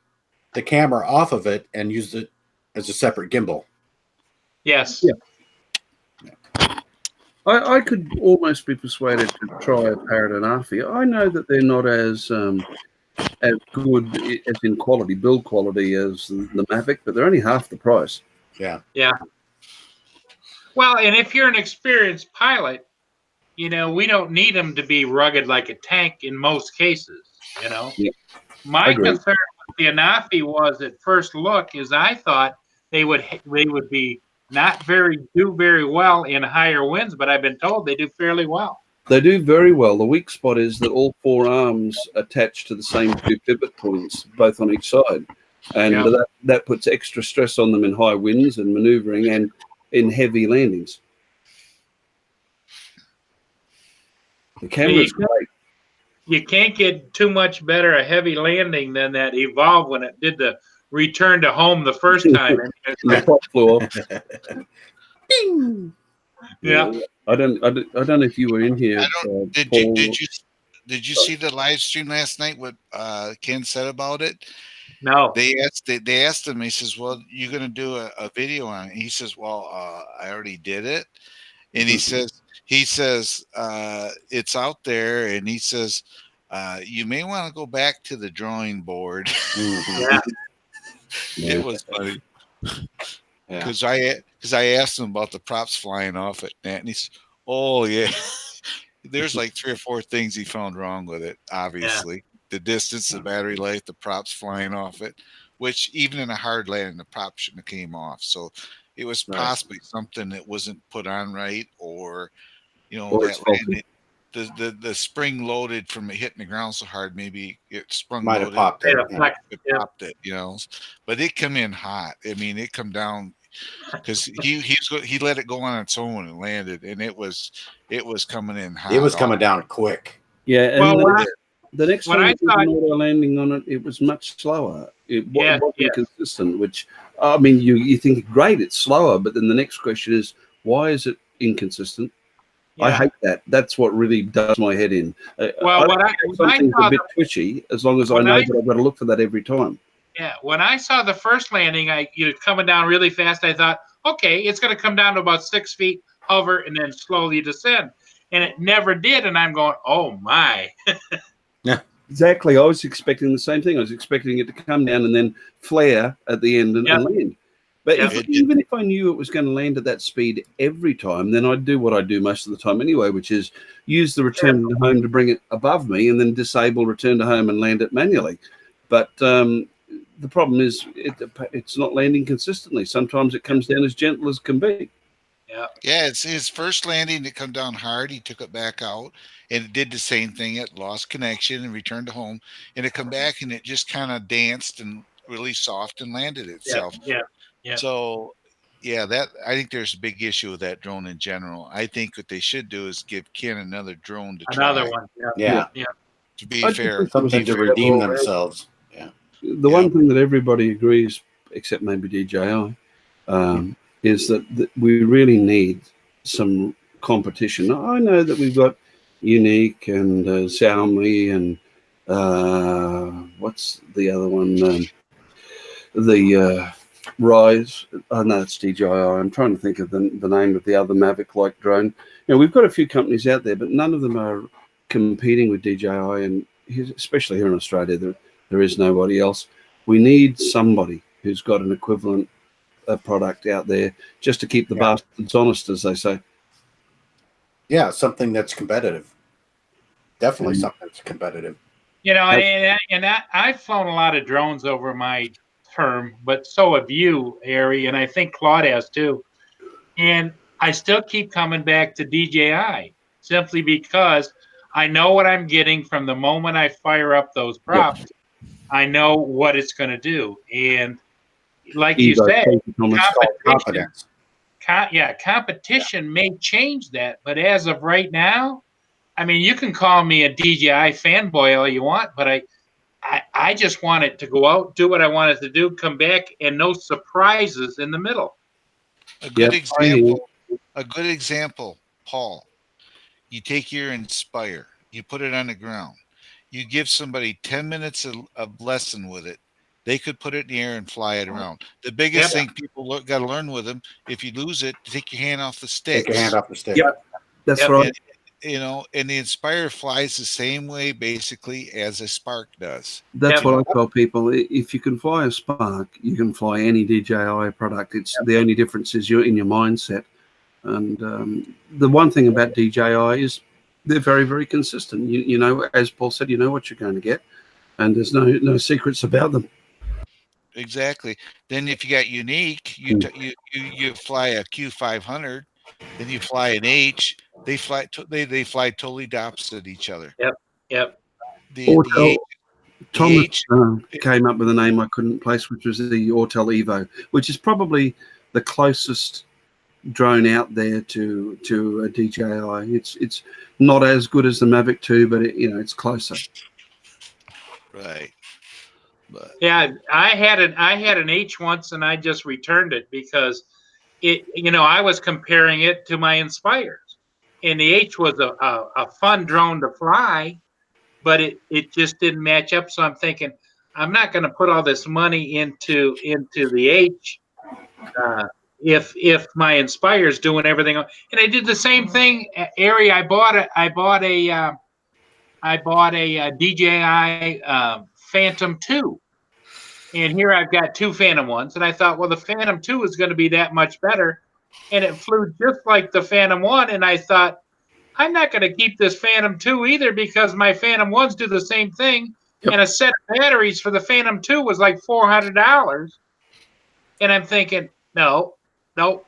the camera off of it and use it as a separate gimbal. Yes. Yeah. I could almost be persuaded to try a Parrot and r.p.a.s. I know that they're not as good as in quality, build quality as the Mavic, but they're only half the price. Yeah. Yeah. Well, and if you're an experienced pilot, we don't need them to be rugged like a tank in most cases. Yeah. My concern with the Anafi was at first look is I thought they would be not do very well in higher winds, but I've been told they do fairly well. They do very well. The weak spot is that all four arms attach to the same two pivot points, both on each side. And that puts extra stress on them in high winds and maneuvering and in heavy landings. The camera's great. You can't get too much better a heavy landing than that Evolve when it did the return to home the first time. The top flew off. Bing! Yeah. I don't know if you were in here. Did you see the live stream last night? What Ken said about it? No. They asked him. He says, "Well, you're going to do a video on it." He says, "Well, I already did it," and he says it's out there, and he says you may want to go back to the drawing board. Yeah. It was funny. Because I asked him about the props flying off it, and he said, "Oh yeah, there's like 3 or 4 things he found wrong with it. Obviously, the distance, the battery life, the props flying off it, which even in a hard landing, the prop shouldn't have came off. So it was possibly something that wasn't put on right, or that landing, the spring loaded from it hitting the ground so hard, maybe it sprung might have popped it. It popped it, but it come in hot. I mean, it come down." Because he let it go on its own and landed, and it was coming in hot. It was coming down quick. Yeah, and the next time I saw auto landing on it, it was much slower. It wasn't consistent. Which I mean, you think great, it's slower, but then the next question is why is it inconsistent? I hate that. That's what really does my head in. Well, when something's I saw a bit twitchy, as long as I know that I've got to look for that every time. Yeah, when I saw the first landing, coming down really fast, I thought, okay, it's going to come down to about 6 feet, hover, and then slowly descend. And it never did. And I'm going, oh my. Yeah, exactly. I was expecting the same thing. I was expecting it to come down and then flare at the end and land. But even if I knew it was going to land at that speed every time, then I'd do what I do most of the time anyway, which is use the return to home to bring it above me and then disable return to home and land it manually. But the problem is it's not landing consistently. Sometimes it comes down as gentle as can be. Yeah, it's his first landing. It come down hard. He took it back out, and it did the same thing. It lost connection and returned to home, and it come back and it just kind of danced and really soft and landed itself. Yeah. So, yeah, that I think there's a big issue with that drone in general. I think what they should do is give Ken another drone to try. Another one. Yeah. To be fair, something to redeem themselves. Yeah. The one thing that everybody agrees, except maybe DJI, is that we really need some competition. I know that we've got Unique and Xiaomi and what's the other one? The Rise. Oh no, it's DJI. I'm trying to think of the name of the other Mavic-like drone. You know, we've got a few companies out there, but none of them are competing with DJI, and especially here in Australia, there is nobody else. We need somebody who's got an equivalent product out there just to keep the bastards honest, as they say. Yeah, something that's competitive. Definitely something that's competitive. You know, and I've flown a lot of drones over my term, but so have you, Harry, and I think Claude has too. And I still keep coming back to DJI simply because I know what I'm getting from the moment I fire up those props. Yep. I know what it's going to do. And like you said, competition may change that. But as of right now, I mean, you can call me a DJI fanboy all you want, but I just want it to go out, do what I want it to do, come back, and no surprises in the middle. A good example, Paul. You take your Inspire, you put it on the ground, you give somebody 10 minutes of lesson with it. They could put it in the air and fly it around. The biggest thing people got to learn with them, if you lose it, take your hand off the stick. Take your hand off the stick. Yep, that's right. And the Inspire flies the same way basically as a Spark does. That's what I tell people. If you can fly a Spark, you can fly any DJI product. It's the only difference is you're in your mindset. And the one thing about DJI is they're very, very consistent. You know, as Paul said, you know what you're going to get, and there's no secrets about them. Exactly. Then if you got Unique, you fly a Q500, then you fly an H. They fly totally opposite each other. Yep. Thomas came up with a name I couldn't place, which was the Autel Evo, which is probably the closest drone out there to a DJI. It's not as good as the Mavic 2, but it's closer. Right. But yeah, I had an H once, and I just returned it because I was comparing it to my Inspires, and the H was a fun drone to fly, but it just didn't match up. So I'm thinking I'm not going to put all this money into the H if my Inspire's doing everything. And I did the same thing. Ari, I bought a DJI Phantom 2. And here I've got two Phantom 1s. And I thought, well, the Phantom 2 is going to be that much better. And it flew just like the Phantom 1. And I thought, I'm not going to keep this Phantom 2 either because my Phantom 1s do the same thing. Yep. And a set of batteries for the Phantom 2 was like $400. And I'm thinking, no.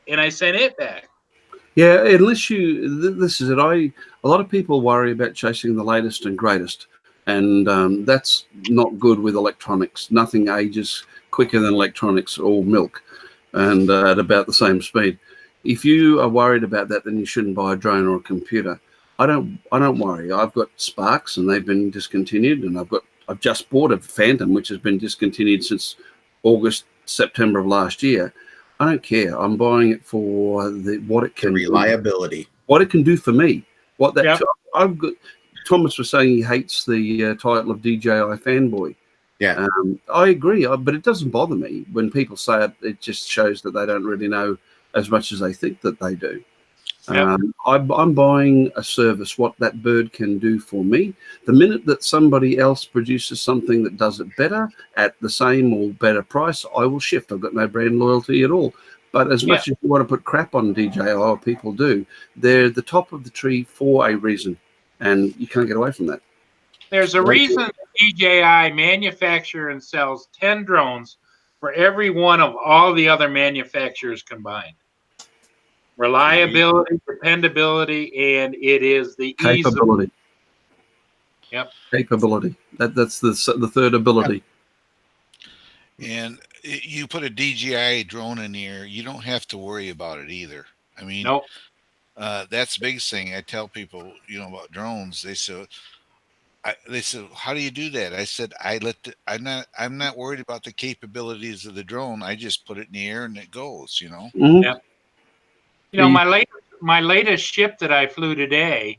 And I sent it back. Yeah, unless this is it. A lot of people worry about chasing the latest and greatest. And that's not good with electronics. Nothing ages quicker than electronics or milk, and at about the same speed. If you are worried about that, then you shouldn't buy a drone or a computer. I don't worry. I've got Sparks, and they've been discontinued, and I've just bought a Phantom, which has been discontinued since September of last year. I don't care. I'm buying it for what it can reliability. what it can do for me. What that Yep. I've got. Thomas was saying he hates the title of DJI fanboy. Yeah. I agree, but it doesn't bother me when people say it. It just shows that they don't really know as much as they think that they do. Yep. I'm buying a service, what that bird can do for me. The minute that somebody else produces something that does it better at the same or better price, I will shift. I've got no brand loyalty at all. But as much as you want to put crap on DJI, or people do, they're the top of the tree for a reason, and you can't get away from that. There's a reason DJI manufactures and sells 10 drones for every one of all the other manufacturers combined. Reliability, dependability, and it is the ease of. Capability. Yep. Capability. That's the third ability. And you put a DJI drone in here, you don't have to worry about it either. I mean, Nope. That's the biggest thing I tell people, about drones. They say, how do you do that? I said, I'm not worried about the capabilities of the drone. I just put it in the air and it goes, Mm-hmm. Yep. My latest ship that I flew today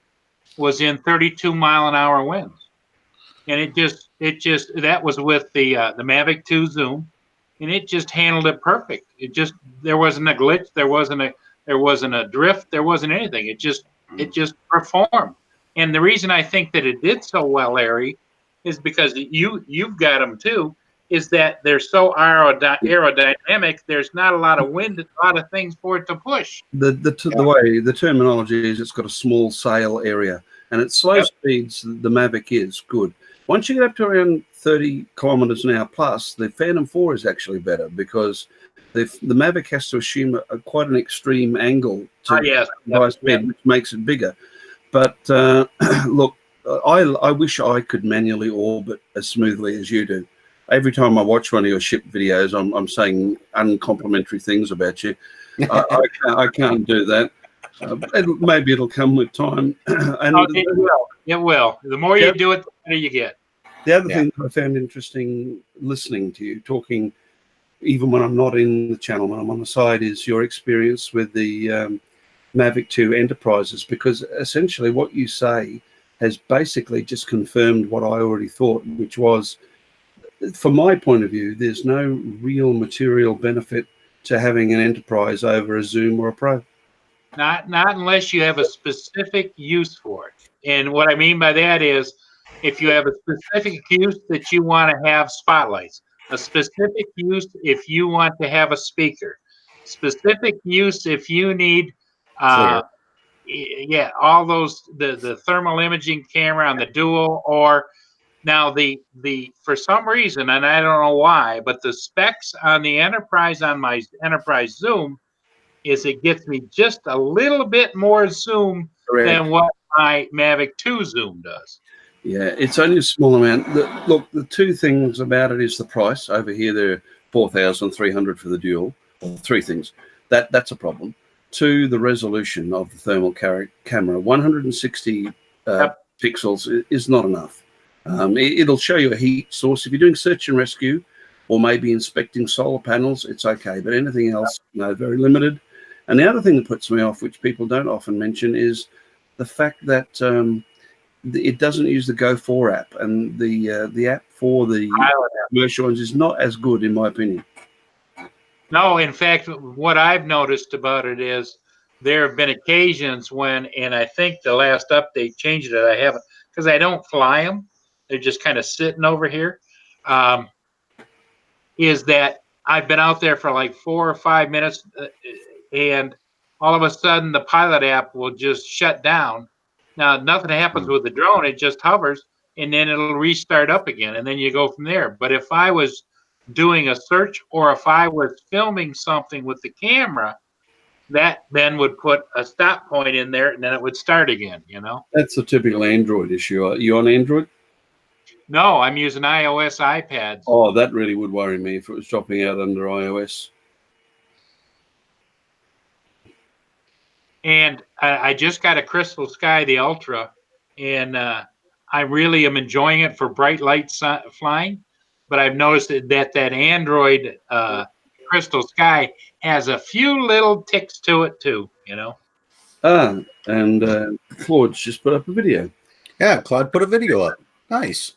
was in 32-mile-an-hour winds, and it just that was with the Mavic 2 Zoom, and it just handled it perfect. There wasn't a glitch, there wasn't a drift, there wasn't anything. It just performed. And the reason I think that it did so well, Larry, is because you've got them too. Is that they're so aerodynamic? There's not a lot of wind, a lot of things for it to push. The way the terminology is, it's got a small sail area, and at slow speeds, the Mavic is good. Once you get up to around 30 kilometers an hour plus, the Phantom 4 is actually better because the Mavic has to assume quite an extreme angle to high speed, which makes it bigger. But look, I wish I could manually orbit as smoothly as you do. Every time I watch one of your ship videos, I'm saying uncomplimentary things about you. I can't do that. Maybe it'll come with time. And it will. It will. The more you do it, the better you get. The other thing that I found interesting listening to you talking, even when I'm not in the channel, when I'm on the side, is your experience with the Mavic 2 Enterprises, because essentially what you say has basically just confirmed what I already thought, which was, from my point of view, there's no real material benefit to having an Enterprise over a Zoom or a Pro. Not unless you have a specific use for it. And what I mean by that is, if you have a specific use that you want to have spotlights, a specific use if you want to have a speaker, specific use if you need all those, the thermal imaging camera on the dual, or now the for some reason, and I don't know why, but the specs on the Enterprise, on my Enterprise Zoom, is it gets me just a little bit more zoom than what my Mavic 2 Zoom does. Yeah, it's only a small amount. Look, the two things about it is the price. Over here, they're 4,300 for the dual. Well, three things. That's a problem. Two, the resolution of the thermal camera. 160 pixels is not enough. It'll show you a heat source. If you're doing search and rescue or maybe inspecting solar panels, it's okay. But anything else, no, very limited. And the other thing that puts me off, which people don't often mention, is the fact that it doesn't use the Go4 app, and the app for the commercial ones is not as good, in my opinion. No, in fact, what I've noticed about it is there have been occasions when, and I think the last update changed it. I haven't, because I don't fly them; they're just kind of sitting over here. Is that I've been out there for like 4 or 5 minutes, and all of a sudden the pilot app will just shut down. Now, nothing happens with the drone. It just hovers, and then it'll restart up again, and then you go from there. But if I was doing a search, or if I was filming something with the camera, that then would put a stop point in there, and then it would start again, That's a typical Android issue. Are you on Android? No, I'm using iOS iPads. Oh, that really would worry me if it was dropping out under iOS. And I just got a Crystal Sky, the Ultra, and I really am enjoying it for bright light flying. But I've noticed that Android Crystal Sky has a few little ticks to it too, And Claude's just put up a video. Yeah, Claude put a video up. Nice.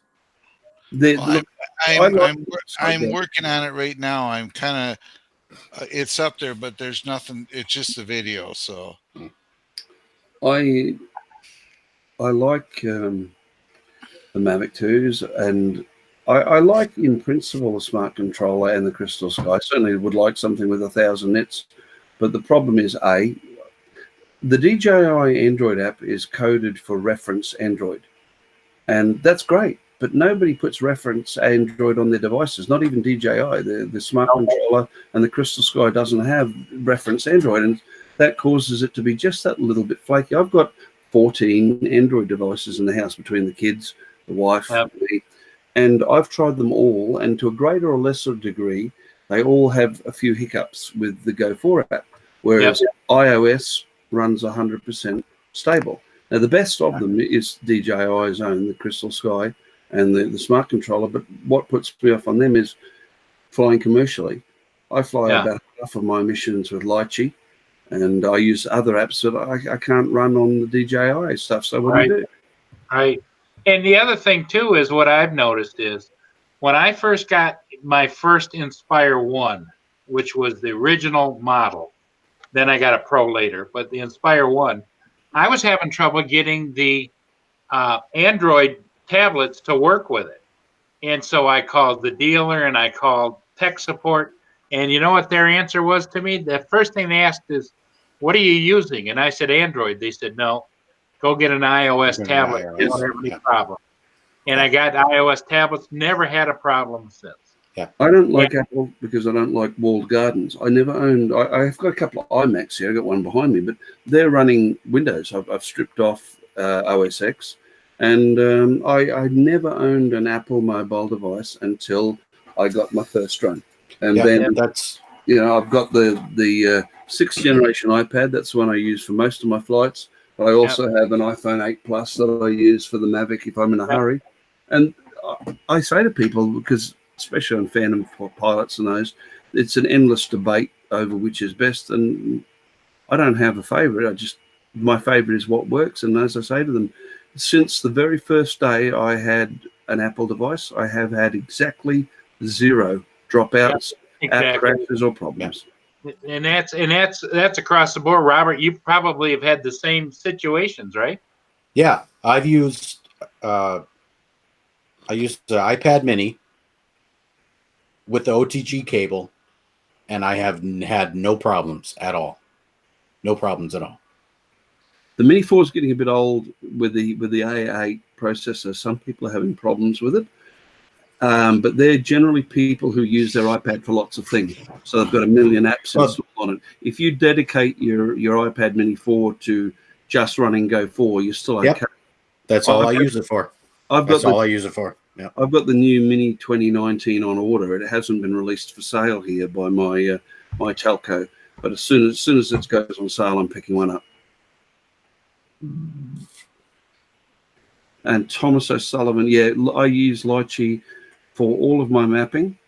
Well, Look, I like I'm working on it right now. I'm kind of it's up there, but there's nothing. It's just a video. So I like the Mavic 2s, and I like in principle the smart controller and the Crystal Sky. I certainly would like something with 1,000 nits, but the problem is the DJI Android app is coded for reference Android, and that's great. But nobody puts reference Android on their devices, not even DJI. The smart controller and the Crystal Sky doesn't have reference Android, and that causes it to be just that little bit flaky. I've got 14 Android devices in the house between the kids, the wife, me, and I've tried them all, and to a greater or lesser degree, they all have a few hiccups with the Go 4 app, whereas iOS runs 100% stable. Now, the best of them is DJI's own, the Crystal Sky, and the smart controller. But what puts me off on them is flying commercially. I fly about half of my missions with Lychee, and I use other apps that I can't run on the DJI stuff. So what do you do? Right. And the other thing too is what I've noticed is when I first got my first Inspire 1, which was the original model, then I got a Pro later, but the Inspire 1, I was having trouble getting the Android tablets to work with it. And so I called the dealer and I called tech support. And you know what their answer was to me? The first thing they asked is, what are you using? And I said, Android. They said, no, go get an iOS tablet. You won't have any problem. And I got iOS tablets, never had a problem since. I don't like Apple because I don't like walled gardens. I never owned, I've got a couple of iMacs here. I've got one behind me, but they're running Windows. I've stripped off OS X. And I never owned an Apple mobile device until I got my first drone. And then that's, I've got the sixth generation iPad. That's the one I use for most of my flights. But I also have an iPhone 8 Plus that I use for the Mavic if I'm in a hurry. And I say to people, because especially on Phantom pilots and those, it's an endless debate over which is best. And I don't have a favorite. My favorite is what works. And as I say to them, since the very first day I had an Apple device, I have had exactly 0 dropouts, app crashes, or problems. And that's across the board, Robert. You probably have had the same situations, right? Yeah, I've used I used the iPad Mini with the OTG cable, and I have had no problems at all. No problems at all. The Mini 4 is getting a bit old with the A8 processor. Some people are having problems with it, but they're generally people who use their iPad for lots of things. So they've got a million apps installed on it. If you dedicate your iPad Mini 4 to just running Go 4, you're still okay. That's all I use it for. That's all I use it for. Yeah. I've got the new Mini 2019 on order. It hasn't been released for sale here by my my telco, but as soon as it goes on sale, I'm picking one up. And Thomas O'Sullivan, I use Lychee for all of my mapping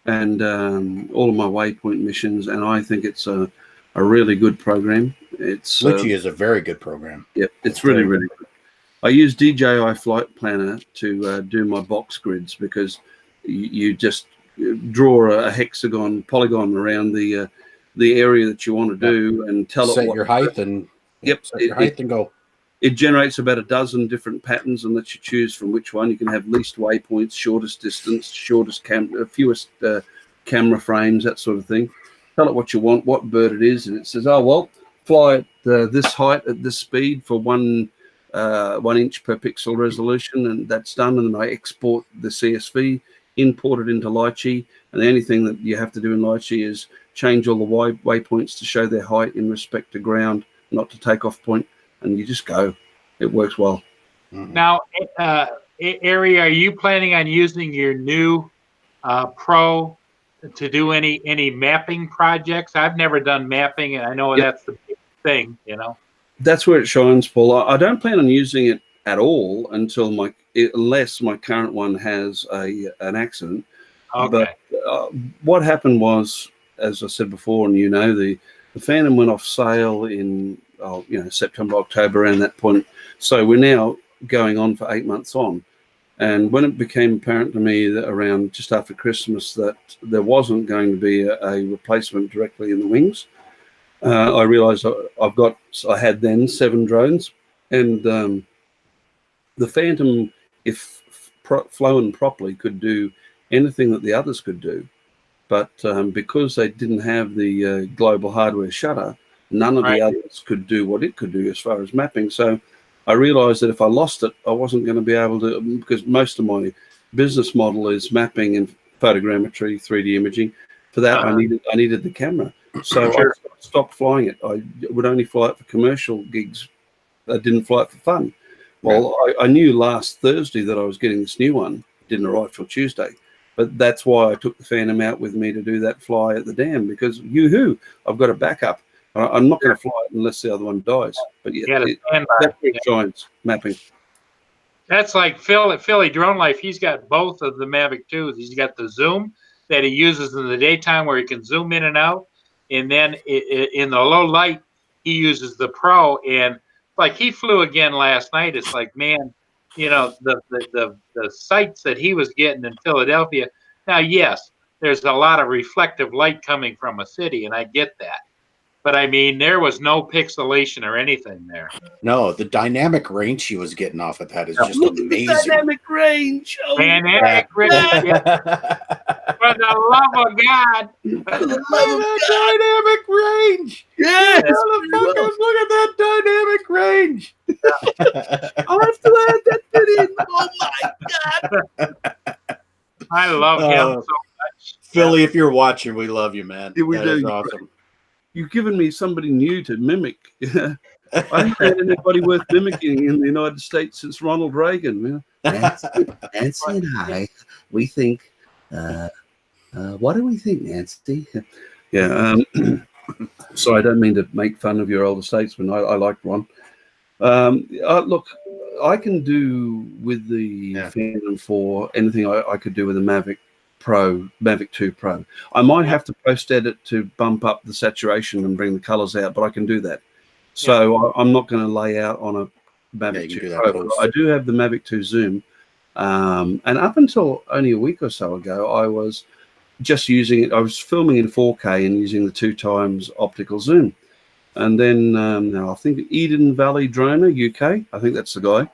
and all of my waypoint missions, and I think it's a really good program. Lychee is a very good program. Yeah, it's really good. I use DJI Flight Planner to do my box grids because you just draw a hexagon polygon around the area that you want to do and tell set it what your height and set your height and go. It generates about a dozen different patterns and lets you choose from which one. You can have least waypoints, shortest distance, fewest camera frames, that sort of thing. Tell it what you want, what bird it is, and it says, oh, well, fly at this height at this speed for 1 inch per pixel resolution, and that's done. And then I export the CSV, import it into Lychee, and the only thing that you have to do in Lychee is change all the waypoints to show their height in respect to ground, not to takeoff point. And you just go. It works well. Now, Ari, are you planning on using your new Pro to do any mapping projects? I've never done mapping, and I know that's the big thing, That's where it shines, Paul. I don't plan on using it at all unless my current one has an accident. Okay. But what happened was, as I said before, and the Phantom went off sale in September, October, around that point. So we're now going on for 8 months on. And when it became apparent to me that around just after Christmas that there wasn't going to be a replacement directly in the wings, I realized I had then 7 drones, and the Phantom, if flown properly, could do anything that the others could do. But because they didn't have the global hardware shutter, none of the others could do what it could do as far as mapping. So I realized that if I lost it, I wasn't going to be able to, because most of my business model is mapping and photogrammetry, 3D imaging. For that, I needed the camera. So I stopped flying it. I would only fly it for commercial gigs. I didn't fly it for fun. Well, I knew last Thursday that I was getting this new one. It didn't arrive till Tuesday. But that's why I took the Phantom out with me to do that fly at the dam, because yoo-hoo, I've got a backup. I'm not going to fly it unless the other one dies. But yeah, that's where it shines, mapping. That's like Philly Drone Life. He's got both of the Mavic 2s. He's got the zoom that he uses in the daytime where he can zoom in and out. And then in the low light, he uses the Pro. And like he flew again last night. It's like, man, the sights that he was getting in Philadelphia. Now, yes, there's a lot of reflective light coming from a city, and I get that. But I mean, there was no pixelation or anything there. No, the dynamic range she was getting off of that is just amazing. Dynamic range. Oh, dynamic range. For the love of God. Dynamic range. Yes. Motherfuckers, look at that dynamic range. I'll have to add that bit in. Oh my God. I love him so much. Philly, if you're watching, we love you, man. Yeah, we that do. is awesome. You've given me somebody new to mimic. I haven't had anybody worth mimicking in the United States since Ronald Reagan. Nancy and I, we think, what do we think, Nancy? Yeah. So I don't mean to make fun of your older statesman. I like Ron. Look, I can do with the Phantom 4 anything I could do with the Mavic 2 Pro. I might have to post edit to bump up the saturation and bring the colors out, but I can do that. So I'm not going to lay out on a Mavic 2 Pro. I do have the Mavic 2 Zoom. And up until only a week or so ago, I was just using it. I was filming in 4K and using the 2x optical zoom. And then I think Eden Valley Droner UK, I think that's the guy.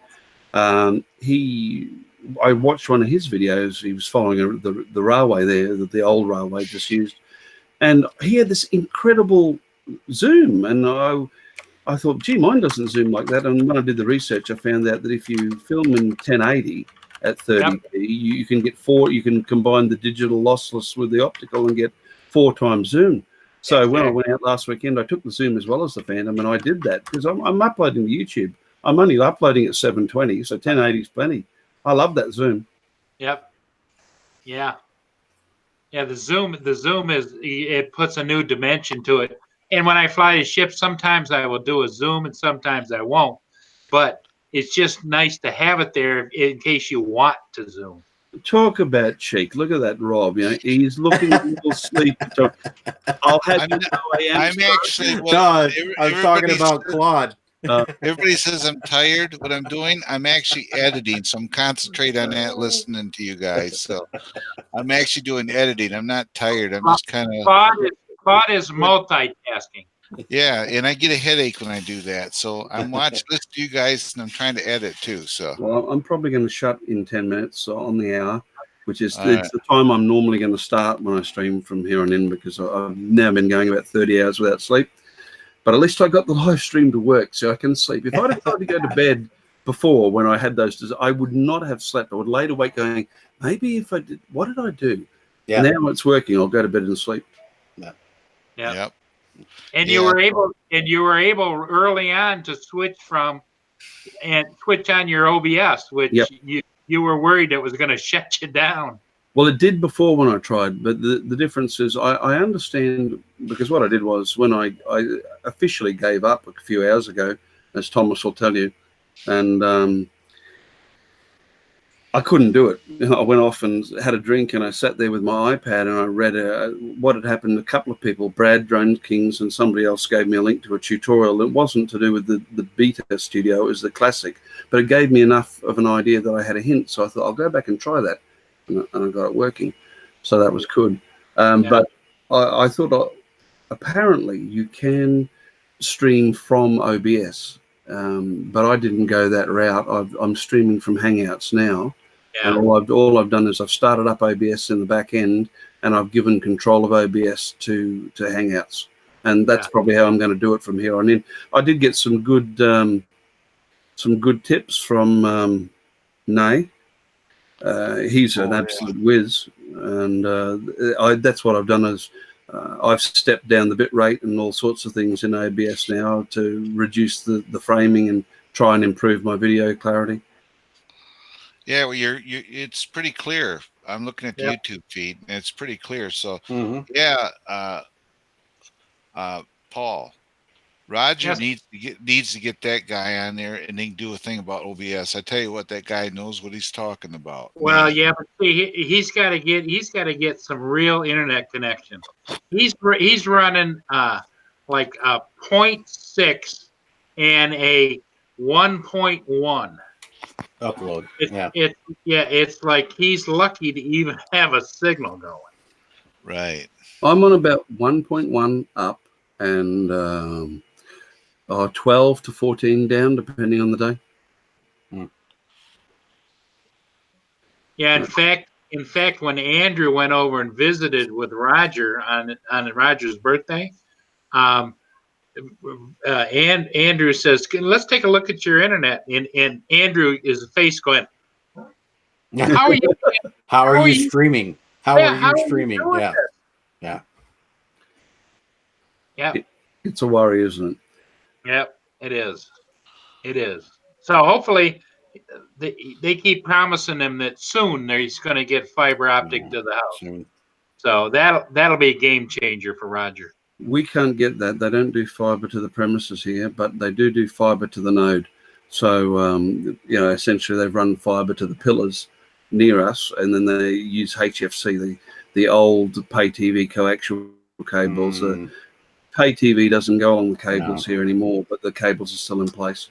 I watched one of his videos. He was following the railway there, the old railway just used, and he had this incredible zoom. And I thought, gee, mine doesn't zoom like that. And when I did the research, I found out that if you film in 1080 at 30p, you can get you can combine the digital lossless with the optical and get 4 times zoom. So when I went out last weekend, I took the zoom as well as the Phantom, and I did that because I'm uploading to YouTube. I'm only uploading at 720, so 1080 is plenty. I love that zoom. Yep. Yeah. Yeah. The zoom it puts a new dimension to it. And when I fly the ship, sometimes I will do a zoom and sometimes I won't. But it's just nice to have it there in case you want to zoom. Talk about cheek. Look at that, Rob. He's looking a little sleepy. I'll have you know I am. I'm actually. I'm talking about Claude. Everybody says I'm tired. What I'm doing, I'm actually editing. So I'm concentrating on that, listening to you guys. So I'm actually doing editing. I'm not tired. I'm just kind of. Claude is multitasking. Yeah, and I get a headache when I do that. So I'm listening to you guys, and I'm trying to edit too. So well, I'm probably going to shut in 10 minutes on the hour, which is it's the time I'm normally going to start when I stream from here on in, because I've now been going about 30 hours without sleep. But at least I got the live stream to work, so I can sleep. If I'd have tried to go to bed before, when I had those, I would not have slept. I would lay awake going, maybe if I did, what did I do? Yeah. Now it's working. I'll go to bed and sleep. Yeah. Yep. And you were able early on to switch on your OBS, which you were worried it was going to shut you down. Well, it did before when I tried, but the difference is I understand, because what I did was when I officially gave up a few hours ago, as Thomas will tell you, and I couldn't do it. I went off and had a drink, and I sat there with my iPad and I read what had happened. A couple of people, Brad Drone Kings and somebody else, gave me a link to a tutorial. It wasn't to do with the beta studio, it was the classic, but it gave me enough of an idea that I had a hint. So I thought I'll go back and try that, and I got it working. So that was good. But I thought apparently you can stream from OBS, but I didn't go that route. I'm streaming from Hangouts now. And all I've done is I've started up OBS in the back end, and I've given control of OBS to Hangouts, and that's probably how I'm going to do it from here on in. I did get some good tips from Nay. He's an absolute whiz, and that's what I've done is I've stepped down the bit rate and all sorts of things in OBS now to reduce the framing and try and improve my video clarity. Yeah, well, it's pretty clear. I'm looking at the YouTube feed, and it's pretty clear. So, yeah, Paul, Roger needs to get that guy on there, and they can do a thing about OBS. I tell you what, that guy knows what he's talking about. Well, yeah, but see, he's got to get some real internet connection. He's running like a 0.6 and a 1.1 upload. It's like he's lucky to even have a signal going. Right. I'm on about 1.1 up and 12 to 14 down, depending on the day. Yeah, in fact, when Andrew went over and visited with Roger on Roger's birthday, and Andrew says, "Let's take a look at your internet." And Andrew is face going, "How are you? How are you streaming? How are you streaming? Yeah. It's a worry, isn't it? Yep, it is. It is. So hopefully they keep promising him that soon he's going to get fiber optic to the house. Soon. So that'll be a game changer for Roger. We can't get that. They don't do fiber to the premises here, but they do fiber to the node. So, essentially they've run fiber to the pillars near us, and then they use HFC, the old pay TV coaxial cables. Pay TV doesn't go on the cables here anymore, but the cables are still in place.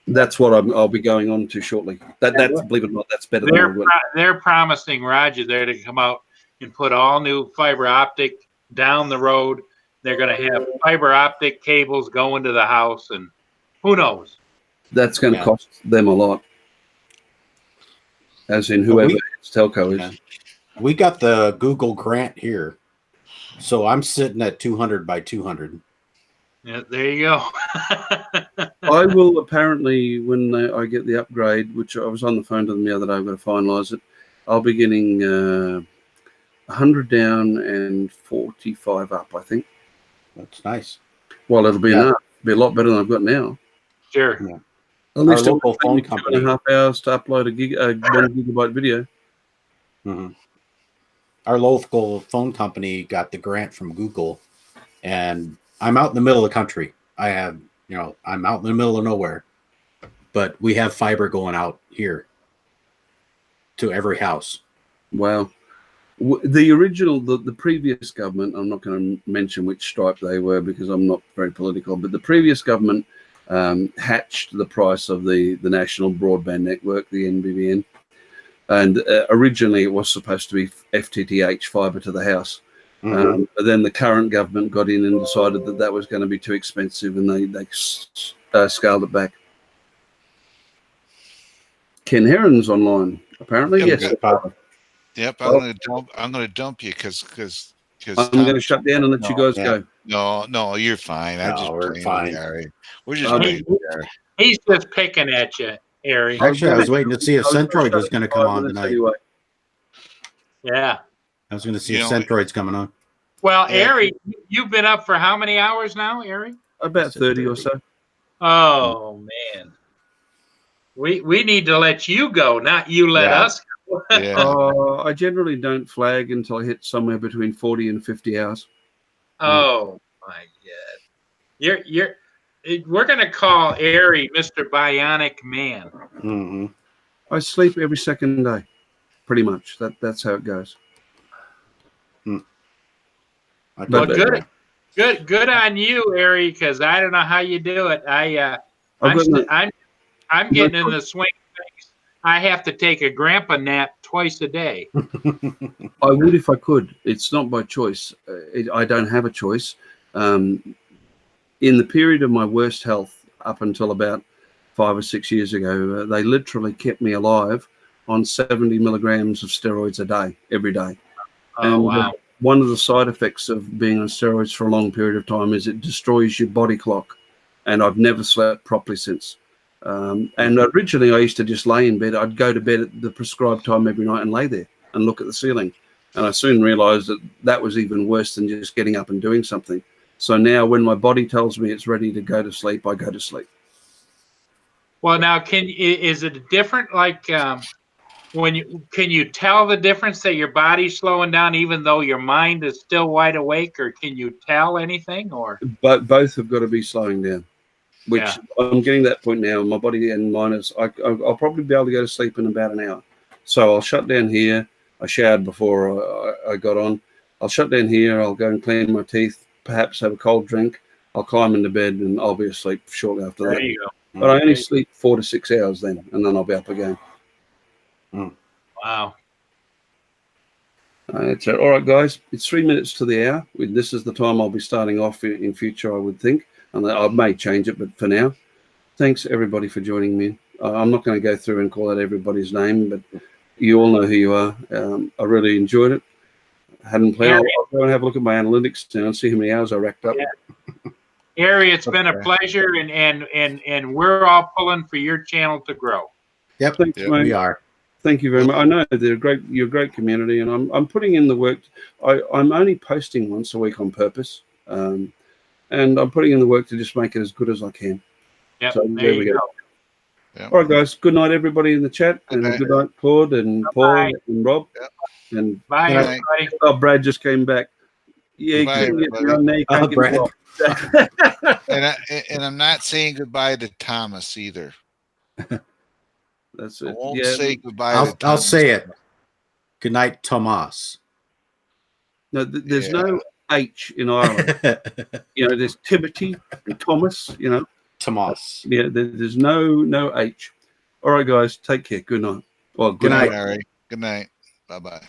That's what I'll be going on to shortly. That's believe it or not, that's better than they're promising Roger there to come out and put all new fiber optic down the road. They're going to have fiber optic cables going to the house, and who knows? That's going to cost them a lot, as in whoever telco is. We got the Google grant here, so I'm sitting at 200 by 200. Yeah, there you go. I will apparently, when I get the upgrade, which I was on the phone to them the other day, I've got to finalise it. I'll be getting 100 down and 45 up, I think. That's nice. Well, it'll be enough. It'll be a lot better than I've got now. Sure. Yeah. At least our local phone company 2.5 hours to upload a 1 gigabyte video. Our local phone company got the grant from Google, and I'm out in the middle of the country. I'm out in the middle of nowhere, but we have fiber going out here to every house. Wow. The previous government, I'm not going to mention which stripe they were because I'm not very political, but the previous government hatched the price of the National Broadband Network, the NBN. And originally it was supposed to be FTTH, fiber to the house. But then the current government got in and decided that was going to be too expensive, and they scaled it back. Ken Heron's online, apparently. Yes. Yep, I'm gonna dump you because I'm going to shut down and let you guys go. No, you're fine. We're fine. We're just playing. He's just picking at you, Ari. Actually, I was waiting to see if Centroid was going to come on tonight. Anyway. Yeah. I was going to see if Centroid's coming on. Well, Ari, you've been up for how many hours now, Ari? About 30 or so. Oh, man. We need to let you go, not you let us go. I generally don't flag until I hit somewhere between 40 and 50 hours. Oh, my God. we're going to call Ari Mr. Bionic Man. Mm-hmm. I sleep every second day, pretty much. That's how it goes. Well, good on you, Ari, because I don't know how you do it. I'm getting in the swing of things. I have to take a grandpa nap twice a day. I would if I could. It's not by choice. I don't have a choice. In the period of my worst health, up until about 5 or 6 years ago, they literally kept me alive on 70 milligrams of steroids a day, every day. Oh, wow. One of the side effects of being on steroids for a long period of time is it destroys your body clock. And I've never slept properly since. And originally I used to just lay in bed. I'd go to bed at the prescribed time every night and lay there and look at the ceiling. And I soon realized that that was even worse than just getting up and doing something. So now when my body tells me it's ready to go to sleep, I go to sleep. Well, now, is it different? Like can you tell the difference that your body's slowing down even though your mind is still wide awake, or can you tell anything? Or but both have got to be slowing down, which I'm getting that point now. My body and mine is. I'll probably be able to go to sleep in about an hour. So I'll shut down here. I showered before I got on. I'll shut down here. I'll go and clean my teeth. Perhaps have a cold drink. I'll climb into bed and I'll be asleep shortly after that. There you go. But I only sleep 4 to 6 hours then, and then I'll be up again. Wow. That's it. All right, guys. It's 3 minutes to the hour. This is the time I'll be starting off in future, I would think. And I may change it, but for now, thanks everybody for joining me. I'm not going to go through and call out everybody's name, but you all know who you are. I really enjoyed it. Hadn't planned. I'll go and have a look at my analytics now and see how many hours I racked up. Yeah. Ari, it's been a pleasure, and we're all pulling for your channel to grow. Yep, thanks, mate. We are. Thank you very much. I know they're great. You're a great community, and I'm putting in the work. I'm only posting once a week on purpose, and I'm putting in the work to just make it as good as I can. Yep, so there we go. Yep. All right, guys. Good night, everybody in the chat, and good night, Claude and Paul and Rob. Yep. And bye, everybody. Oh, Brad just came back. Yeah, bye, everybody. Brad. And I'm not saying goodbye to Thomas either. That's it. I won't say goodbye to Thomas. I'll say it. Good night, Thomas. No, there's no H in Ireland. There's Timothy and Thomas. Thomas. Yeah, there's no H. All right, guys. Take care. Good night. Well, Good night, Harry. Good night. Bye-bye.